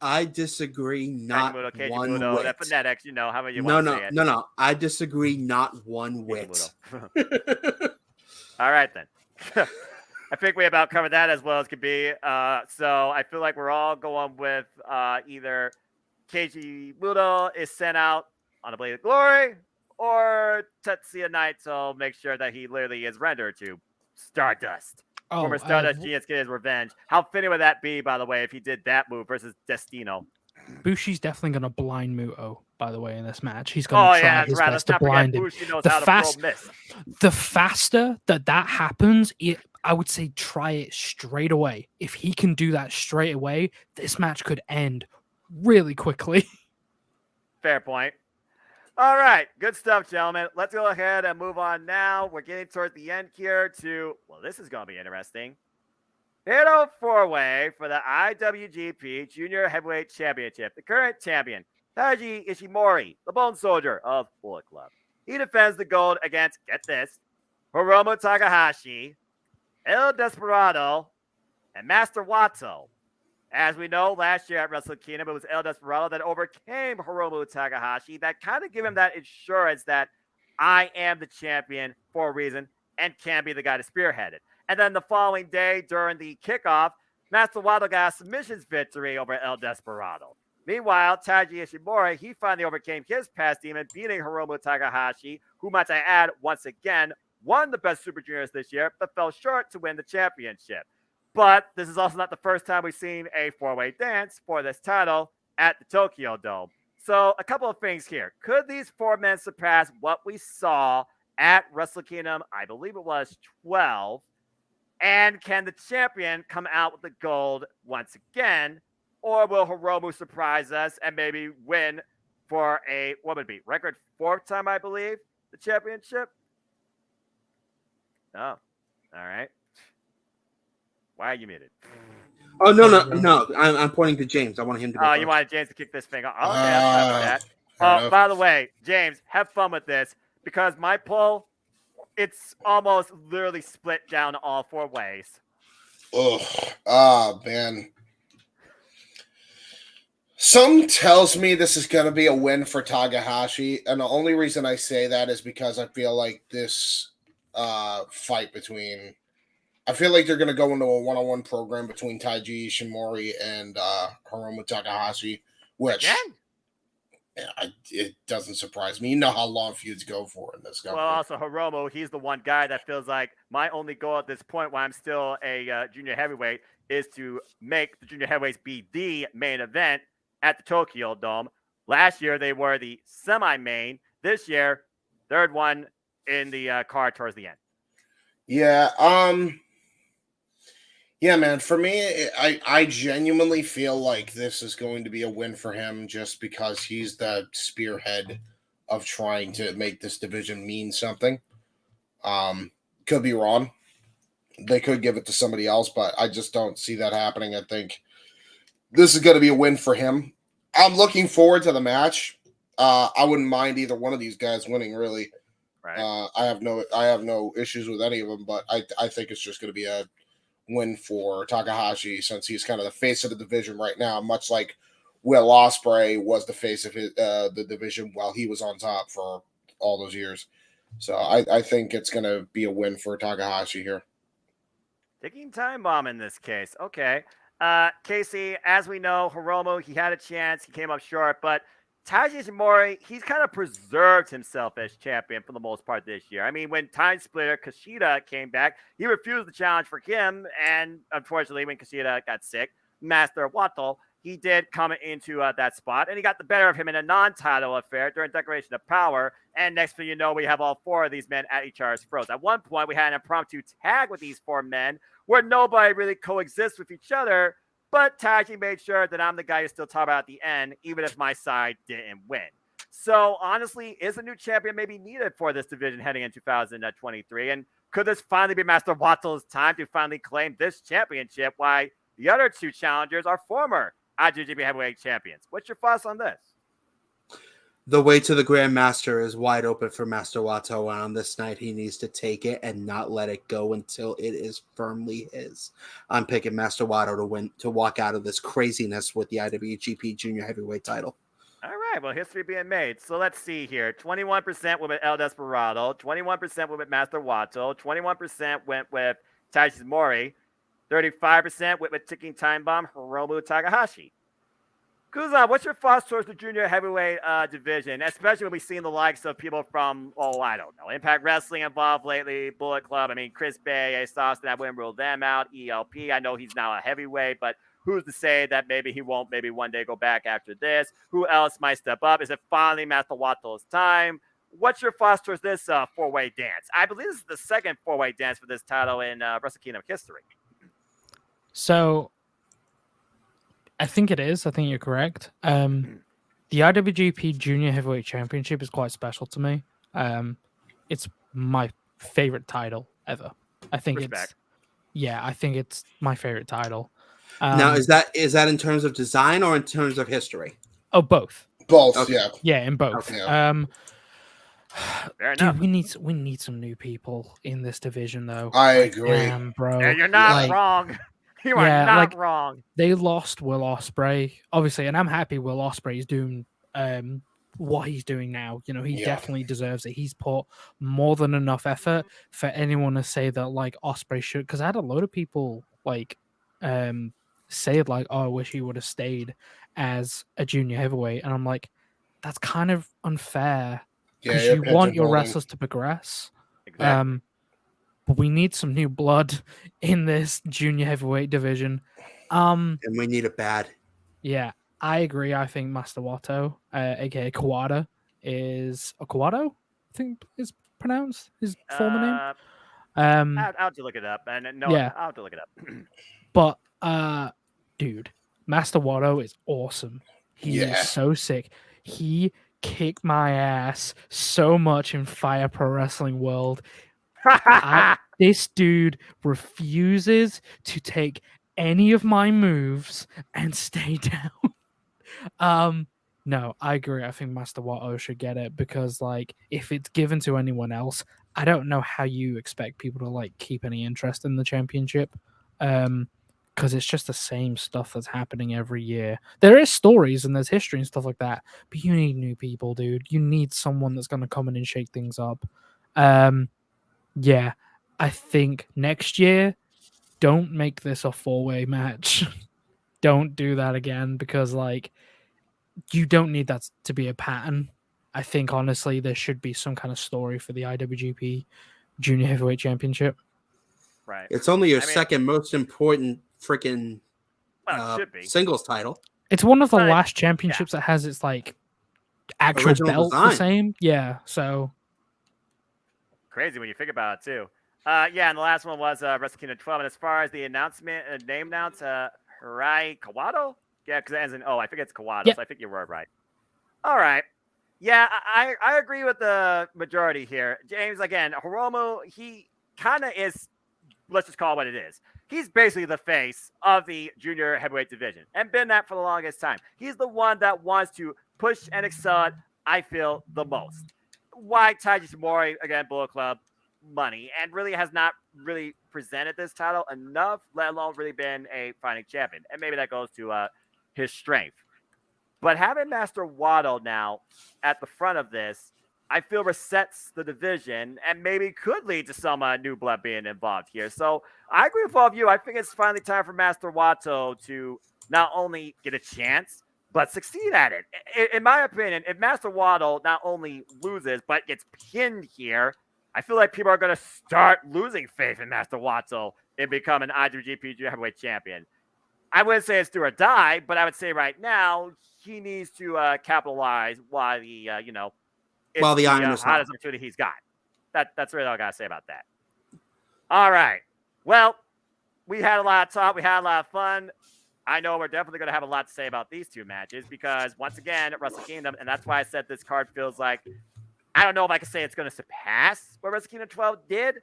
[SPEAKER 2] I disagree not
[SPEAKER 1] Kaiji
[SPEAKER 2] one
[SPEAKER 1] Muto,
[SPEAKER 2] whit.
[SPEAKER 1] that phonetics, however you want to say it.
[SPEAKER 2] No. I disagree not one whit.
[SPEAKER 1] All right, then. I think we about covered that as well as could be. So I feel like we're all going with either Keiji Muto is sent out on a Blade of Glory or Tetsuya Naito make sure that he literally is rendered to Stardust. Former Stardust Genius get his revenge. How fitting would that be, by the way, if he did that move versus Destino?
[SPEAKER 3] Bushi's definitely going to blind Muto, by the way, in this match. He's going to try his best to blind him.
[SPEAKER 1] Bushi knows how to throw miss.
[SPEAKER 3] The faster that happens, I would say try it straight away. If he can do that straight away, this match could end really quickly.
[SPEAKER 1] Fair point. All right, good stuff, gentlemen. Let's go ahead and move on now. We're getting towards the end here to, well, this is going to be interesting. Fatal four-way for the IWGP Junior Heavyweight Championship. The current champion, Taiji Ishimori, the Bone Soldier of Bullet Club. He defends the gold against, get this, Hiromu Takahashi, El Desperado, and Master Wato. As we know, last year at Wrestle Kingdom, it was El Desperado that overcame Hiromu Takahashi. That kind of gave him that assurance that I am the champion for a reason and can be the guy to spearhead it. And then the following day during the kickoff, Master Wato got a submissions victory over El Desperado. Meanwhile, Taiji Ishimori, he finally overcame his past demon, beating Hiromu Takahashi, who, might I add, once again, won the Best Super Juniors this year, but fell short to win the championship. But this is also not the first time we've seen a four-way dance for this title at the Tokyo Dome. So a couple of things here. Could these four men surpass what we saw at Wrestle Kingdom, I believe it was 12? And can the champion come out with the gold once again? Or will Hiromu surprise us and maybe win for a, what would it be, record fourth time, I believe, the championship? Oh, all right. Why are you muted?
[SPEAKER 2] Oh, no. I'm pointing to James. I want him to go
[SPEAKER 1] Oh,
[SPEAKER 2] first.
[SPEAKER 1] you wanted James to kick this thing off. Okay, I'm fine with that. Oh, by the way, James, have fun with this because my poll, it's almost literally split down all four ways.
[SPEAKER 4] Oh, man. Some tells me this is going to be a win for Takahashi, and the only reason I say that is because I feel like this fight between... I feel like they're going to go into a one-on-one program between Taiji Ishimori and Hiromu Takahashi, which it doesn't surprise me. You know how long feuds go for in this company.
[SPEAKER 1] Well, also Hiromu, he's the one guy that feels like my only goal at this point, while I'm still a junior heavyweight, is to make the junior heavyweights be the main event at the Tokyo Dome. Last year, they were the semi-main. This year, third one in the card towards the end.
[SPEAKER 4] Yeah, yeah, man. For me, I genuinely feel like this is going to be a win for him just because he's the spearhead of trying to make this division mean something. Could be wrong. They could give it to somebody else, but I just don't see that happening. I think this is going to be a win for him. I'm looking forward to the match. I wouldn't mind either one of these guys winning, really.
[SPEAKER 1] Right.
[SPEAKER 4] I have no issues with any of them, but I think it's just going to be a win for Takahashi since he's kind of the face of the division right now, much like Will Ospreay was the face of the division while he was on top for all those years. So I think it's going to be a win for Takahashi here.
[SPEAKER 1] Ticking time bomb in this case. Okay. Casey, as we know, Hiromu, he had a chance. He came up short, but Taiji Ishimori, he's kind of preserved himself as champion for the most part this year. I mean, when Time Splitter Kushida came back, he refused the challenge for him, and unfortunately, when Kushida got sick, Master Wato, he did come into that spot, and he got the better of him in a non-title affair during Declaration of Power, and next thing you know, we have all four of these men at each other's throats. At one point, we had an impromptu tag with these four men where nobody really coexists with each other, but Taiji made sure that I'm the guy who still talk about at the end, even if my side didn't win. So honestly, is a new champion maybe needed for this division heading in 2023? And could this finally be Master Wato's time to finally claim this championship? Why the other two challengers are former IWGP Heavyweight Champions. What's your thoughts on this?
[SPEAKER 2] The way to the Grand Master is wide open for Master Wato, and on this night he needs to take it and not let it go until it is firmly his. I'm picking Master Wato to win, to walk out of this craziness with the IWGP Junior Heavyweight title.
[SPEAKER 1] All right, well, history being made. So let's see here. 21% went with El Desperado, 21% went with Master Wato, 21% went with Taiji Ishimori, 35% went with Ticking Time Bomb Hiromu Takahashi. Kuzan, what's your thoughts towards the junior heavyweight division, especially when we've seen the likes of people from, I don't know, Impact Wrestling involved lately, Bullet Club. I mean, Chris Bay, Ace Austin, I wouldn't rule them out. ELP, I know he's now a heavyweight, but who's to say that maybe he won't maybe one day go back after this? Who else might step up? Is it finally Master Wato's time? What's your thoughts towards this four-way dance? I believe this is the second four-way dance for this title in Wrestle Kingdom history.
[SPEAKER 3] So I think it is. I think you're correct. the IWGP Junior Heavyweight Championship is quite special to me. It's my favorite title ever. I think
[SPEAKER 1] Respect.
[SPEAKER 3] I think it's my favorite title.
[SPEAKER 2] Now, is that in terms of design or in terms of history?
[SPEAKER 3] Oh, both.
[SPEAKER 4] Both,
[SPEAKER 2] Okay.
[SPEAKER 4] yeah.
[SPEAKER 3] Yeah, in both.
[SPEAKER 4] Okay.
[SPEAKER 1] Fair
[SPEAKER 3] Dude,
[SPEAKER 1] enough.
[SPEAKER 3] we need some new people in this division, though.
[SPEAKER 4] I
[SPEAKER 3] Like,
[SPEAKER 4] agree.
[SPEAKER 3] damn, bro.
[SPEAKER 1] And you're not
[SPEAKER 3] Like,
[SPEAKER 1] wrong. You
[SPEAKER 3] Yeah,
[SPEAKER 1] are not
[SPEAKER 3] like-
[SPEAKER 1] wrong.
[SPEAKER 3] they lost Will Ospreay, obviously, and I'm happy Will Ospreay is doing what he's doing now. You know, he
[SPEAKER 4] Yeah.
[SPEAKER 3] definitely deserves it. He's put more than enough effort for anyone to say that like Ospreay should. Because I had a load of people like say like, "Oh, I wish he would have stayed as a junior heavyweight," and I'm like, that's kind of unfair
[SPEAKER 4] Yeah,
[SPEAKER 3] because
[SPEAKER 4] yeah,
[SPEAKER 3] you
[SPEAKER 4] Panther
[SPEAKER 3] want your
[SPEAKER 4] building.
[SPEAKER 3] wrestlers to progress.
[SPEAKER 1] Exactly.
[SPEAKER 3] But we need some new blood in this junior heavyweight division.
[SPEAKER 2] And we need it bad.
[SPEAKER 3] Yeah, I agree. I think Master Wato, aka Kawada, is Kawado, I think is pronounced his former name.
[SPEAKER 1] I'll have to look it up. And no,
[SPEAKER 3] Yeah.
[SPEAKER 1] I'll have to look it up.
[SPEAKER 3] But dude, Master Wato is awesome. He
[SPEAKER 4] Yeah.
[SPEAKER 3] is so sick. He kicked my ass so much in Fire Pro Wrestling World. This dude refuses to take any of my moves and stay down. No, I agree. I think Master Wato should get it because, like, if it's given to anyone else, I don't know how you expect people to like keep any interest in the championship. Because it's just the same stuff that's happening every year. There is stories and there's history and stuff like that, but you need new people, dude. You need someone that's gonna come in and shake things up. Yeah, I think next year, don't make this a four-way match. Don't do that again because, like, you don't need that to be a pattern. I think, honestly, there should be some kind of story for the IWGP Junior Heavyweight Championship.
[SPEAKER 1] Right.
[SPEAKER 2] It's only your
[SPEAKER 1] I mean-
[SPEAKER 2] second most important freaking
[SPEAKER 1] Well, it should be.
[SPEAKER 2] singles title.
[SPEAKER 3] It's one of the
[SPEAKER 1] But,
[SPEAKER 3] last championships that has its, like, actual
[SPEAKER 2] Original
[SPEAKER 3] belt the
[SPEAKER 2] design.
[SPEAKER 3] same. Yeah, so...
[SPEAKER 1] Crazy when you think about it too. Yeah, and the last one was Wrestle Kingdom 12. And as far as the announcement, name announce, Hirai Kawado? Yeah, because it ends in I think it's Kawado,
[SPEAKER 3] Yep.
[SPEAKER 1] so I think you were right. All right. Yeah, I agree with the majority here. James, again, Hiromu, he kind of is, let's just call it what it is. He's basically the face of the junior heavyweight division and been that for the longest time. He's the one that wants to push and excel it, I feel, the most. Why Taiji Shimori, again, Bullet Club, money, and really has not really presented this title enough, let alone really been a fighting champion. And maybe that goes to his strength. But having Master Waddle now at the front of this, I feel resets the division and maybe could lead to some new blood being involved here. So I agree with all of you. I think it's finally time for Master Wato to not only get a chance, but succeed at it. In my opinion, if Master Waddle not only loses, but gets pinned here, I feel like people are going to start losing faith in Master Waddle and become an IWGP Junior Heavyweight Champion. I wouldn't say it's do or die, but I would say right now he needs to capitalize while the
[SPEAKER 2] While the iron is hot.
[SPEAKER 1] hottest opportunity he's got. That's really all I got to say about that. All right. Well, we had a lot of talk. We had a lot of fun. I know we're definitely going to have a lot to say about these two matches because, once again, at Wrestle Kingdom, and that's why I said this card feels like, I don't know if I can say it's going to surpass what Wrestle Kingdom 12 did,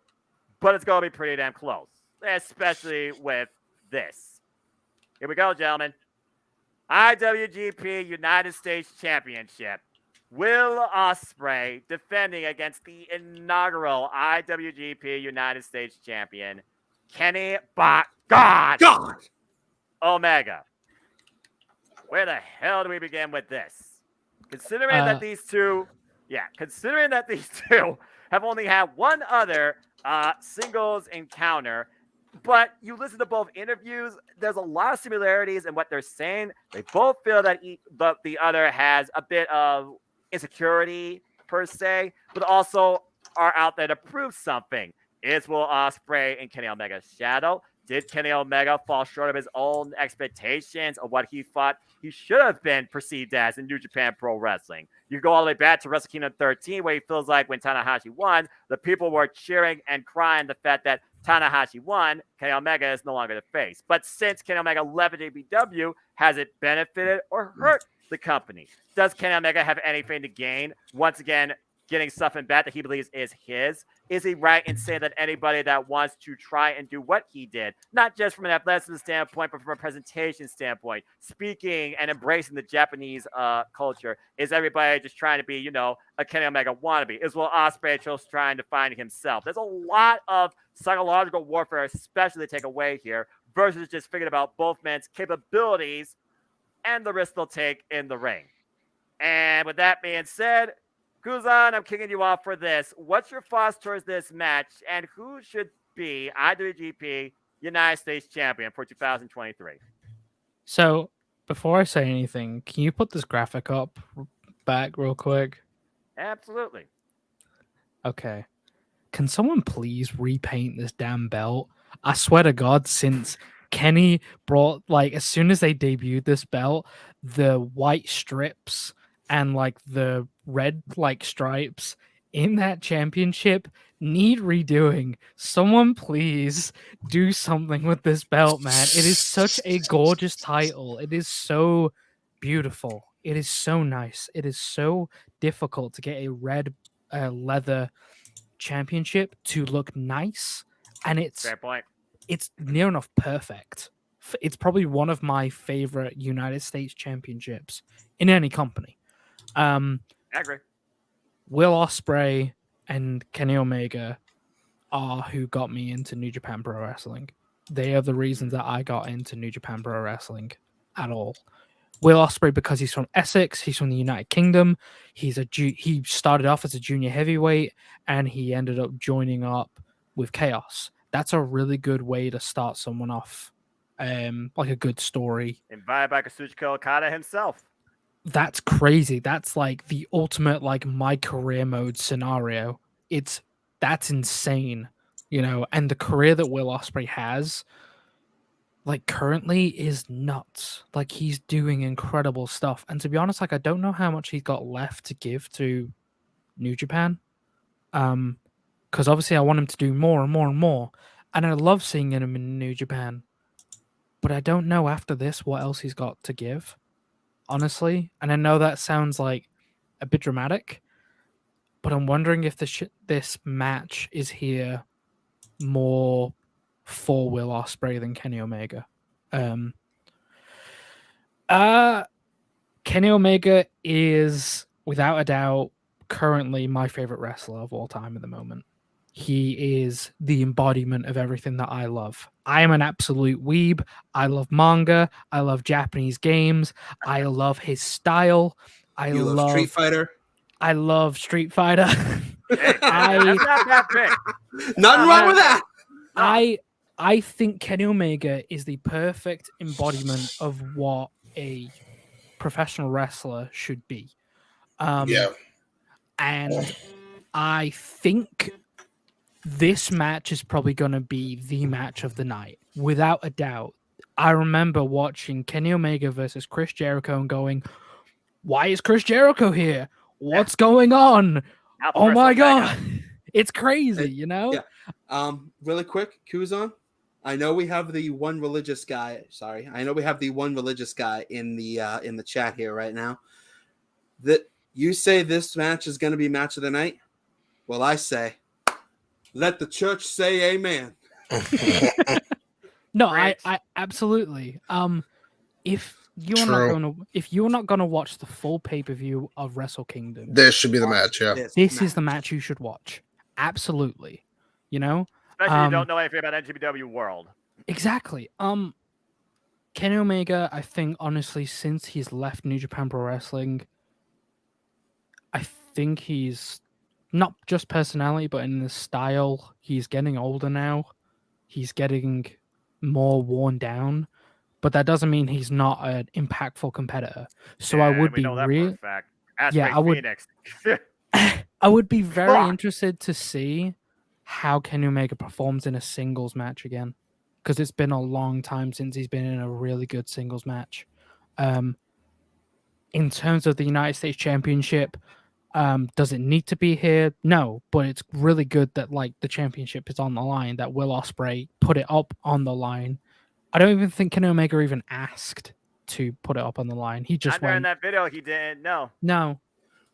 [SPEAKER 1] but it's going to be pretty damn close, especially with this. Here we go, gentlemen. IWGP United States Championship. Will Ospreay defending against the inaugural IWGP United States Champion, Kenny God Omega. Where the hell do we begin with this? Considering that these two have only had one other singles encounter, but you listen to both interviews, there's a lot of similarities in what they're saying. They both feel that the other has a bit of insecurity per se, but also are out there to prove something. Is Will Ospreay and Kenny Omega's shadow? Did Kenny Omega fall short of his own expectations of what he thought he should have been perceived as in New Japan Pro Wrestling? You go all the way back to Wrestle Kingdom 13, where he feels like when Tanahashi won, the people were cheering and crying the fact that Tanahashi won, Kenny Omega is no longer the face. But since Kenny Omega left JBW, has it benefited or hurt the company. Does Kenny Omega have anything to gain? Once again, getting something back that he believes is his. Is he right in saying that anybody that wants to try and do what he did, not just from an athleticism standpoint, but from a presentation standpoint, speaking and embracing the Japanese culture, is everybody just trying to be, a Kenny Omega wannabe? Is Will Ospreay just trying to find himself? There's a lot of psychological warfare, especially to take away here, versus just figuring about both men's capabilities and the risk they'll take in the ring. And with that being said, Kuzan, I'm kicking you off for this. What's your thoughts towards this match, and who should be IWGP United States Champion for 2023?
[SPEAKER 3] So, before I say anything, can you put this graphic up back real quick?
[SPEAKER 1] Absolutely.
[SPEAKER 3] Okay. Can someone please repaint this damn belt? I swear to God, since Kenny brought, as soon as they debuted this belt, the white strips and the red stripes in that championship need redoing. Someone please do something with this belt, man. It is such a gorgeous title. It is so beautiful. It is so nice. It is so difficult to get a red leather championship to look nice, and
[SPEAKER 1] Fair point.
[SPEAKER 3] it's near enough perfect. It's probably one of my favorite United States championships in any company.
[SPEAKER 1] I agree.
[SPEAKER 3] Will Ospreay and Kenny Omega are who got me into New Japan Pro Wrestling. They are the reasons that I got into New Japan Pro Wrestling at all. Will Ospreay, because he's from Essex, he's from the United Kingdom. He started off as a junior heavyweight, and he ended up joining up with Chaos. That's a really good way to start someone off, like a good story.
[SPEAKER 1] Invited by Kazuchika Okada himself.
[SPEAKER 3] That's crazy. That's the ultimate my career mode scenario. That's insane, and the career that Will Ospreay has currently is nuts. He's doing incredible stuff. And to be honest, I don't know how much he's got left to give to New Japan. Because obviously I want him to do more and more and more. And I love seeing him in New Japan. But I don't know after this what else he's got to give, honestly. And I know that sounds a bit dramatic, but I'm wondering if this match is here more for Will Ospreay than Kenny Omega. Kenny Omega is, without a doubt, currently my favorite wrestler of all time at the moment. He is the embodiment of everything that I love. I am an absolute weeb. I love manga. I love Japanese games. I love his style.
[SPEAKER 2] You love Street Fighter.
[SPEAKER 3] I love Street Fighter.
[SPEAKER 1] Hey, that's not that big.
[SPEAKER 2] Nothing wrong with that.
[SPEAKER 3] I think Kenny Omega is the perfect embodiment of what a professional wrestler should be.
[SPEAKER 4] Yeah.
[SPEAKER 3] And I think this match is probably going to be the match of the night, without a doubt. I remember watching Kenny Omega versus Chris Jericho and going, why is Chris Jericho here? What's going on? Oh my God. It's crazy,
[SPEAKER 2] Yeah. Really quick, Kuzan. I know we have the one religious guy. I know we have the one religious guy in the chat here right now. That you say this match is going to be match of the night. Well, I say, let the church say amen.
[SPEAKER 3] No, I absolutely. If you're not gonna watch the full pay-per-view of Wrestle Kingdom,
[SPEAKER 4] This should be the match, yeah.
[SPEAKER 3] this is the match you should watch. Absolutely.
[SPEAKER 1] Especially if you don't know anything about NGPW World.
[SPEAKER 3] Exactly. Kenny Omega, I think honestly, since he's left New Japan Pro Wrestling, I think he's not just personality, but in the style, he's getting older now. He's getting more worn down, but that doesn't mean he's not an impactful competitor. So I would be really, I would be very interested to see how Kenny Omega performs in a singles match again, because it's been a long time since he's been in a really good singles match. In terms of the United States Championship, does it need to be here? No, but it's really good that the championship is on the line, that Will Ospreay put it up on the line. I don't even think Kenny Omega even asked to put it up on the line. He just
[SPEAKER 1] During
[SPEAKER 3] went,
[SPEAKER 1] that video, he didn't know.
[SPEAKER 3] no.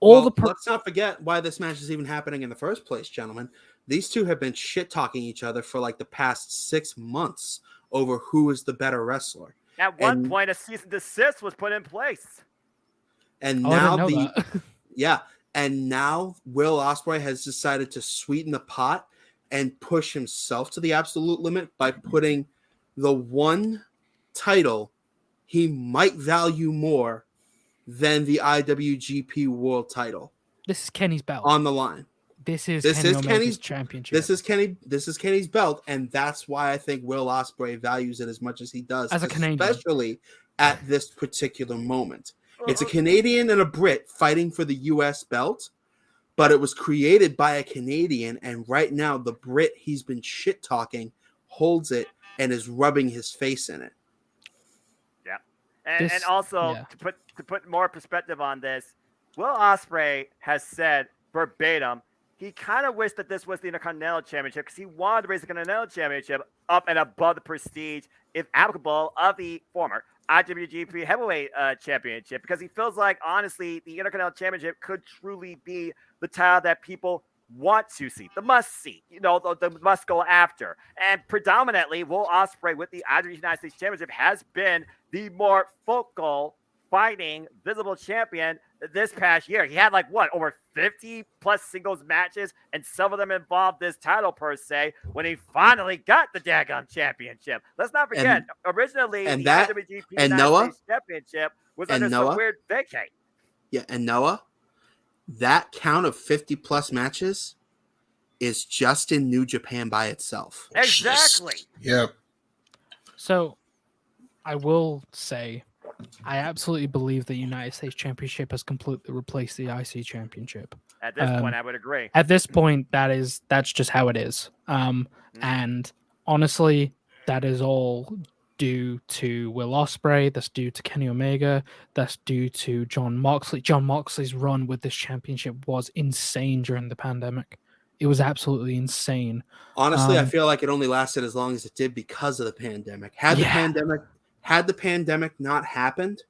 [SPEAKER 2] Let's not forget why this match is even happening in the first place, gentlemen. These two have been shit-talking each other for like the past 6 months over who is the better wrestler.
[SPEAKER 1] At one point, a cease and desist was put in place.
[SPEAKER 2] And
[SPEAKER 3] I
[SPEAKER 2] now
[SPEAKER 3] didn't know that.
[SPEAKER 2] yeah, and now Will Ospreay has decided to sweeten the pot and push himself to the absolute limit by putting the one title he might value more than the IWGP World title
[SPEAKER 3] This is Kenny's belt.
[SPEAKER 2] on the line.
[SPEAKER 3] This is
[SPEAKER 2] This
[SPEAKER 3] Kenny
[SPEAKER 2] is
[SPEAKER 3] Omega's
[SPEAKER 2] Kenny's
[SPEAKER 3] championship.
[SPEAKER 2] This is Kenny's belt, and that's why I think Will Ospreay values it as much as he does,
[SPEAKER 3] As a Canadian.
[SPEAKER 2] especially at this particular moment. It's a Canadian and a Brit fighting for the US belt, but it was created by a Canadian, and right now the Brit he's been shit talking holds it and is rubbing his face in it.
[SPEAKER 1] Yeah. And also
[SPEAKER 3] yeah.
[SPEAKER 1] to put more perspective on this, Will Ospreay has said verbatim he kind of wished that this was the Intercontinental Championship because he wanted to raise the Continental Championship up and above the prestige, if applicable, of the former IWGP Heavyweight Championship, because he feels like, honestly, the Intercontinental Championship could truly be the title that people want to see, the must see, the must go after. And predominantly, Will Ospreay with the IWGP United States Championship has been the more focal, fighting, visible champion this past year. He had over 50 plus singles matches, and some of them involved this title per se, when he finally got the daggone championship. Let's not forget, originally the IWGP United States Championship was under some weird vacate.
[SPEAKER 2] Yeah, and Noah, that count of 50 plus matches is just in New Japan by itself.
[SPEAKER 1] Exactly.
[SPEAKER 4] Yep.
[SPEAKER 3] So I will say, I absolutely believe the United States Championship has completely replaced the IC Championship.
[SPEAKER 1] At this point, I would agree.
[SPEAKER 3] At this point, that's just how it is. And honestly, that is all due to Will Ospreay. That's due to Kenny Omega. That's due to Jon Moxley. Jon Moxley's run with this championship was insane during the pandemic. It was absolutely insane.
[SPEAKER 2] Honestly, I feel like it only lasted as long as it did because of the pandemic. Had the pandemic not happened,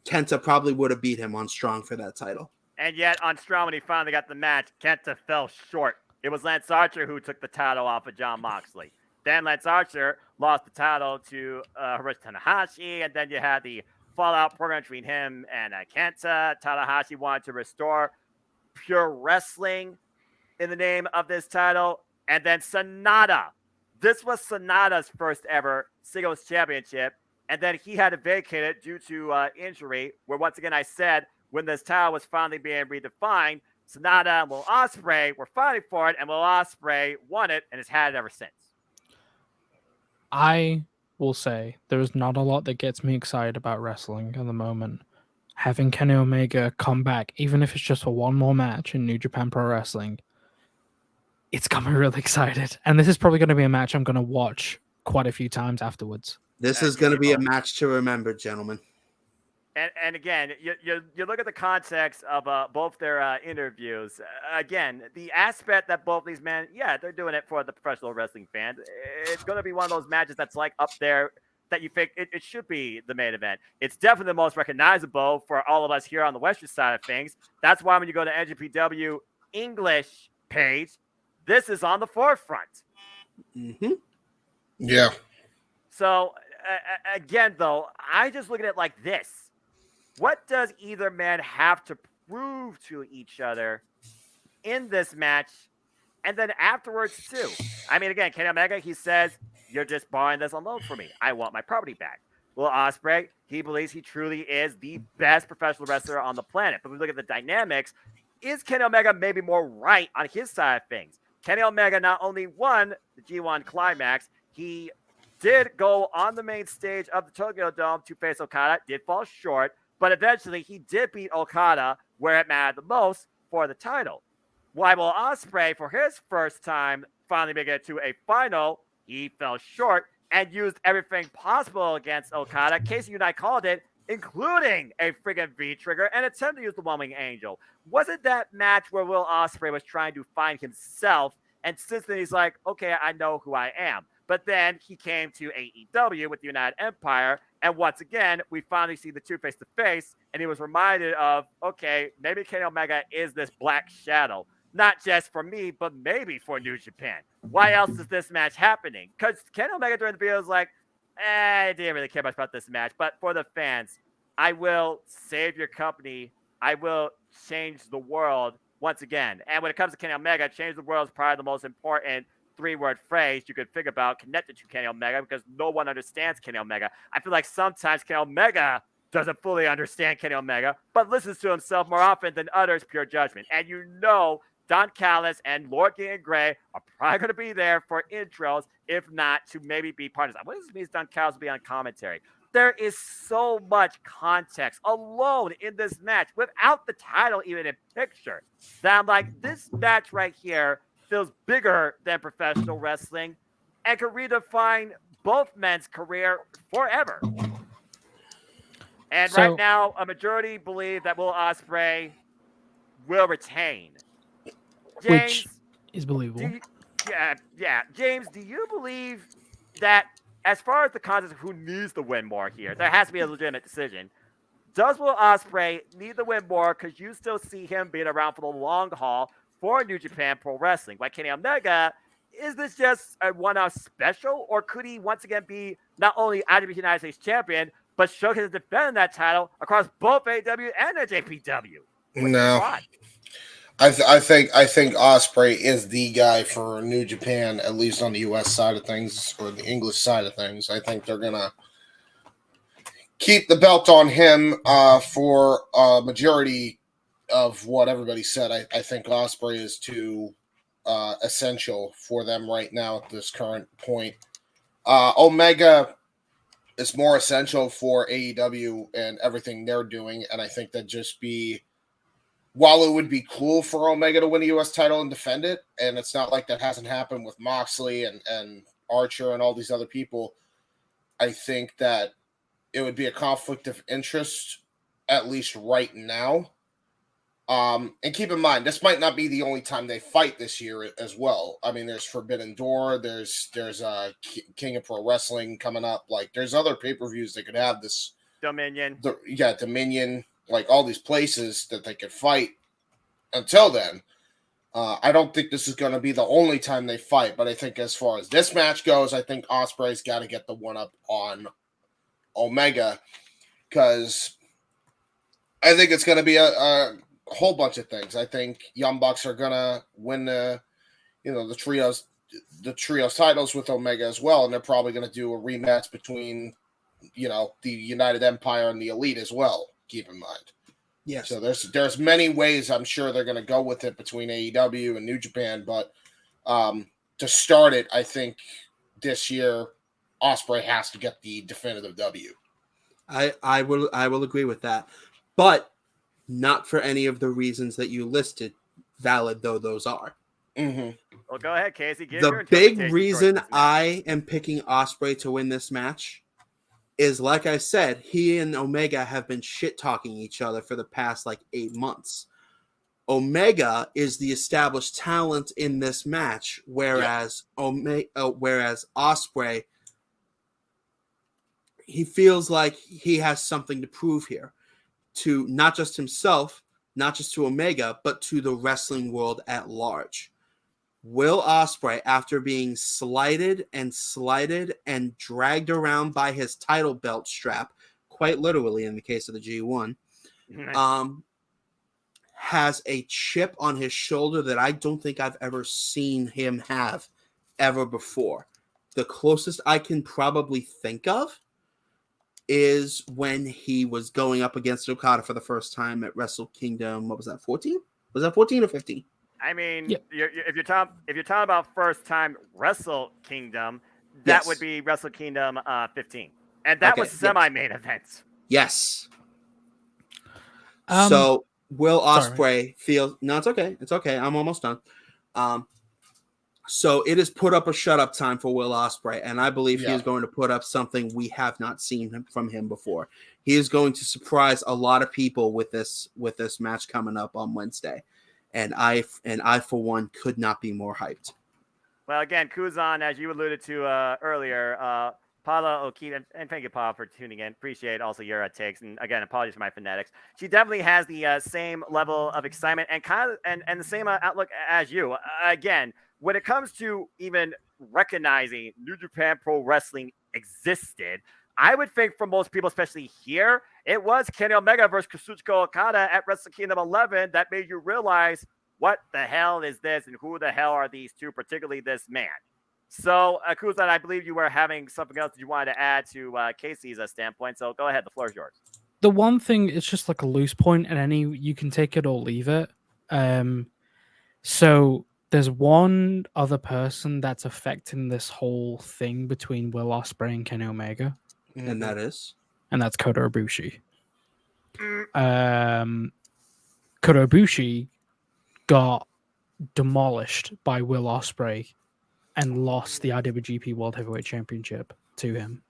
[SPEAKER 2] Kenta probably would have beat him on Strong for that title.
[SPEAKER 1] And yet, on Strong, when he finally got the match, Kenta fell short. It was Lance Archer who took the title off of Jon Moxley. Then Lance Archer lost the title to Hiroshi Tanahashi, and then you had the fallout program between him and Kenta. Tanahashi wanted to restore pure wrestling in the name of this title. And then Sonata. This was Sonata's first ever singles championship. And then he had to vacate it due to injury, where once again I said when this title was finally being redefined, Sonata and Will Ospreay were fighting for it, and Will Ospreay won it and has had it ever since.
[SPEAKER 3] I will say there is not a lot that gets me excited about wrestling at the moment. Having Kenny Omega come back, even if it's just for one more match in New Japan Pro Wrestling, it's got me really excited. And this is probably going to be a match I'm going to watch quite a few times afterwards.
[SPEAKER 2] This is going to be a match to remember, gentlemen.
[SPEAKER 1] And again, you look at the context of both their interviews. Again, the aspect that both these men, they're doing it for the professional wrestling fans. It's going to be one of those matches that's up there that you think it should be the main event. It's definitely the most recognizable for all of us here on the Western side of things. That's why when you go to NJPW English page, this is on the forefront.
[SPEAKER 2] Mm-hmm.
[SPEAKER 4] Yeah.
[SPEAKER 1] So, again, though, I just look at it like this. What does either man have to prove to each other in this match and then afterwards, too? I mean, again, Kenny Omega, he says, you're just borrowing this on loan for me. I want my property back. Will Ospreay, he believes he truly is the best professional wrestler on the planet. But when we look at the dynamics, is Kenny Omega maybe more right on his side of things? Kenny Omega not only won the G1 Climax, he did go on the main stage of the Tokyo Dome to face Okada, did fall short, but eventually he did beat Okada where it mattered the most for the title. While Will Ospreay, for his first time finally making it to a final, he fell short and used everything possible against Okada. Casey and I called it, including a friggin' V-trigger and attempted to use the One-Wing Angel. Wasn't that match where Will Ospreay was trying to find himself, and since then he's like, okay, I know who I am. But then he came to AEW with the United Empire, and once again, we finally see the two face to face, and he was reminded of, okay, maybe Kenny Omega is this black shadow, not just for me, but maybe for New Japan. Why else is this match happening? Because Kenny Omega during the video was like, I didn't really care much about this match, but for the fans, I will save your company. I will change the world once again. And when it comes to Kenny Omega, change the world is probably the most important three-word phrase you could think about connected to Kenny Omega, because no one understands Kenny Omega. I feel like sometimes Kenny Omega doesn't fully understand Kenny Omega, but listens to himself more often than others, pure judgment. And you know Don Callis and Lord Gideon Gray are probably going to be there for intros, if not to maybe be partners. What does this mean Don Callis will be on commentary? There is so much context alone in this match without the title even in picture that I'm like, this match right here feels bigger than professional wrestling and could redefine both men's career forever. And right now, a majority believe that Will Ospreay will retain. James,
[SPEAKER 3] which is believable.
[SPEAKER 1] James, do you believe that as far as the context of who needs the win more here, there has to be a legitimate decision. Does Will Ospreay need the win more because you still see him being around for the long haul for New Japan Pro Wrestling? Like Kenny Omega, is this just a one-off special, or could he once again be not only IWGP United States champion, but showcase defending that title across both AEW and NJPW?
[SPEAKER 4] No. I think Ospreay is the guy for New Japan, at least on the U.S. side of things, or the English side of things. I think they're gonna keep the belt on him for a majority of what everybody said. I think Ospreay is too essential for them right now at this current point. Omega is more essential for AEW and everything they're doing, and I think that just be. While it would be cool for Omega to win a U.S. title and defend it, and it's not like that hasn't happened with Moxley and Archer and all these other people, I think that it would be a conflict of interest, at least right now. And keep in mind, this might not be the only time they fight this year as well. I mean, there's Forbidden Door, there's King of Pro Wrestling coming up. Like, there's other pay-per-views that could have this.
[SPEAKER 1] Dominion.
[SPEAKER 4] Dominion. Like all these places that they could fight until then. I don't think this is going to be the only time they fight, but I think as far as this match goes, I think Ospreay's got to get the one up on Omega, because I think it's going to be a whole bunch of things. I think Young Bucks are going to win the trios titles with Omega as well, and they're probably going to do a rematch between the United Empire and the Elite as well. Keep in mind.
[SPEAKER 2] Yes.
[SPEAKER 4] So there's many ways I'm sure they're going to go with it between AEW and New Japan, but to start it, I think this year Ospreay has to get the definitive W.
[SPEAKER 2] I will agree with that, but not for any of the reasons that you listed, valid though those are.
[SPEAKER 4] Mm-hmm.
[SPEAKER 1] Well, go ahead, Casey.
[SPEAKER 2] The big reason I am picking Ospreay to win this match is, like I said, he and Omega have been shit-talking each other for the past, 8 months. Omega is the established talent in this match, whereas Ospreay, he feels like he has something to prove here to not just himself, not just to Omega, but to the wrestling world at large. Will Ospreay, after being slighted and dragged around by his title belt strap, quite literally in the case of the G1, has a chip on his shoulder that I don't think I've ever seen him have ever before. The closest I can probably think of is when he was going up against Okada for the first time at Wrestle Kingdom. What was that, 14? Was that 14 or 15?
[SPEAKER 1] I mean,
[SPEAKER 3] yeah.
[SPEAKER 1] if you're talking about first time Wrestle Kingdom, that would be Wrestle Kingdom 15, and that was semi-main event.
[SPEAKER 2] Yes. So Will Ospreay feel? No, it's okay. It's okay. I'm almost done. So it is put up or shut up time for Will Ospreay, and I believe he is going to put up something we have not seen from him before. He is going to surprise a lot of people with this match coming up on Wednesday. And I, for one, could not be more hyped.
[SPEAKER 1] Well, again, Kuzan, as you alluded to earlier, Paula Okita, and thank you, Paula, for tuning in. Appreciate also your takes, and again, apologies for my phonetics. She definitely has the same level of excitement and kind of and the same outlook as you. Again, when it comes to even recognizing New Japan Pro Wrestling existed, I would think for most people, especially here, it was Kenny Omega versus Kazuchika Okada at Wrestle Kingdom 11 that made you realize what the hell is this and who the hell are these two, particularly this man. So, Kuzan, I believe you were having something else that you wanted to add to Casey's standpoint. So go ahead, the floor is yours.
[SPEAKER 3] The one thing, it's just like a loose point, and you can take it or leave it. So there's one other person that's affecting this whole thing between Will Ospreay and Kenny Omega,
[SPEAKER 2] And that is?
[SPEAKER 3] and that's Kota Ibushi. Kota Ibushi got demolished by Will Ospreay and lost the IWGP World Heavyweight Championship to him,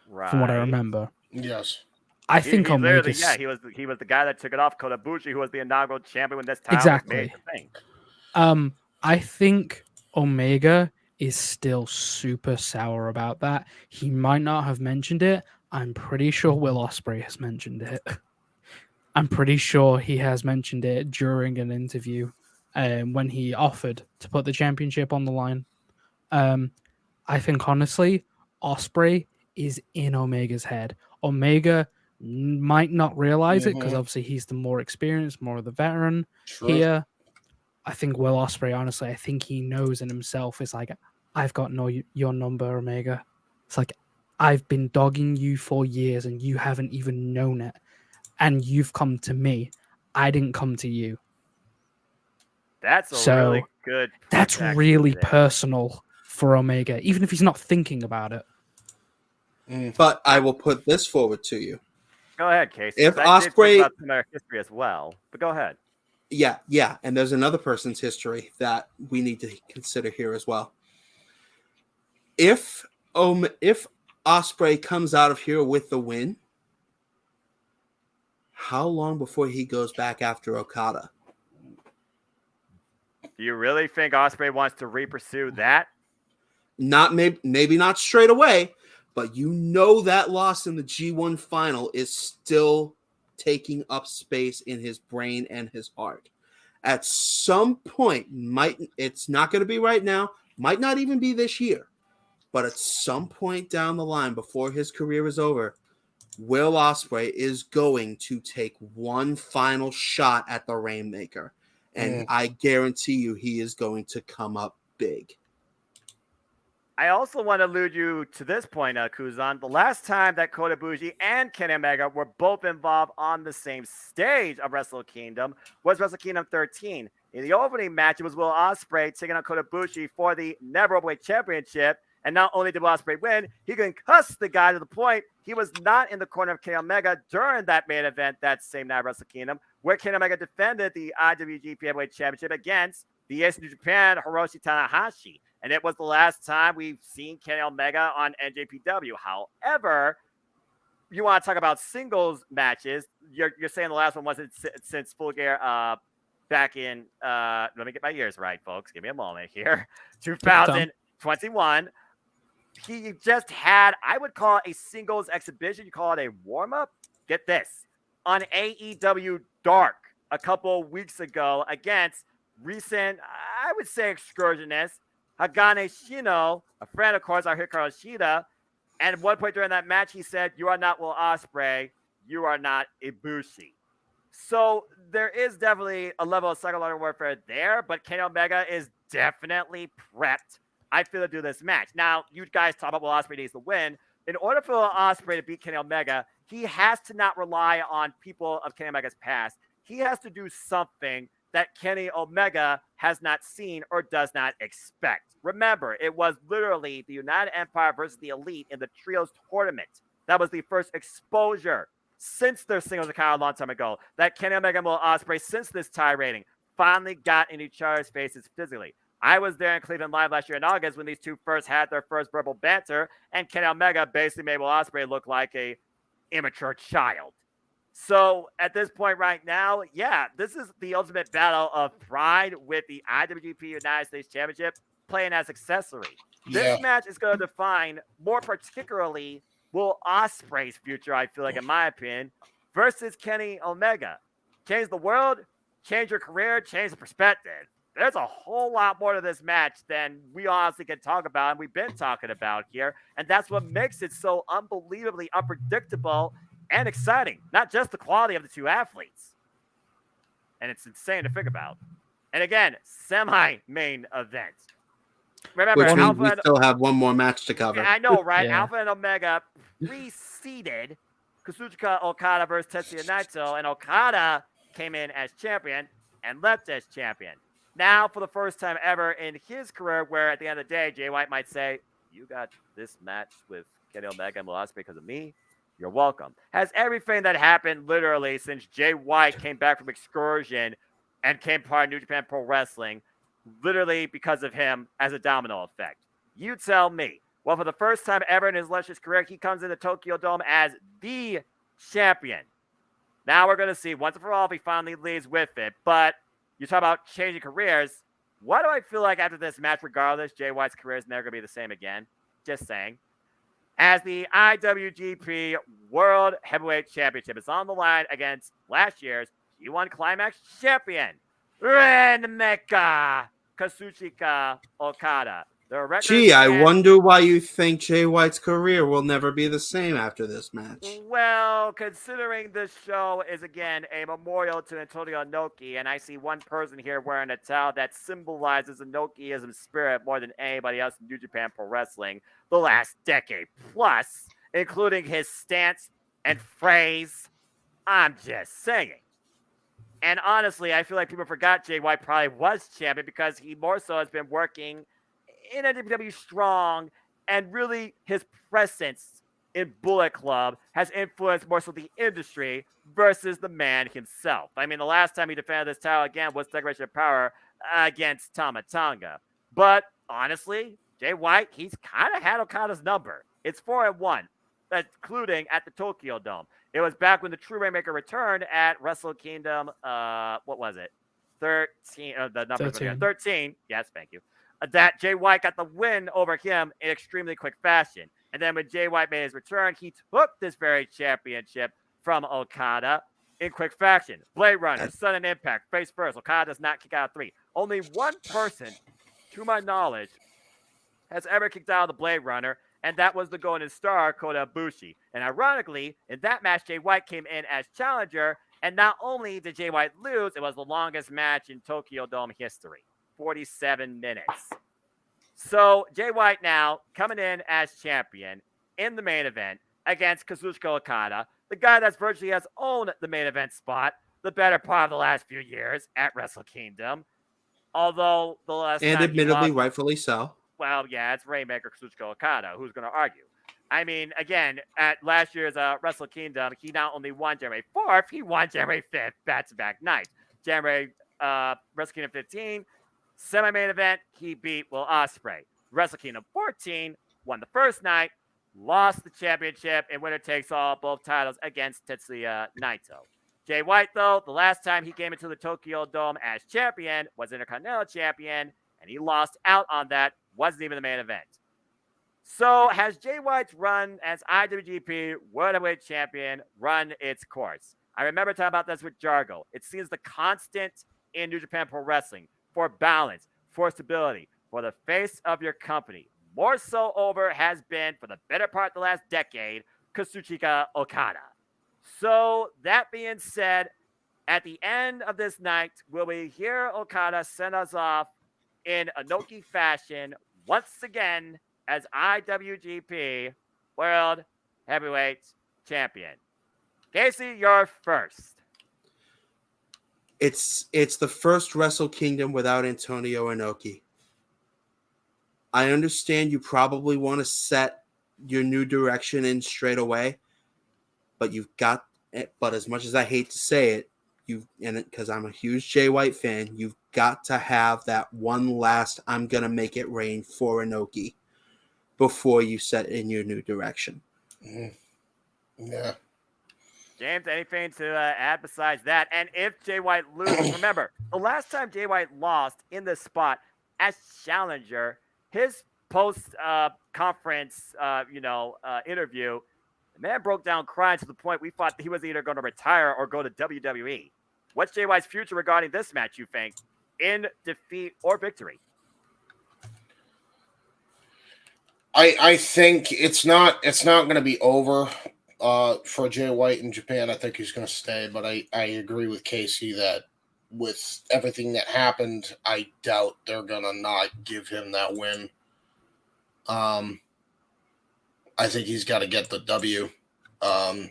[SPEAKER 1] Right.
[SPEAKER 3] from what I remember.
[SPEAKER 4] Yes.
[SPEAKER 3] I think
[SPEAKER 1] he literally,
[SPEAKER 3] Omega's...
[SPEAKER 1] he was the guy that took it off Kota Ibushi, who was the inaugural champion when this title
[SPEAKER 3] Exactly.
[SPEAKER 1] was made the thing.
[SPEAKER 3] I think Omega is still super sour about that. He might not have mentioned it. I'm pretty sure Will Ospreay has mentioned it. I'm pretty sure he has mentioned it during an interview when he offered to put the championship on the line. I think, honestly, Ospreay is in Omega's head. Omega might not realize it because obviously he's the more experienced, more of the veteran here. I think Will Ospreay, honestly, I think he knows in himself. It's like, I've got your number, Omega. It's like, I've been dogging you for years and you haven't even known it. And you've come to me. I didn't come to you.
[SPEAKER 1] That's a really good point.
[SPEAKER 3] That's really personal for Omega, even if he's not thinking about it.
[SPEAKER 2] But I will put this forward to you.
[SPEAKER 1] Go ahead, Casey.
[SPEAKER 2] If
[SPEAKER 1] I did
[SPEAKER 2] Ospreay-
[SPEAKER 1] think about some of their history as well, but go ahead.
[SPEAKER 2] Yeah. And there's another person's history that we need to consider here as well. If Ospreay comes out of here with the win, how long before he goes back after Okada?
[SPEAKER 1] Do you really think Ospreay wants to re-pursue that?
[SPEAKER 2] Not maybe not straight away, but you know that loss in the G1 final is still taking up space in his brain and his heart. At some point, it's not going to be right now, might not even be this year, but at some point down the line before his career is over, Will Ospreay is going to take one final shot at the Rainmaker. And I guarantee you he is going to come up big.
[SPEAKER 1] I also want to allude you to this point, Kuzan. The last time that Kota Ibushi and Kenny Omega were both involved on the same stage of Wrestle Kingdom was Wrestle Kingdom 13. In the opening match, it was Will Ospreay taking on Kota Ibushi for the Never Openweight Championship. And not only did Will Ospreay win, he concussed the guy to the point he was not in the corner of Kenny Omega during that main event that same night at Wrestle Kingdom, where Kenny Omega defended the IWGP Heavyweight Championship against the Ace of New Japan, Hiroshi Tanahashi. And it was the last time we've seen Kenny Omega on NJPW. However, you want to talk about singles matches. You're saying the last one wasn't since Full Gear back in, let me get my years right, folks. Give me a moment here. 2021. He just had, I would call it a singles exhibition. You call it a warm-up? Get this. On AEW Dark a couple of weeks ago against recent, I would say, excursionist Hagane Shino, a friend, of course, our Hikaru Shida. And at one point during that match, he said, "You are not Will Ospreay. You are not Ibushi." So there is definitely a level of psychological warfare there, but Kenny Omega is definitely prepped, I feel, to do this match. Now, you guys talk about Will Ospreay needs to win. In order for Will Ospreay to beat Kenny Omega, he has to not rely on people of Kenny Omega's past. He has to do something that Kenny Omega has not seen or does not expect. Remember, it was literally the United Empire versus the Elite in the Trios tournament. That was the first exposure since their singles account a long time ago that Kenny Omega and Will Ospreay, since this tie rating, finally got in each other's faces physically. I was there in Cleveland Live last year in August when these two first had their first verbal banter, and Kenny Omega basically made Will Ospreay look like a immature child. So at this point right now, yeah, this is the ultimate battle of pride with the IWGP United States Championship. playing as accessory. This
[SPEAKER 4] Yeah.
[SPEAKER 1] match is going to define, more particularly, Will Ospreay's future, I feel like, in my opinion, versus Kenny Omega. Change the world, change your career, change the perspective. There's a whole lot more to this match than we honestly can talk about, and we've been talking about here. And that's what makes it so unbelievably unpredictable and exciting. Not just the quality of the two athletes. And it's insane to think about. And again, semi-main event. Remember,
[SPEAKER 2] Which means we
[SPEAKER 1] Alpha
[SPEAKER 2] still have one more match to cover.
[SPEAKER 1] I know, right?
[SPEAKER 3] Yeah.
[SPEAKER 1] Alpha and Omega preceded Kazuchika Okada versus Tetsuya Naito, and Okada came in as champion and left as champion. Now, for the first time ever in his career, where at the end of the day, Jay White might say, "You got this match with Kenny Omega and Will Ospreay because of me. You're welcome." Has everything that happened literally since Jay White came back from excursion and came part of New Japan Pro Wrestling, literally because of him, as a domino effect. You tell me. Well, for the first time ever in his illustrious career, he comes into Tokyo Dome as the champion. Now we're going to see once and for all if he finally leads with it. But you talk about changing careers. What do I feel like after this match, regardless, Jay White's career is never going to be the same again? Just saying. As the IWGP World Heavyweight Championship is on the line against last year's G1 Climax champion, Renmeka Kazuchika Okada.
[SPEAKER 2] Gee, I wonder why you think Jay White's career will never be the same after this match.
[SPEAKER 1] Well, considering this show is, again, a memorial to Antonio Inoki, and I see one person here wearing a towel that symbolizes Inokiism spirit more than anybody else in New Japan Pro Wrestling the last decade plus, including his stance and phrase, I'm just saying. And honestly, I feel like people forgot Jay White probably was champion because he more so has been working in NWW strong, and really his presence in Bullet Club has influenced more so the industry versus the man himself. I mean, the last time he defended this title again was Declaration of Power against Tama Tonga. But honestly, Jay White, he's kind of had Okada's number. It's 4-1, including at the Tokyo Dome. It was back when the True Rainmaker returned at Wrestle Kingdom. What was it? 13. The number 13. Yes, thank you. That Jay White got the win over him in extremely quick fashion. And then when Jay White made his return, he took this very championship from Okada in quick fashion. Blade Runner, sudden impact, face first. Okada does not kick out of 3. Only one person, to my knowledge, has ever kicked out of the Blade Runner, and that was the Golden Star, Kota Ibushi. And ironically, in that match, Jay White came in as challenger, and not only did Jay White lose, it was the longest match in Tokyo Dome history. 47 minutes. So Jay White now coming in as champion in the main event against Kazuchika Okada, the guy that's virtually has owned the main event spot the better part of the last few years at Wrestle Kingdom. Although the last
[SPEAKER 2] and
[SPEAKER 1] time
[SPEAKER 2] admittedly, rightfully so.
[SPEAKER 1] Well, yeah, it's Rainmaker Kazuchika Okada. Who's going to argue? I mean, again, at last year's Wrestle Kingdom, he not only won January 4th, he won January 5th back-to-back nights. January Wrestle Kingdom 15. Semi-main event, he beat Will Ospreay. Wrestle Kingdom 14, won the first night, lost the championship in winner takes all, both titles against Tetsuya Naito. Jay White, though, the last time he came into the Tokyo Dome as champion was Intercontinental champion, and he lost out on that, wasn't even the main event. So has Jay White's run as IWGP World Heavyweight Champion run its course? I remember talking about this with Jargo. It seems the constant in New Japan Pro Wrestling for balance, for stability, for the face of your company, more so over has been, for the better part of the last decade, Kazuchika Okada. So that being said, at the end of this night, will we hear Okada send us off in Inoki fashion once again as IWGP World Heavyweight Champion? Casey, you're first.
[SPEAKER 2] It's the first Wrestle Kingdom without Antonio Inoki. I understand you probably want to set your new direction in straight away, but but as much as I hate to say it, because I'm a huge Jay White fan, you've got to have that one last I'm gonna make it rain for Inoki before you set in your new direction.
[SPEAKER 4] Mm-hmm. Yeah.
[SPEAKER 1] James, anything to add besides that? And if Jay White loses, remember, the last time Jay White lost in this spot, as challenger. His post conference, interview, the man broke down crying to the point we thought he was either going to retire or go to WWE. What's Jay White's future regarding this match, you think, in defeat or victory?
[SPEAKER 4] I think it's not going to be over for Jay White in Japan. I think he's going to stay, but I agree with Casey that with everything that happened, I doubt they're going to not give him that win. I think he's got to get the W. I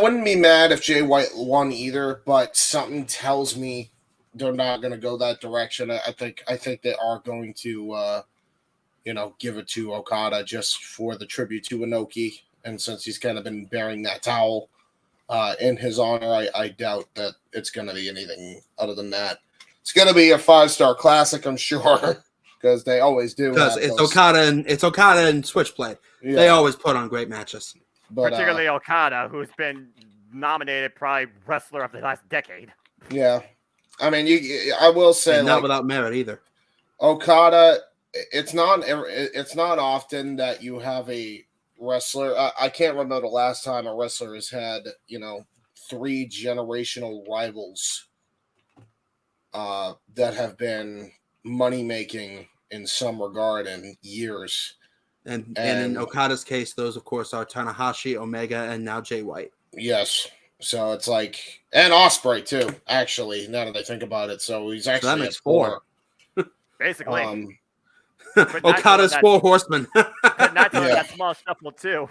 [SPEAKER 4] wouldn't be mad if Jay White won either, but something tells me they're not going to go that direction. I think they are going to give it to Okada just for the tribute to Inoki. And since he's kind of been bearing that towel in his honor, I doubt that it's going to be anything other than that. It's going to be a 5-star classic, I'm sure, because they always do.
[SPEAKER 2] Because it's Okada and Switchblade. Yeah. They always put on great matches.
[SPEAKER 1] But, particularly Okada, who's been nominated probably wrestler of the last decade.
[SPEAKER 4] Yeah. I mean, I will say,
[SPEAKER 2] not without merit either.
[SPEAKER 4] Okada, it's not often that you have a wrestler. I can't remember the last time a wrestler has had 3 generational rivals that have been money making in some regard in years.
[SPEAKER 2] And in Okada's case, those of course are Tanahashi, Omega, and now Jay White.
[SPEAKER 4] Yes. So it's like, and Ospreay too, actually, now that I think about it. So he's actually
[SPEAKER 2] that makes 4.
[SPEAKER 1] Basically.
[SPEAKER 2] Okada's 4 horsemen.
[SPEAKER 1] But not doing that small shuffle too.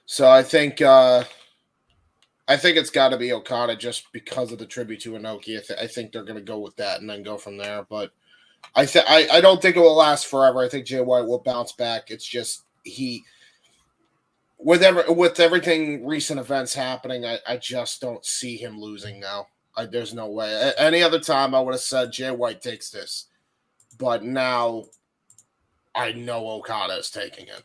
[SPEAKER 4] So I think it's got to be Okada just because of the tribute to Inoki. I think they're going to go with that and then go from there. But I don't think it will last forever. I think Jay White will bounce back. It's just with everything recent events happening, I just don't see him losing now. There's no way. Any other time I would have said Jay White takes this. But now I know Okada is taking it.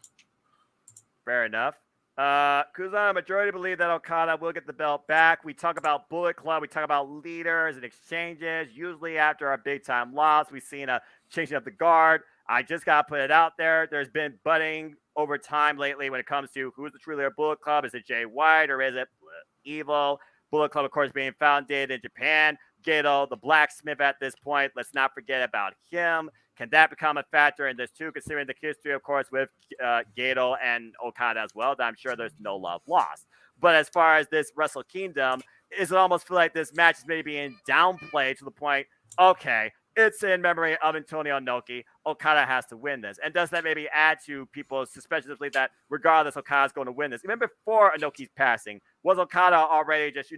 [SPEAKER 1] Fair enough. Kuzan, majority believe that Okada will get the belt back. We talk about Bullet Club. We talk about leaders and exchanges. Usually after a big-time loss, we've seen a changing of the guard. I just got to put it out there. There's been budding over time lately when it comes to who's the true leader of Bullet Club. Is it Jay White or is it Evil? Bullet Club, of course, being founded in Japan. Gato, the blacksmith at this point. Let's not forget about him. Can that become a factor in this too, considering the history, of course, with Gato and Okada as well? That I'm sure there's no love lost. But as far as this Wrestle Kingdom, it almost feel like this match is maybe being downplayed to the point, okay, it's in memory of Antonio Inoki. Okada has to win this. And does that maybe add to people's suspicions of belief that regardless, Okada's going to win this? Even before Inoki's passing, was Okada already just,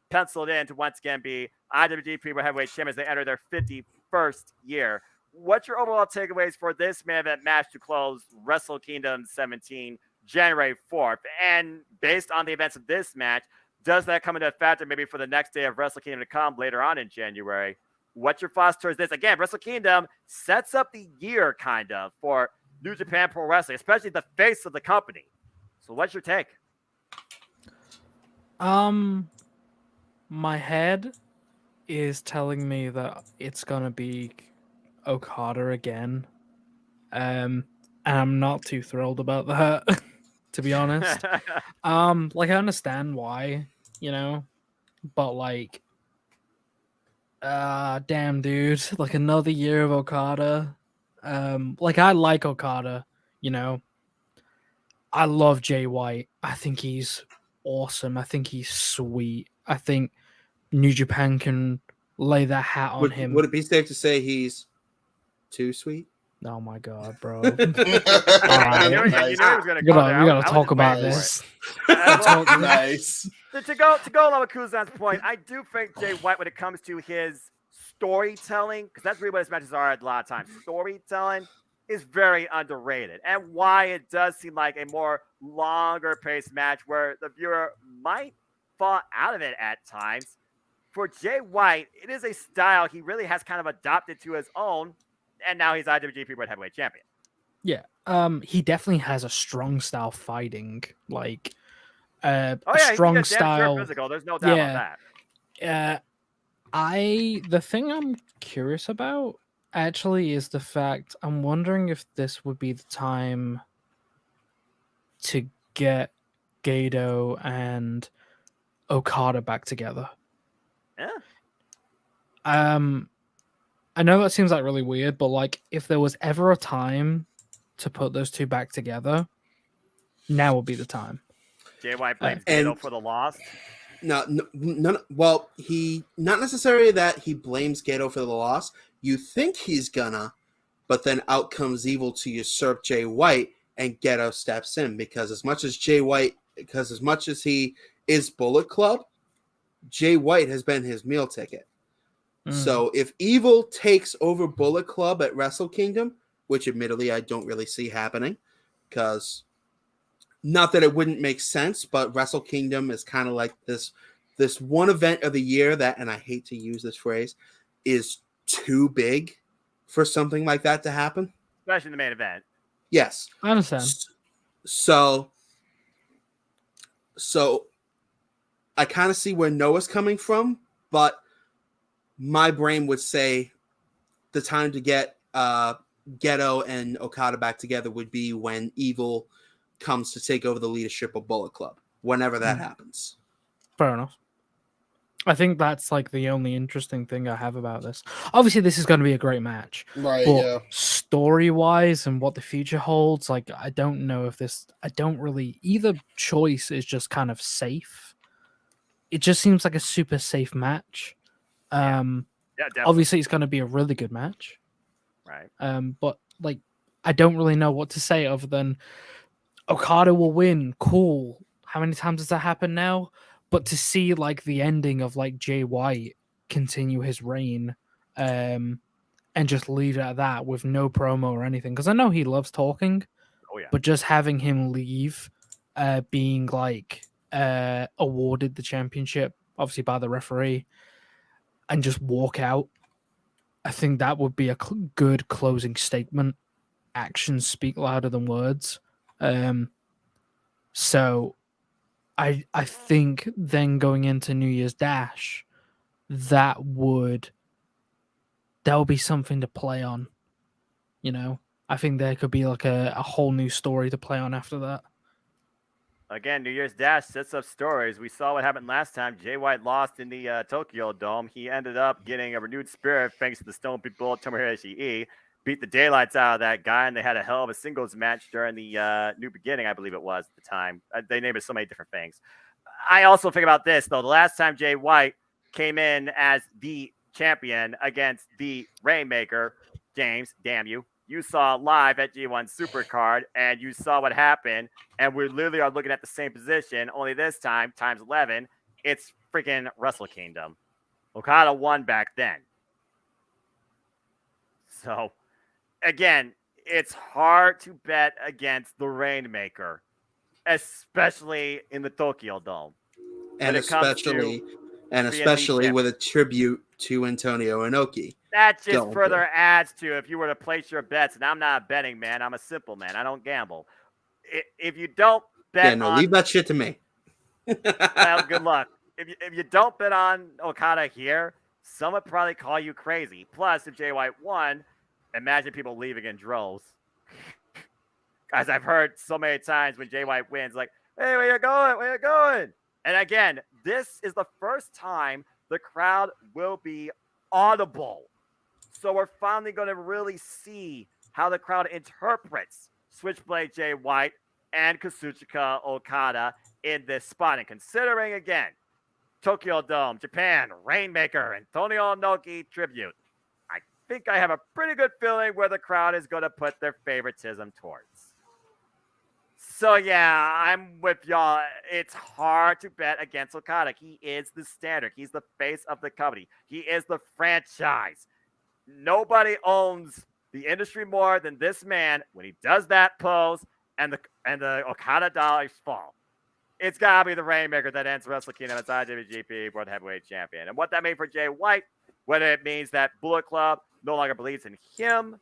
[SPEAKER 1] penciled in to once again be IWGP World Heavyweight Champion as they enter their 51st year? What's your overall takeaways for this main event match to close Wrestle Kingdom 17, January 4th? And based on the events of this match, does that come into a factor maybe for the next day of Wrestle Kingdom to come later on in January? What's your thoughts towards this? Again, Wrestle Kingdom sets up the year kind of for New Japan Pro Wrestling, especially the face of the company. So what's your take?
[SPEAKER 3] My head is telling me that it's gonna be Okada again. And I'm not too thrilled about that, to be honest. I understand why, but damn dude, another year of Okada. I like Okada, I love Jay White. I think he's awesome. I think he's sweet. I think New Japan can lay that hat on him.
[SPEAKER 2] Would it be safe to say he's too sweet?
[SPEAKER 3] Oh my god, bro!
[SPEAKER 1] You knew he was going to go there.
[SPEAKER 3] We gotta talk about this.
[SPEAKER 4] Nice.
[SPEAKER 1] To go along with Kuzan's point, I do think Jay White, when it comes to his storytelling, because that's really what his matches are a lot of times. Storytelling is very underrated, and why it does seem like a more longer-paced match where the viewer might fall out of it at times. For Jay White, it is a style he really has kind of adopted to his own, and now he's IWGP World Heavyweight Champion.
[SPEAKER 3] Yeah, he definitely has a strong style fighting, strong style.
[SPEAKER 1] Physical. There's no doubt about that.
[SPEAKER 3] The thing I'm curious about actually is the fact I'm wondering if this would be the time to get Gato and Okada back together.
[SPEAKER 1] Yeah.
[SPEAKER 3] I know that seems like really weird, but like if there was ever a time to put those two back together, now would be the time.
[SPEAKER 1] Jay White blames
[SPEAKER 2] and-
[SPEAKER 1] Gato for the loss.
[SPEAKER 2] No. Well, he not necessarily that he blames Gato for the loss. You think he's gonna, but then out comes Evil to usurp Jay White, and Gato steps in because as much as he is Bullet Club, Jay White has been his meal ticket. So if Evil takes over Bullet Club at Wrestle Kingdom, which admittedly I don't really see happening, because not that it wouldn't make sense, but Wrestle Kingdom is kind of like this one event of the year that, and I hate to use this phrase, is too big for something like that to happen.
[SPEAKER 1] Especially in the main event.
[SPEAKER 2] Yes.
[SPEAKER 3] I understand.
[SPEAKER 2] So I kind of see where Noah's coming from, but my brain would say the time to get Geto and Okada back together would be when Evil comes to take over the leadership of Bullet Club, whenever that happens.
[SPEAKER 3] Fair enough. I think that's like the only interesting thing I have about this. Obviously, this is going to be a great match,
[SPEAKER 4] Right,
[SPEAKER 3] but
[SPEAKER 4] yeah.
[SPEAKER 3] story-wise and what the future holds, like I don't know if this. I don't really. Either choice is just kind of safe. It just seems like a super safe match.
[SPEAKER 1] Yeah, definitely.
[SPEAKER 3] Obviously, it's going to be a really good match.
[SPEAKER 1] Right.
[SPEAKER 3] But like, I don't really know what to say other than Okada will win. Cool. How many times has that happened now? But to see like the ending of like Jay White continue his reign, and just leave it at that with no promo or anything, because I know he loves talking.
[SPEAKER 1] Oh yeah.
[SPEAKER 3] But just having him leave, being like awarded the championship, obviously by the referee, and just walk out, I think that would be a good closing statement. Actions speak louder than words. So I think then going into New Year's Dash, that would be something to play on. You know, I think there could be like a whole new story to play on after that.
[SPEAKER 1] Again, New Year's Dash sets up stories. We saw what happened last time. Jay White lost in the Tokyo Dome. He ended up getting a renewed spirit thanks to the Stone People, Tomohiro Ishii. Beat the daylights out of that guy, and they had a hell of a singles match during the New Beginning, I believe it was at the time. They named it so many different things. I also think about this, though. The last time Jay White came in as the champion against the Rainmaker, James, damn you, you saw live at G1 Supercard, and you saw what happened. And we literally are looking at the same position, only this time, times 11, it's freaking Wrestle Kingdom. Okada won back then. So, again, it's hard to bet against the Rainmaker, especially in the Tokyo Dome.
[SPEAKER 2] And especially with a tribute to Antonio Inoki.
[SPEAKER 1] That just further adds to if you were to place your bets, and I'm not a betting man, I'm a simple man. I don't gamble. If you don't bet
[SPEAKER 2] leave that shit to me.
[SPEAKER 1] Well, good luck. If you don't bet on Okada here, some would probably call you crazy. Plus, if Jay White won, imagine people leaving in droves. Guys, I've heard so many times when Jay White wins, like, hey, where you going? Where you going? And again, this is the first time the crowd will be audible. So we're finally going to really see how the crowd interprets Switchblade Jay White and Kazuchika Okada in this spot. And considering, again, Tokyo Dome, Japan, Rainmaker, Antonio Inoki tribute, I think I have a pretty good feeling where the crowd is going to put their favoritism towards. So, yeah, I'm with y'all. It's hard to bet against Okada. He is the standard. He's the face of the company. He is the franchise. Nobody owns the industry more than this man when he does that pose and the Okada dollars fall. It's got to be the Rainmaker that ends Wrestle Kingdom as IWGP World Heavyweight Champion. And what that means for Jay White, whether it means that Bullet Club no longer believes in him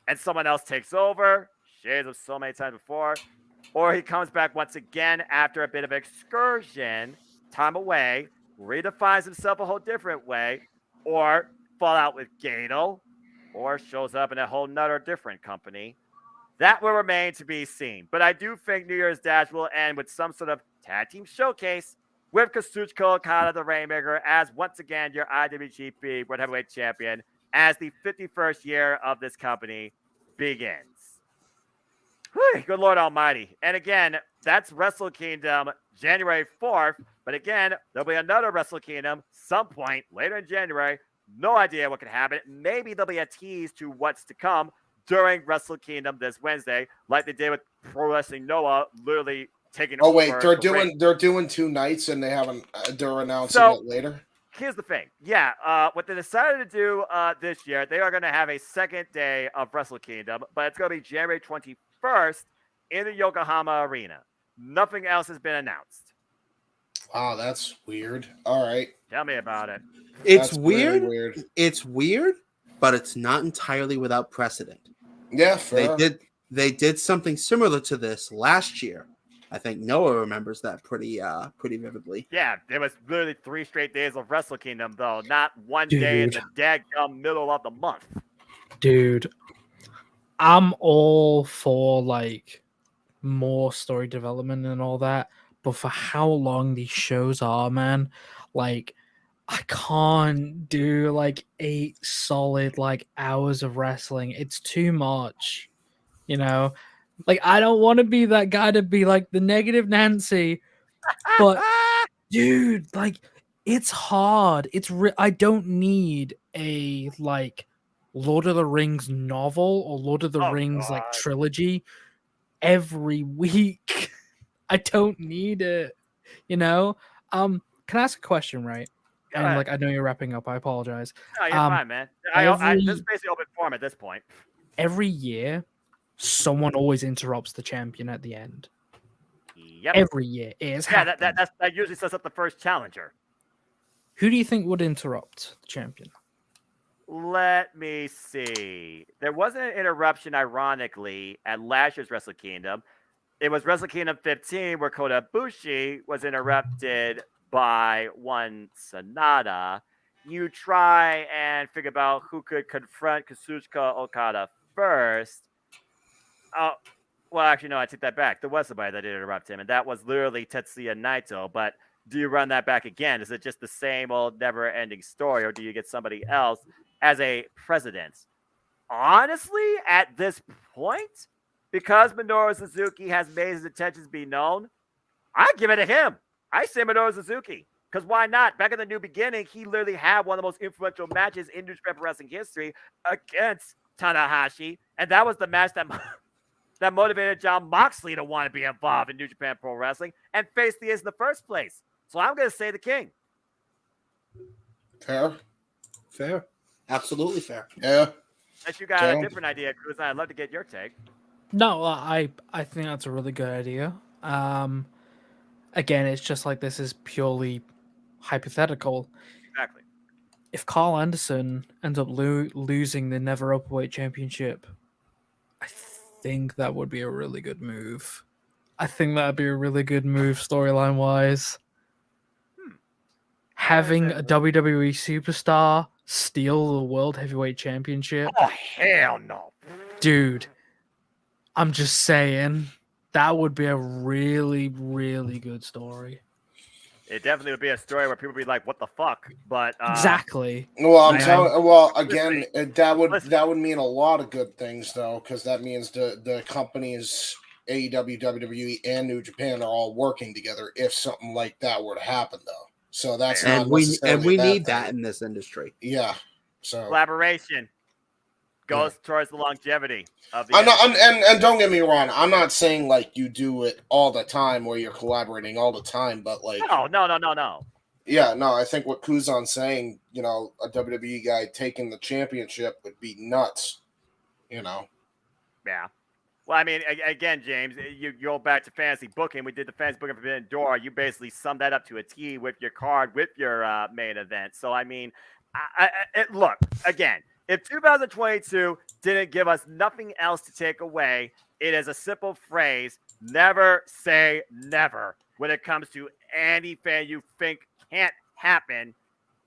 [SPEAKER 1] and someone else takes over, shades of so many times before, or he comes back once again after a bit of excursion, time away, redefines himself a whole different way, or fall out with Gato, or shows up in a whole nother different company. That will remain to be seen. But I do think New Year's Dash will end with some sort of tag team showcase with Kazuchika Okada, the Rainmaker, as once again your IWGP World Heavyweight Champion as the 51st year of this company begins. Whew, good Lord Almighty. And again, that's Wrestle Kingdom January 4th. But again, there'll be another Wrestle Kingdom some point later in January. No idea what could happen. Maybe there'll be a tease to what's to come during Wrestle Kingdom this Wednesday, like they did with Pro Wrestling Noah, literally taking over.
[SPEAKER 4] Oh wait, they're doing 2 nights and they're announcing it later.
[SPEAKER 1] Here's the thing. Yeah, what they decided to do this year, they are going to have a second day of Wrestle Kingdom, but it's going to be January 21st in the Yokohama Arena. Nothing else has been announced.
[SPEAKER 4] Wow, that's weird. All right.
[SPEAKER 1] Tell me about it.
[SPEAKER 2] It's
[SPEAKER 4] That's
[SPEAKER 2] weird.
[SPEAKER 4] really weird.
[SPEAKER 2] It's weird, but it's not entirely without precedent.
[SPEAKER 4] Yeah, fair.
[SPEAKER 2] They did something similar to this last year. I think Noah remembers that pretty vividly.
[SPEAKER 1] Yeah, there was literally 3 straight days of Wrestle Kingdom, though. Not one day in the daggum middle of the month.
[SPEAKER 3] Dude, I'm all for like more story development and all that, but for how long these shows are, man, like I can't do like 8 solid like hours of wrestling. It's too much, you know. Like I don't want to be that guy to be like the negative Nancy, but dude, like it's hard. I don't need a like Lord of the Rings novel or Lord of the Rings like trilogy every week. I don't need it, you know. Can I ask a question, right?
[SPEAKER 1] Go
[SPEAKER 3] And
[SPEAKER 1] ahead.
[SPEAKER 3] like I know you're wrapping up. I apologize.
[SPEAKER 1] No, you're fine, man. This is basically open form at this point.
[SPEAKER 3] Every year, someone always interrupts the champion at the end.
[SPEAKER 1] Yep.
[SPEAKER 3] Every year it is happening.
[SPEAKER 1] That usually sets up the first challenger.
[SPEAKER 3] Who do you think would interrupt the champion?
[SPEAKER 1] Let me see. There wasn't an interruption, ironically, at last year's Wrestle Kingdom. It was Wrestle Kingdom 15 where Kota Ibushi was interrupted by one Sonata. You try and figure out who could confront Kazuchika Okada first. Oh, well, actually, no, I take that back. There was somebody that did interrupt him, and that was literally Tetsuya Naito. But do you run that back again? Is it just the same old never-ending story, or do you get somebody else as a president? Honestly, at this point, because Minoru Suzuki has made his intentions be known, I give it to him. I say Minoru Suzuki. Because why not? Back in the New Beginning, he literally had one of the most influential matches in New Japan Pro Wrestling history against Tanahashi. And that was the match that motivated Jon Moxley to want to be involved in New Japan Pro Wrestling and face the Ace in the first place. So I'm going to say the King.
[SPEAKER 2] Fair. Absolutely fair.
[SPEAKER 4] Yeah.
[SPEAKER 1] Unless you got a different idea, Cruz, I'd love to get your take.
[SPEAKER 3] No, I think that's a really good idea. Again, it's just like this is purely hypothetical.
[SPEAKER 1] Exactly.
[SPEAKER 3] If Carl Anderson ends up losing the Never Openweight Championship, I think that would be a really good move. I think that'd be a really good move storyline wise. Having a WWE superstar steal the World Heavyweight Championship.
[SPEAKER 1] Oh, hell no.
[SPEAKER 3] Dude, I'm just saying that would be a really, really good story.
[SPEAKER 1] It definitely would be a story where people would be like, what the fuck? But
[SPEAKER 3] exactly.
[SPEAKER 4] Well, I'm telling. Well, again, that would mean a lot of good things, though, because that means the companies AEW, WWE, and New Japan are all working together. If something like that were to happen, though, so that's not
[SPEAKER 2] we need that in this industry.
[SPEAKER 4] Yeah. So
[SPEAKER 1] collaboration goes towards the longevity of the.
[SPEAKER 4] And don't get me wrong, I'm not saying like you do it all the time where you're collaborating all the time, but like
[SPEAKER 1] no.
[SPEAKER 4] Yeah, no, I think what Kuzan's saying, a WWE guy taking the championship would be nuts,
[SPEAKER 1] Yeah. Well, I mean, again, James, you go back to fantasy booking. We did the fantasy booking for Forbidden Door. You basically summed that up to a T with your card, with your main event. So, I mean, look, again, if 2022 didn't give us nothing else to take away, it is a simple phrase: never say never when it comes to anything you think can't happen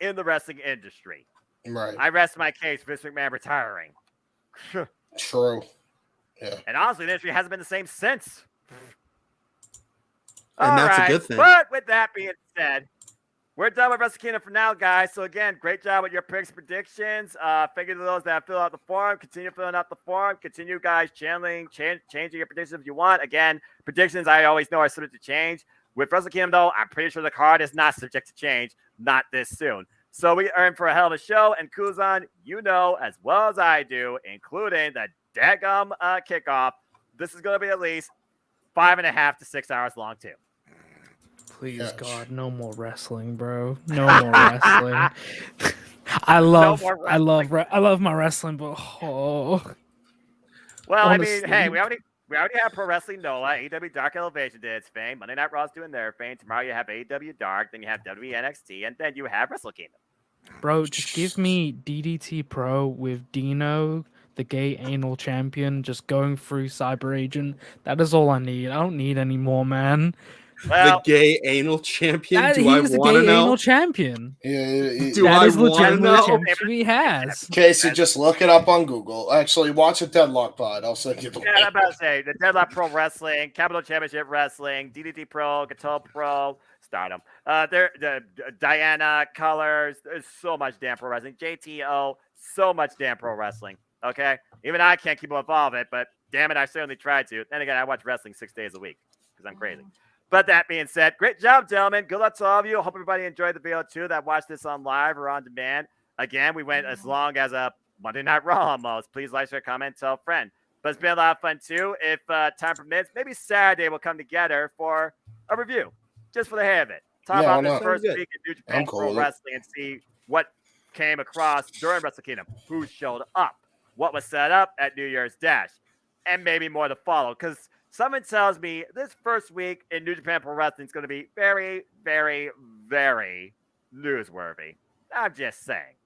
[SPEAKER 1] in the wrestling industry.
[SPEAKER 4] Right.
[SPEAKER 1] I rest my case for Vince McMahon retiring.
[SPEAKER 4] True. Yeah.
[SPEAKER 1] And honestly, the industry hasn't been the same since.
[SPEAKER 2] And that's a good thing.
[SPEAKER 1] But with that being said, we're done with Wrestle Kingdom for now, guys. So again, great job with your picks and predictions. Thank you to those that have filled out the form. Continue filling out the form. Continue, guys, changing your predictions if you want. Again, predictions I always know are subject to change. With Wrestle Kingdom, though, I'm pretty sure the card is not subject to change. Not this soon. So we are in for a hell of a show. And Kuzan, you know as well as I do, including the daggum kickoff, this is going to be at least 5.5 to 6 hours long, too.
[SPEAKER 3] Please,
[SPEAKER 4] Yes.
[SPEAKER 3] God, no more wrestling, bro. No more wrestling. I love my wrestling, but
[SPEAKER 1] Well,
[SPEAKER 3] honestly.
[SPEAKER 1] I mean, hey, we already have Pro Wrestling NOLA. AEW Dark Elevation did its thing. Monday Night Raw's doing their thing. Tomorrow you have AEW Dark. Then you have WWE NXT, and then you have Wrestle Kingdom.
[SPEAKER 3] Bro, just give me DDT Pro with Dino, the gay anal champion, just going through Cyber Agent. That is all I need. I don't need any more, man.
[SPEAKER 1] Well,
[SPEAKER 2] The gay anal champion.
[SPEAKER 3] That,
[SPEAKER 2] Do I
[SPEAKER 3] he's the
[SPEAKER 2] want to
[SPEAKER 3] gay
[SPEAKER 2] know?
[SPEAKER 3] anal champion.
[SPEAKER 4] Yeah.
[SPEAKER 2] Do
[SPEAKER 3] That
[SPEAKER 2] I
[SPEAKER 3] is
[SPEAKER 2] want to
[SPEAKER 3] legitimately the
[SPEAKER 2] know?
[SPEAKER 3] championship he has.
[SPEAKER 4] Casey, just look it up on Google. Actually, watch a Deadlock pod. I'll send you the
[SPEAKER 1] yeah, I'm about to say the Deadlock Pro Wrestling, Capital Championship Wrestling, DDT Pro, Gato Pro, Stardom. The Diana Colors. There's so much damn pro wrestling. JTO, so much damn pro wrestling. Okay, even I can't keep up with all of it, but damn it, I certainly tried to. Then again, I watch wrestling 6 days a week because I'm crazy. But that being said, great job, gentlemen. Good luck to all of you. Hope everybody enjoyed the video too that watched this on live or on demand. Again, we went as long as a Monday Night Raw almost. Please like, share, comment, tell a friend. But it's been a lot of fun too. If time permits, maybe Saturday we'll come together for a review, just for the heck of it. Talk
[SPEAKER 4] Yeah,
[SPEAKER 1] about
[SPEAKER 4] why
[SPEAKER 1] this
[SPEAKER 4] not?
[SPEAKER 1] first
[SPEAKER 2] Sounds good.
[SPEAKER 1] week in New Japan
[SPEAKER 4] I'm cool
[SPEAKER 1] Pro
[SPEAKER 4] with it.
[SPEAKER 1] Wrestling and see what came across during Wrestle Kingdom, who showed up, what was set up at New Year's Dash, and maybe more to follow. Because someone tells me this first week in New Japan Pro Wrestling is going to be very, very, very newsworthy. I'm just saying.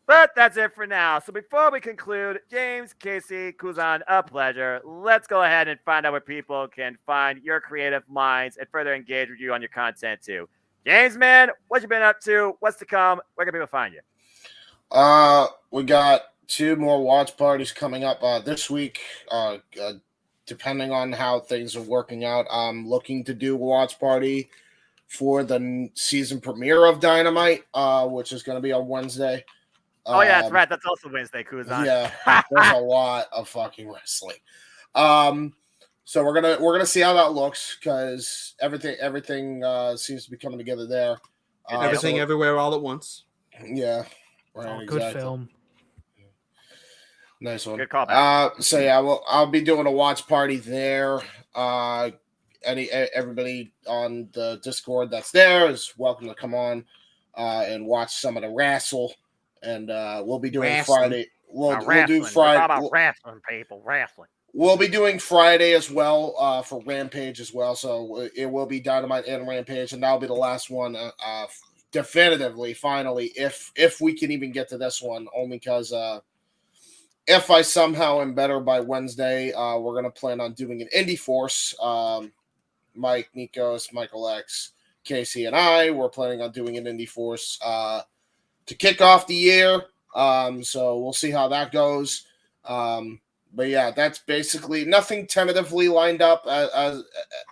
[SPEAKER 1] But that's it for now. So before we conclude, James, Casey, Kuzan, a pleasure. Let's go ahead and find out where people can find your creative minds and further engage with you on your content too. James, man, what you been up to? What's to come? Where can people find you?
[SPEAKER 4] We got 2 more watch parties coming up this week. Depending on how things are working out, I'm looking to do a watch party for the season premiere of Dynamite, which is going to be on Wednesday.
[SPEAKER 1] Oh yeah, that's right. That's also Wednesday, Kuzan.
[SPEAKER 4] Yeah, there's a lot of fucking wrestling. So we're gonna see how that looks because everything seems to be coming together there.
[SPEAKER 2] Everything, everywhere, all at once.
[SPEAKER 4] Yeah, right.
[SPEAKER 3] Oh, good
[SPEAKER 4] exactly.
[SPEAKER 3] film.
[SPEAKER 4] Nice one.
[SPEAKER 1] Good callback.
[SPEAKER 4] So yeah, I'll be doing a watch party there. Everybody on the Discord that's there is welcome to come on and watch some of the wrestle. And we'll be doing
[SPEAKER 2] Wrestling.
[SPEAKER 4] Friday. We'll do
[SPEAKER 1] Wrestling.
[SPEAKER 4] Friday.
[SPEAKER 1] We're about wrestling, people. Wrestling.
[SPEAKER 4] We'll be doing Friday as well for Rampage as well. So it will be Dynamite and Rampage, and that'll be the last one definitively, finally, if we can even get to this one, only because if I somehow am better by Wednesday, we're going to plan on doing an Indie Force. Mike, Nikos, Michael X, Casey, and I, we're planning on doing an Indie Force to kick off the year. So we'll see how that goes. But yeah, that's basically nothing tentatively lined up as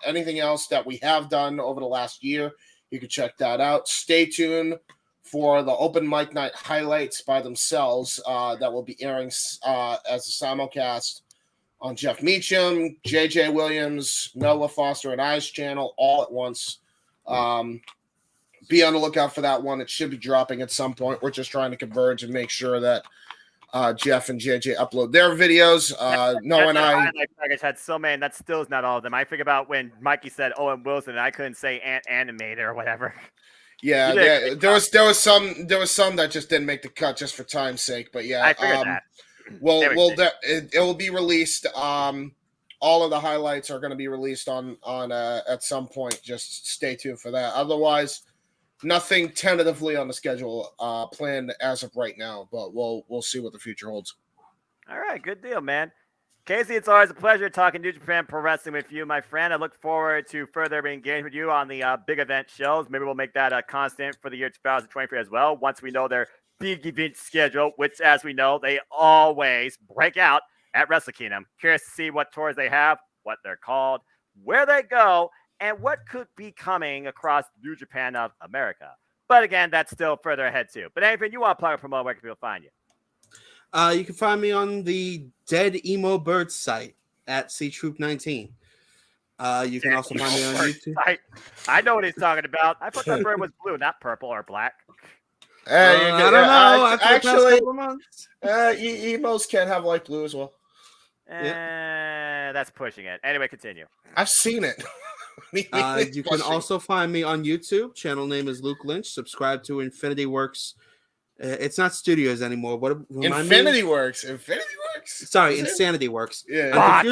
[SPEAKER 4] anything else that we have done over the last year. You can check that out. Stay tuned for the open mic night highlights by themselves that will be airing as a simulcast on Jeff Meacham, JJ Williams, Noah Foster, and I's channel all at once. Be on the lookout for that one. It should be dropping at some point. We're just trying to converge and make sure that Jeff and JJ upload their videos. Noah and I
[SPEAKER 1] had so many. That still is not all of them. I think about when Mikey said Owen Wilson, and I couldn't say animator or whatever.
[SPEAKER 4] Yeah, there was some that just didn't make the cut just for time's sake. But yeah,
[SPEAKER 1] I figured that.
[SPEAKER 4] It will be released. All of the highlights are going to be released on at some point. Just stay tuned for that. Otherwise, nothing tentatively on the schedule planned as of right now. But we'll see what the future holds.
[SPEAKER 1] All right, good deal, man. Casey, it's always a pleasure talking New Japan Pro Wrestling with you, my friend. I look forward to further engaging with you on the big event shows. Maybe we'll make that a constant for the year 2023 as well, once we know their big event schedule, which, as we know, they always break out at Wrestle Kingdom. Curious to see what tours they have, what they're called, where they go, and what could be coming across New Japan of America. But again, that's still further ahead too. But anything you want to plug or promote, where can people find you?
[SPEAKER 2] You can find me on the Dead Emo Birds site at CTroop19. You can also find me on YouTube.
[SPEAKER 1] I know what he's talking about. I thought that bird was blue, not purple or black.
[SPEAKER 4] Hey,
[SPEAKER 2] I don't know.
[SPEAKER 4] Actually,
[SPEAKER 2] actually,
[SPEAKER 4] emos can have light blue as well.
[SPEAKER 1] That's pushing it. Anyway, continue.
[SPEAKER 4] I've seen it.
[SPEAKER 2] you can also find me on YouTube. Channel name is Luke Lynch. Subscribe to Infinity Works. It's not Studios anymore. What
[SPEAKER 4] Infinity Works. Infinity Works.
[SPEAKER 2] Sorry, Insanity Works.
[SPEAKER 4] Yeah,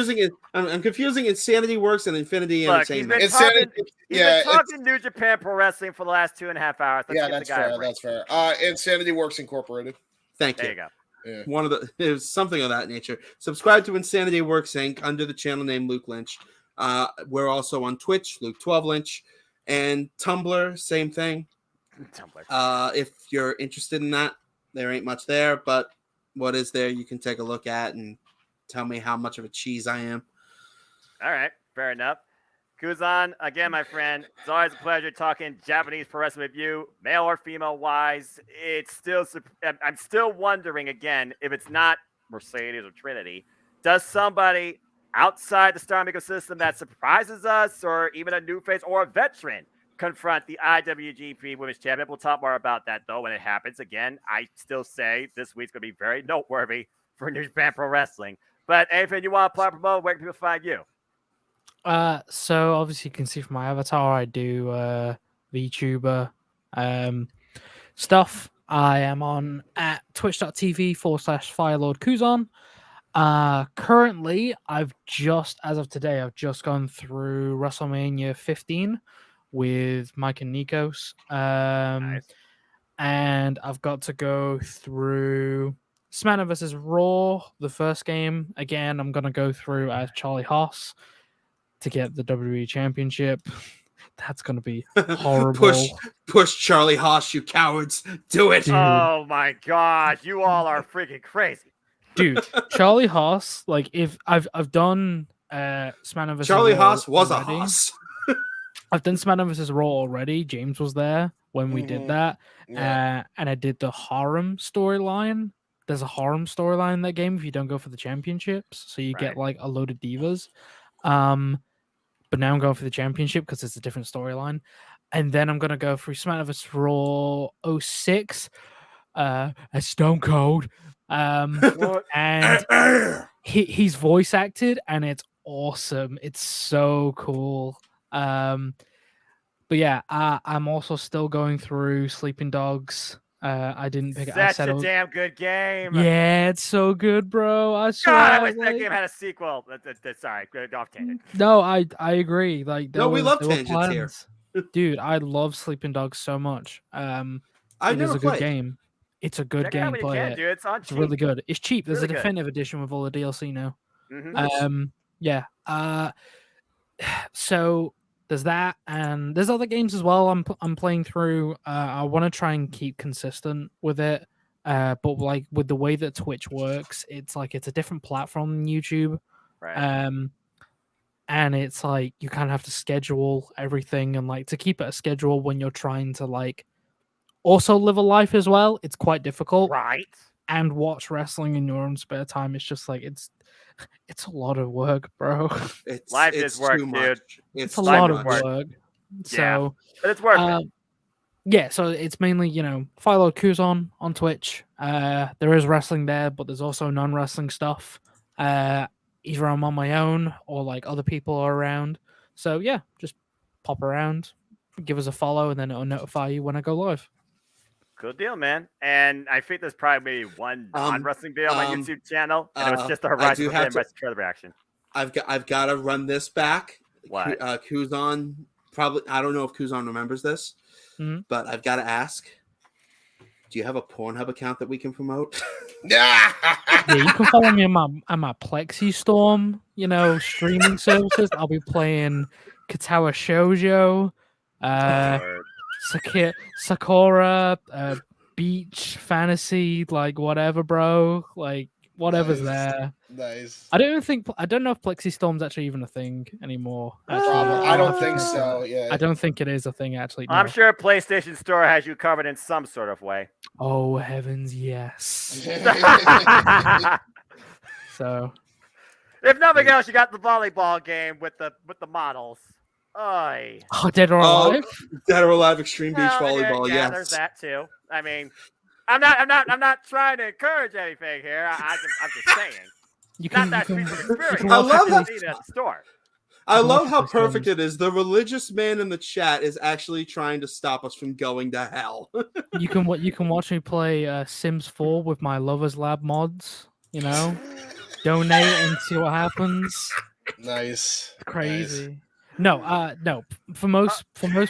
[SPEAKER 2] I'm confusing Insanity Works and Infinity
[SPEAKER 1] Look,
[SPEAKER 2] Entertainment.
[SPEAKER 1] He's been talking New Japan Pro Wrestling for the last 2.5 hours.
[SPEAKER 4] That's fair. That's fair. Insanity Works Incorporated.
[SPEAKER 2] Thank you.
[SPEAKER 1] There you go.
[SPEAKER 4] Yeah.
[SPEAKER 2] It was something of that nature. Subscribe to Insanity Works Inc. under the channel name Luke Lynch. We're also on Twitch, Luke 12 Lynch, and Tumblr, same thing.
[SPEAKER 1] Tumblr.
[SPEAKER 2] If you're interested in that, there ain't much there, but what is there you can take a look at and tell me how much of a cheese I am.
[SPEAKER 1] All right, fair enough. Kuzan, again, my friend, it's always a pleasure talking Japanese pro wrestling with you, male or female wise. I'm still wondering again if it's not Mercedes or Trinity. Does somebody outside the Star ecosystem that surprises us, or even a new face or a veteran, confront the IWGP Women's Champion? We'll talk more about that though when it happens. Again, I still say this week's going to be very noteworthy for New Japan Pro Wrestling. But anything you want to plug, promote, where can people find you?
[SPEAKER 3] So obviously you can see from my avatar, I do VTuber stuff. I am on at twitch.tv/FirelordKuzan. Currently, as of today, I've just gone through WrestleMania 15 with Mike and Nikos.
[SPEAKER 1] Nice.
[SPEAKER 3] And I've got to go through SmackDown vs. Raw, the first game. Again, I'm going to go through as Charlie Haas to get the WWE Championship. That's going to be horrible.
[SPEAKER 2] Push Charlie Haas, you cowards. Do it.
[SPEAKER 1] Oh my God, you all are freaking crazy.
[SPEAKER 3] Dude, Charlie Haas, like if I've done SmackDown vs.
[SPEAKER 2] Charlie
[SPEAKER 3] Raw
[SPEAKER 2] Haas was
[SPEAKER 3] already.
[SPEAKER 2] a Haas.
[SPEAKER 3] I've done SmackDown vs. Raw already. James was there when we did that.
[SPEAKER 4] Yeah.
[SPEAKER 3] And I did the harem storyline. There's a harem storyline in that game if you don't go for the championships. So you get like a load of divas. But now I'm going for the championship because it's a different storyline. And then I'm going to go through SmackDown vs. Raw 06 as Stone Cold. And he's voice acted and it's awesome. It's so cool. But yeah, I'm also still going through Sleeping Dogs. I didn't pick it.
[SPEAKER 1] Such a damn good game.
[SPEAKER 3] Yeah, it's so good, bro. I
[SPEAKER 1] wish that game had a sequel. Sorry, off tangent.
[SPEAKER 3] No, I agree. Like,
[SPEAKER 2] we love tangents here.
[SPEAKER 3] Dude, I love Sleeping Dogs so much.
[SPEAKER 2] I've
[SPEAKER 3] it
[SPEAKER 2] never
[SPEAKER 3] is a
[SPEAKER 2] played.
[SPEAKER 3] good game. It's a good
[SPEAKER 1] Check
[SPEAKER 3] game.
[SPEAKER 1] It out when you
[SPEAKER 3] Play
[SPEAKER 1] can,
[SPEAKER 3] it.
[SPEAKER 1] dude. It's on
[SPEAKER 3] It's
[SPEAKER 1] cheap.
[SPEAKER 3] really good. It's cheap. There's
[SPEAKER 1] Really
[SPEAKER 3] a
[SPEAKER 1] good.
[SPEAKER 3] definitive edition with all the DLC now.
[SPEAKER 1] Mm-hmm.
[SPEAKER 3] Yeah. So there's that, and there's other games as well. I'm playing through. I want to try and keep consistent with it. But like with the way that Twitch works, it's like it's a different platform than YouTube.
[SPEAKER 1] Right.
[SPEAKER 3] And it's like you kind of have to schedule everything, and like to keep it a schedule when you're trying to like also live a life as well. It's quite difficult.
[SPEAKER 1] Right.
[SPEAKER 3] And watch wrestling in your own spare time. It's just like it's a lot of work, bro.
[SPEAKER 1] Life is work,
[SPEAKER 2] too
[SPEAKER 1] dude.
[SPEAKER 2] much.
[SPEAKER 3] It's a lot of
[SPEAKER 1] work.
[SPEAKER 3] work.
[SPEAKER 1] Yeah,
[SPEAKER 3] So
[SPEAKER 1] but it's worth it.
[SPEAKER 3] yeah, so it's mainly, Philo Kuzon on Twitch. There is wrestling there, but there's also non-wrestling stuff. Either I'm on my own or like other people are around. So yeah, just pop around, give us a follow, and then it'll notify you when I go live.
[SPEAKER 1] Cool deal, man. And I think there's probably maybe one non-wrestling video on my YouTube channel, and it was just the Horizon Forbidden Wrestling reaction.
[SPEAKER 2] I've got to run this back.
[SPEAKER 1] What?
[SPEAKER 2] Kuzan, probably, I don't know if Kuzan remembers this, but I've got to ask, do you have a Pornhub account that we can promote?
[SPEAKER 3] Yeah, you can follow me on my Plexi Storm, streaming services. I'll be playing Katawa Shoujo, Sakura, beach fantasy, like whatever, bro. Like whatever's
[SPEAKER 4] Nice.
[SPEAKER 3] there.
[SPEAKER 4] Nice.
[SPEAKER 3] I don't know if Plexi Storm's actually even a thing anymore. Actually,
[SPEAKER 4] Probably. I
[SPEAKER 3] I'll
[SPEAKER 4] don't
[SPEAKER 3] have to
[SPEAKER 4] think
[SPEAKER 3] check
[SPEAKER 4] so.
[SPEAKER 3] that.
[SPEAKER 4] Yeah.
[SPEAKER 3] I don't think it is a thing actually.
[SPEAKER 1] I'm
[SPEAKER 3] No.
[SPEAKER 1] sure PlayStation Store has you covered in some sort of way.
[SPEAKER 3] Oh heavens, yes. So
[SPEAKER 1] If nothing else, you got the volleyball game with the models. Oy.
[SPEAKER 3] Dead or Alive.
[SPEAKER 2] Dead or Alive Extreme Beach
[SPEAKER 1] Well,
[SPEAKER 2] Volleyball.
[SPEAKER 1] yeah,
[SPEAKER 2] Yes.
[SPEAKER 1] there's that too. I mean, I'm not trying to encourage anything here. I'm just saying.
[SPEAKER 3] You
[SPEAKER 1] Not
[SPEAKER 3] can,
[SPEAKER 1] that
[SPEAKER 3] you
[SPEAKER 1] speaks
[SPEAKER 3] can,
[SPEAKER 1] from
[SPEAKER 3] you
[SPEAKER 1] experience.
[SPEAKER 3] can
[SPEAKER 2] I
[SPEAKER 3] watch
[SPEAKER 2] love
[SPEAKER 3] it
[SPEAKER 2] how-
[SPEAKER 1] I've seen it at the store.
[SPEAKER 2] I
[SPEAKER 3] can
[SPEAKER 2] love
[SPEAKER 3] watch
[SPEAKER 2] how
[SPEAKER 3] those
[SPEAKER 2] perfect
[SPEAKER 3] games.
[SPEAKER 2] it is. The religious man in the chat is actually trying to stop us from going to hell.
[SPEAKER 3] you can watch me play Sims 4 with my Lovers Lab mods. You know, donate and see what happens.
[SPEAKER 4] Nice.
[SPEAKER 3] It's crazy. No, no. For most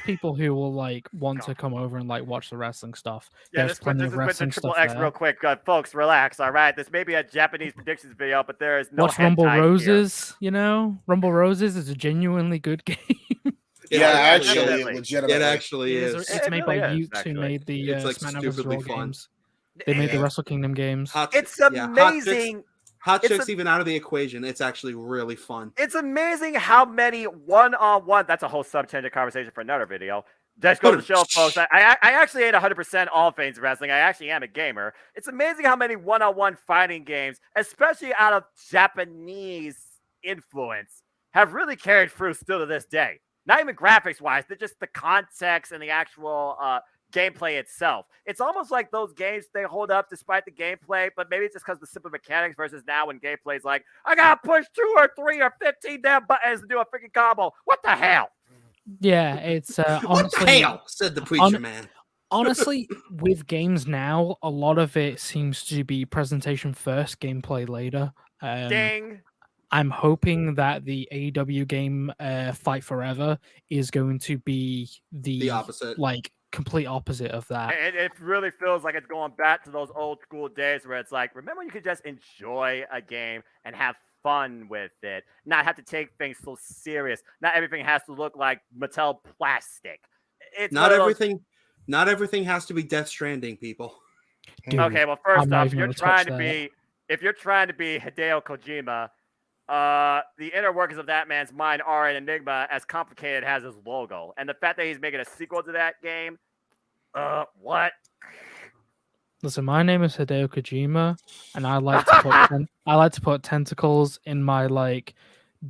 [SPEAKER 3] people who will like want to come over and like watch the wrestling stuff,
[SPEAKER 1] Yeah,
[SPEAKER 3] there's
[SPEAKER 1] this
[SPEAKER 3] plenty
[SPEAKER 1] is
[SPEAKER 3] of
[SPEAKER 1] with the
[SPEAKER 3] wrestling
[SPEAKER 1] Triple
[SPEAKER 3] stuff
[SPEAKER 1] X
[SPEAKER 3] there.
[SPEAKER 1] real quick. Folks, relax, all right? This may be a Japanese predictions video, but there is no
[SPEAKER 3] Watch Rumble
[SPEAKER 1] hentai here.
[SPEAKER 3] Roses. You know, Rumble Roses is a genuinely good game.
[SPEAKER 4] Yeah, actually,
[SPEAKER 1] definitely.
[SPEAKER 4] legitimately.
[SPEAKER 2] It actually
[SPEAKER 3] It
[SPEAKER 2] is.
[SPEAKER 3] is.
[SPEAKER 1] It
[SPEAKER 3] It's made
[SPEAKER 1] really
[SPEAKER 3] by
[SPEAKER 1] is,
[SPEAKER 3] Ukes who
[SPEAKER 1] actually.
[SPEAKER 3] made the
[SPEAKER 2] It's, like,
[SPEAKER 3] SmackDown vs.
[SPEAKER 2] stupidly
[SPEAKER 3] Raw
[SPEAKER 2] fun.
[SPEAKER 3] games. They made the
[SPEAKER 4] Yeah.
[SPEAKER 3] Wrestle Kingdom games.
[SPEAKER 1] It's
[SPEAKER 2] Yeah,
[SPEAKER 1] amazing.
[SPEAKER 2] Hot
[SPEAKER 1] It's
[SPEAKER 2] Chicks even out of the equation. It's actually really fun.
[SPEAKER 1] It's amazing how many one-on-one. That's a whole subtangent conversation for another video. Just go to the show, folks. I actually ain't 100% all things wrestling. I actually am a gamer. It's amazing how many one-on-one fighting games, especially out of Japanese influence, have really carried through still to this day. Not even graphics-wise, but just the context and the actual gameplay itself. It's almost like those games, they hold up despite the gameplay, but maybe it's just because of the simple mechanics versus now when gameplay is like, I gotta push 2 or 3 or 15 damn buttons to do a freaking combo. What the hell?
[SPEAKER 3] Yeah, it's
[SPEAKER 2] What
[SPEAKER 3] honestly.
[SPEAKER 2] the hell? Said the preacher man.
[SPEAKER 3] Honestly, with games now, a lot of it seems to be presentation first, gameplay later.
[SPEAKER 1] Ding.
[SPEAKER 3] I'm hoping that the AEW game, Fight Forever, is going to be
[SPEAKER 2] The opposite.
[SPEAKER 3] like complete opposite of that.
[SPEAKER 1] It really feels like it's going back to those old school days where it's like, remember you could just enjoy a game and have fun with it, not have to take things so serious. Not everything has to look like Mattel plastic. It's
[SPEAKER 2] Not
[SPEAKER 1] one of those-
[SPEAKER 2] everything. Not everything has to be Death Stranding, people.
[SPEAKER 3] Dude,
[SPEAKER 1] Okay, well,
[SPEAKER 3] I'm
[SPEAKER 1] first
[SPEAKER 3] not
[SPEAKER 1] off,
[SPEAKER 3] even gonna touch that.
[SPEAKER 1] if you're trying to be Hideo Kojima, the inner workings of that man's mind are an enigma as complicated as his logo. And the fact that he's making a sequel to that game, what?
[SPEAKER 3] Listen, my name is Hideo Kojima, and I like to put I like to put tentacles in my like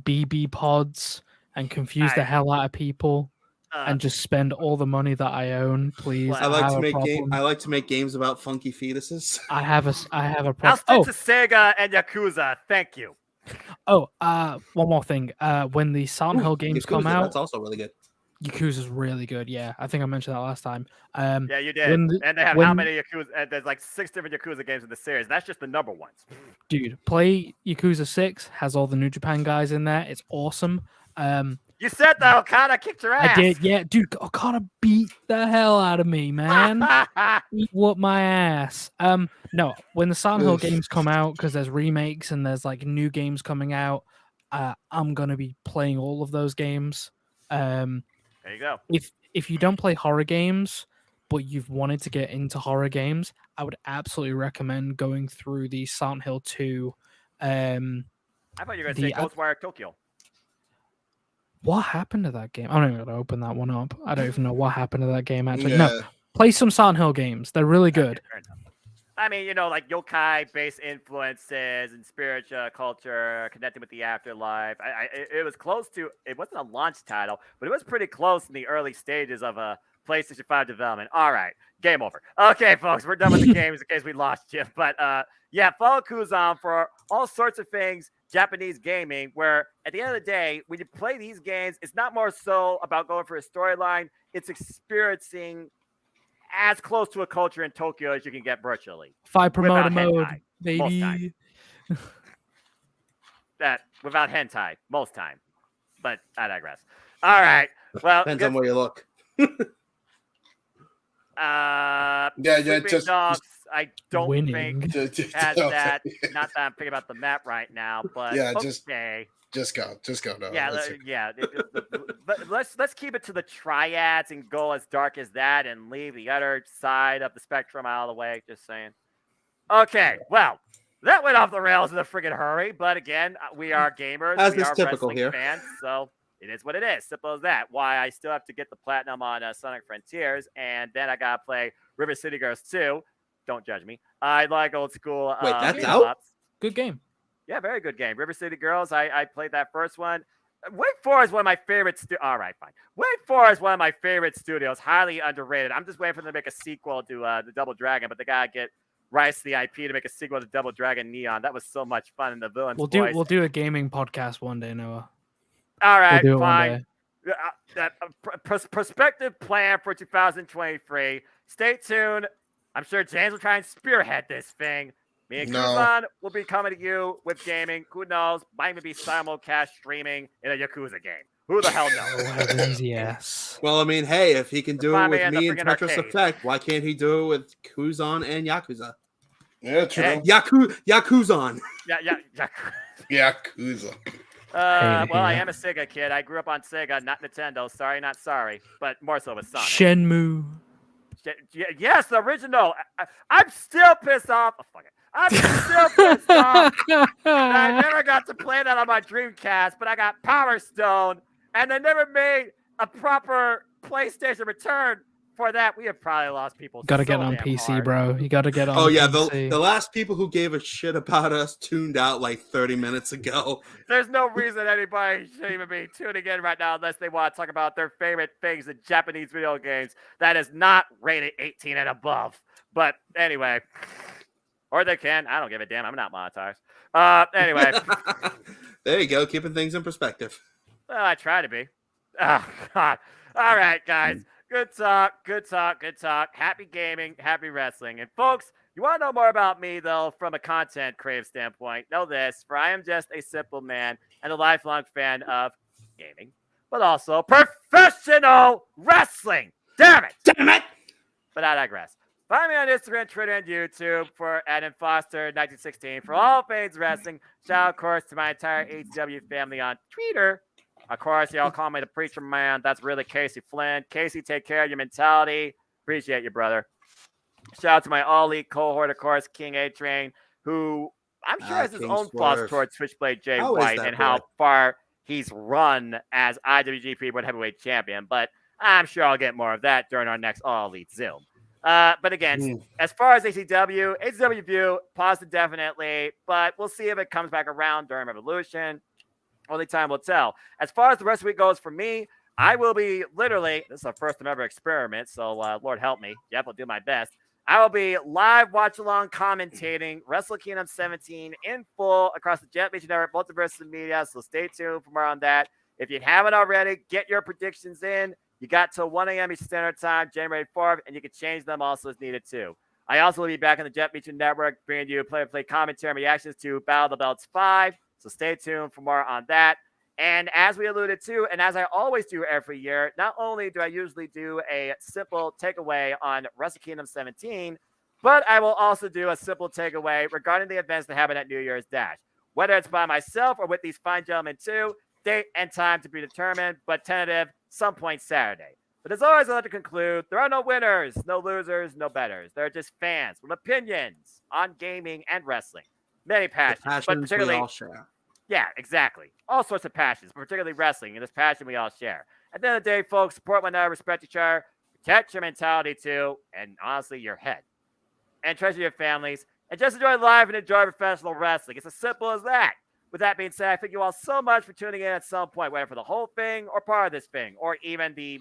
[SPEAKER 3] BB pods and confuse the
[SPEAKER 1] Aye.
[SPEAKER 3] hell out of people, and just spend all the money that I own. Please,
[SPEAKER 1] Well,
[SPEAKER 2] I like
[SPEAKER 3] have
[SPEAKER 2] to
[SPEAKER 3] a
[SPEAKER 2] make
[SPEAKER 3] problem.
[SPEAKER 2] I like to make games about funky fetuses.
[SPEAKER 3] I have a
[SPEAKER 1] I'll
[SPEAKER 3] problem.
[SPEAKER 1] stick to Sega and Yakuza. Thank you.
[SPEAKER 3] One more thing. When the Silent Hill games come
[SPEAKER 2] Yakuza,
[SPEAKER 3] out,
[SPEAKER 2] that's also really good.
[SPEAKER 3] Yakuza's really good. Yeah, I think I mentioned that last time.
[SPEAKER 1] Yeah, you did.
[SPEAKER 3] when the-
[SPEAKER 1] And they have
[SPEAKER 3] when-
[SPEAKER 1] how many Yakuza? There's like 6 different Yakuza games in the series. That's just the number ones.
[SPEAKER 3] Dude, play Yakuza 6. Has all the New Japan guys in there. It's awesome.
[SPEAKER 1] You said that Okada kicked your ass.
[SPEAKER 3] I did. Yeah, dude, Okada beat the hell out of me, man. He whooped my ass. No, when the Silent Hill
[SPEAKER 4] Oof.
[SPEAKER 3] games come out, because there's remakes and there's like new games coming out, I'm gonna be playing all of those games.
[SPEAKER 1] There you go.
[SPEAKER 3] If you don't play horror games, but you've wanted to get into horror games, I would absolutely recommend going through the Silent Hill 2.
[SPEAKER 1] I thought you were going to say
[SPEAKER 3] The-
[SPEAKER 1] Ghostwire Tokyo.
[SPEAKER 3] What happened to that game? I'm not even gonna open that one up. I don't even know what happened to that game actually.
[SPEAKER 4] Yeah.
[SPEAKER 3] No, play some Silent Hill games. They're really good.
[SPEAKER 1] Fair enough. I mean, you know, like yokai-based influences and spiritual culture, connecting with the afterlife. It was close to. It wasn't a launch title, but it was pretty close in the early stages of a PlayStation 5 development. All right, game over. Okay, folks, we're done with the games in case we lost you. But yeah, follow Kuzan for all sorts of things Japanese gaming, where at the end of the day, when you play these games, it's not more so about going for a storyline. It's experiencing as close to a culture in Tokyo as you can get virtually.
[SPEAKER 3] 5 promoter
[SPEAKER 1] Without
[SPEAKER 3] mode,
[SPEAKER 1] hentai, most
[SPEAKER 3] baby.
[SPEAKER 1] That without hentai most time, but I digress. All right. Well,
[SPEAKER 2] Depends on where you look.
[SPEAKER 4] Yeah,
[SPEAKER 1] Sleeping
[SPEAKER 4] just-
[SPEAKER 1] Dogs. I don't
[SPEAKER 3] Winning.
[SPEAKER 1] think has that. Not that I'm thinking about the map right now, but
[SPEAKER 4] Yeah,
[SPEAKER 1] okay.
[SPEAKER 4] just go. No,
[SPEAKER 1] Yeah,
[SPEAKER 4] that's it.
[SPEAKER 1] but let's keep it to the triads and go as dark as that, and leave the other side of the spectrum out of the way. Just saying. Okay, well, that went off the rails in a friggin' hurry, but again, we are gamers,
[SPEAKER 2] As
[SPEAKER 1] we
[SPEAKER 2] is
[SPEAKER 1] are
[SPEAKER 2] typical
[SPEAKER 1] wrestling
[SPEAKER 2] here.
[SPEAKER 1] fans, so it is what it is. Simple as that. Why I still have to get the platinum on Sonic Frontiers, and then I gotta play River City Girls 2. Don't judge me. I like old school.
[SPEAKER 2] Wait, that's
[SPEAKER 1] beat 'em
[SPEAKER 2] out?
[SPEAKER 1] ups.
[SPEAKER 6] Good game.
[SPEAKER 1] Yeah, very good game. River City Girls. I played that first one. Wait 4 is one of my favorite. All right, fine. Wait 4 is one of my favorite studios. Highly underrated. I'm just waiting for them to make a sequel to the Double Dragon, but they gotta get Rice the IP to make a sequel to Double Dragon Neon. That was so much fun in the villain's voice.
[SPEAKER 3] We'll do a gaming podcast one day, Noah.
[SPEAKER 1] All right,
[SPEAKER 3] do it one
[SPEAKER 1] fine.
[SPEAKER 3] day.
[SPEAKER 1] Prospective plan for 2023. Stay tuned. I'm sure James will try and spearhead this thing. Me and
[SPEAKER 4] No.
[SPEAKER 1] Kuzan will be coming to you with gaming. Who knows? Might even be simulcast streaming in a Yakuza game. Who the hell knows?
[SPEAKER 3] Oh, heavens, yes.
[SPEAKER 2] Well, I mean, hey, if he can do it
[SPEAKER 1] Find me
[SPEAKER 2] with
[SPEAKER 1] in the
[SPEAKER 2] me in
[SPEAKER 1] friggin'
[SPEAKER 2] Tetris
[SPEAKER 1] arcade.
[SPEAKER 2] Effect, why can't he do it with Kuzan and Yakuza?
[SPEAKER 4] Yeah, true.
[SPEAKER 1] Hey.
[SPEAKER 2] Yakuzan.
[SPEAKER 1] Yeah.
[SPEAKER 4] Yakuza.
[SPEAKER 1] Well, I
[SPEAKER 3] here.
[SPEAKER 1] am a Sega kid. I grew up on Sega, not Nintendo. Sorry, not sorry. But more so with Sonic.
[SPEAKER 3] Shenmue.
[SPEAKER 1] Yes, the original. I'm still pissed off. Oh, fuck it. I'm still pissed off that I never got to play that on my Dreamcast, but I got Power Stone, and they never made a proper PlayStation return for that. We have probably lost people.
[SPEAKER 3] Gotta
[SPEAKER 1] so
[SPEAKER 3] get on
[SPEAKER 1] damn
[SPEAKER 3] PC,
[SPEAKER 1] hard.
[SPEAKER 3] bro. You gotta get on
[SPEAKER 2] Oh yeah,
[SPEAKER 3] PC.
[SPEAKER 2] the last people who gave a shit about us tuned out like 30 minutes ago.
[SPEAKER 1] There's no reason anybody should even be tuning in right now unless they want to talk about their favorite things in Japanese video games that is not rated 18 and above. But anyway, or they can. I don't give a damn. I'm not monetized. Anyway,
[SPEAKER 2] There you go, keeping things in perspective.
[SPEAKER 1] well, I try to be. Oh, God. All right, guys. Good talk. Happy gaming, happy wrestling. And folks, you want to know more about me, though, from a content creative standpoint, know this, for I am just a simple man and a lifelong fan of gaming, but also professional wrestling. Damn it!
[SPEAKER 2] Damn it!
[SPEAKER 1] But I digress. Find me on Instagram, Twitter, and YouTube for Adam Foster 1916 for all things wrestling. Shout out, of course, to my entire HW family on Twitter. Of course, y'all call me the Preacher Man. That's really Casey Flynn. Casey, take care of your mentality. Appreciate you, brother. Shout out to my all-elite cohort, of course, King A-Train, who I'm sure has his
[SPEAKER 2] King
[SPEAKER 1] own thoughts
[SPEAKER 2] Swerve.
[SPEAKER 1] towards Switchblade Jay
[SPEAKER 2] How is
[SPEAKER 1] White
[SPEAKER 2] that
[SPEAKER 1] and how
[SPEAKER 2] boy?
[SPEAKER 1] far he's run as IWGP World Heavyweight Champion. But I'm sure I'll get more of that during our next all-elite Zoom. But again, as far as ACW view, positive definitely, but we'll see if it comes back around during Revolution. Only time will tell. As far as the rest of the week goes for me, I will be literally, this is our first ever experiment, so Lord help me. Yep, I'll do my best. I will be live watch-along commentating Wrestle Kingdom 17 in full across the Jet Vision Network, Multiverse of Media, so stay tuned for more on that. If you haven't already, get your predictions in. You got till 1 a.m. Eastern Standard Time, January 4th, and you can change them also as needed too. I also will be back on the Jet Vision Network bringing you play-by-play commentary and reactions to Battle of the Belts 5, so stay tuned for more on that. And as we alluded to, and as I always do every year, not only do I usually do a simple takeaway on Wrestle Kingdom 17, but I will also do a simple takeaway regarding the events that happen at New Year's Dash. Whether it's by myself or with these fine gentlemen too, date and time to be determined, but tentative, some point Saturday. But as always, I like to conclude, there are no winners, no losers, no betters. There are just fans with opinions on gaming and wrestling. Many
[SPEAKER 2] The
[SPEAKER 1] passions, but
[SPEAKER 2] passions we
[SPEAKER 1] particularly
[SPEAKER 2] all share.
[SPEAKER 1] yeah, exactly. All sorts of passions, particularly wrestling, and this passion we all share. At the end of the day, folks, support one another, respect each other, protect your mentality too, and honestly, your head. And treasure your families, and just enjoy life and enjoy professional wrestling. It's as simple as that. With that being said, I thank you all so much for tuning in at some point, whether for the whole thing or part of this thing, or even the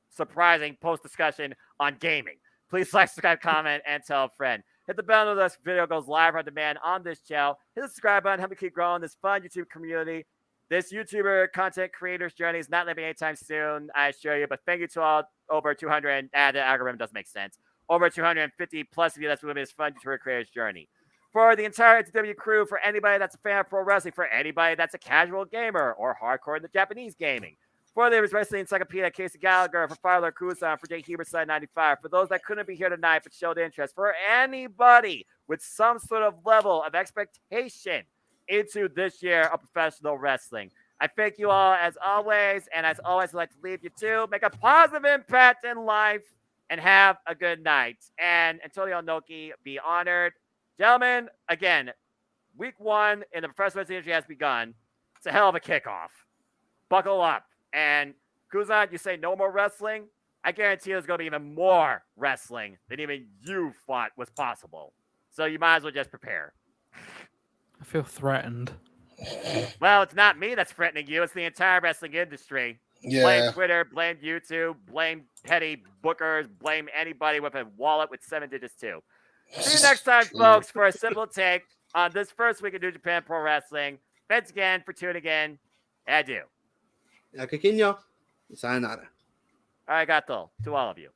[SPEAKER 1] surprising post-discussion on gaming. Please like, subscribe, comment, and tell a friend. Hit the bell when this video goes live on demand on this channel. Hit the subscribe button. Help me keep growing this fun YouTube community. This YouTuber content creator's journey is not living anytime soon, I assure you. But thank you to all over 200. The algorithm doesn't make sense. Over 250 plus of you that's living this fun YouTuber creator's journey. For the entire NTW crew, for anybody that's a fan of pro wrestling, for anybody that's a casual gamer or hardcore in the Japanese gaming, For the Wrestling Encyclopedia, Casey Gallagher, for Filer Kuzan, for Jay Heberside 95. For those that couldn't be here tonight but showed interest, for anybody with some sort of level of expectation into this year of professional wrestling, I thank you all as always. And as always, I'd like to leave you to make a positive impact in life and have a good night. And Antonio Inoki, be honored. Gentlemen, again, week 1 in the professional wrestling industry has begun. It's a hell of a kickoff. Buckle up. And Kuzan, you say no more wrestling? I guarantee there's going to be even more wrestling than even you thought was possible. So you might as well just prepare.
[SPEAKER 3] I feel threatened.
[SPEAKER 1] Well, it's not me that's threatening you. It's the entire wrestling industry.
[SPEAKER 4] Yeah.
[SPEAKER 1] Blame Twitter, blame YouTube, blame petty bookers, blame anybody with a wallet with 7 digits too. See you next time, folks, for a simple take on this first week of New Japan Pro Wrestling. Thanks again for tuning in. Adieu.
[SPEAKER 2] Yakikinyo, sayonara.
[SPEAKER 1] Arigato to all of you.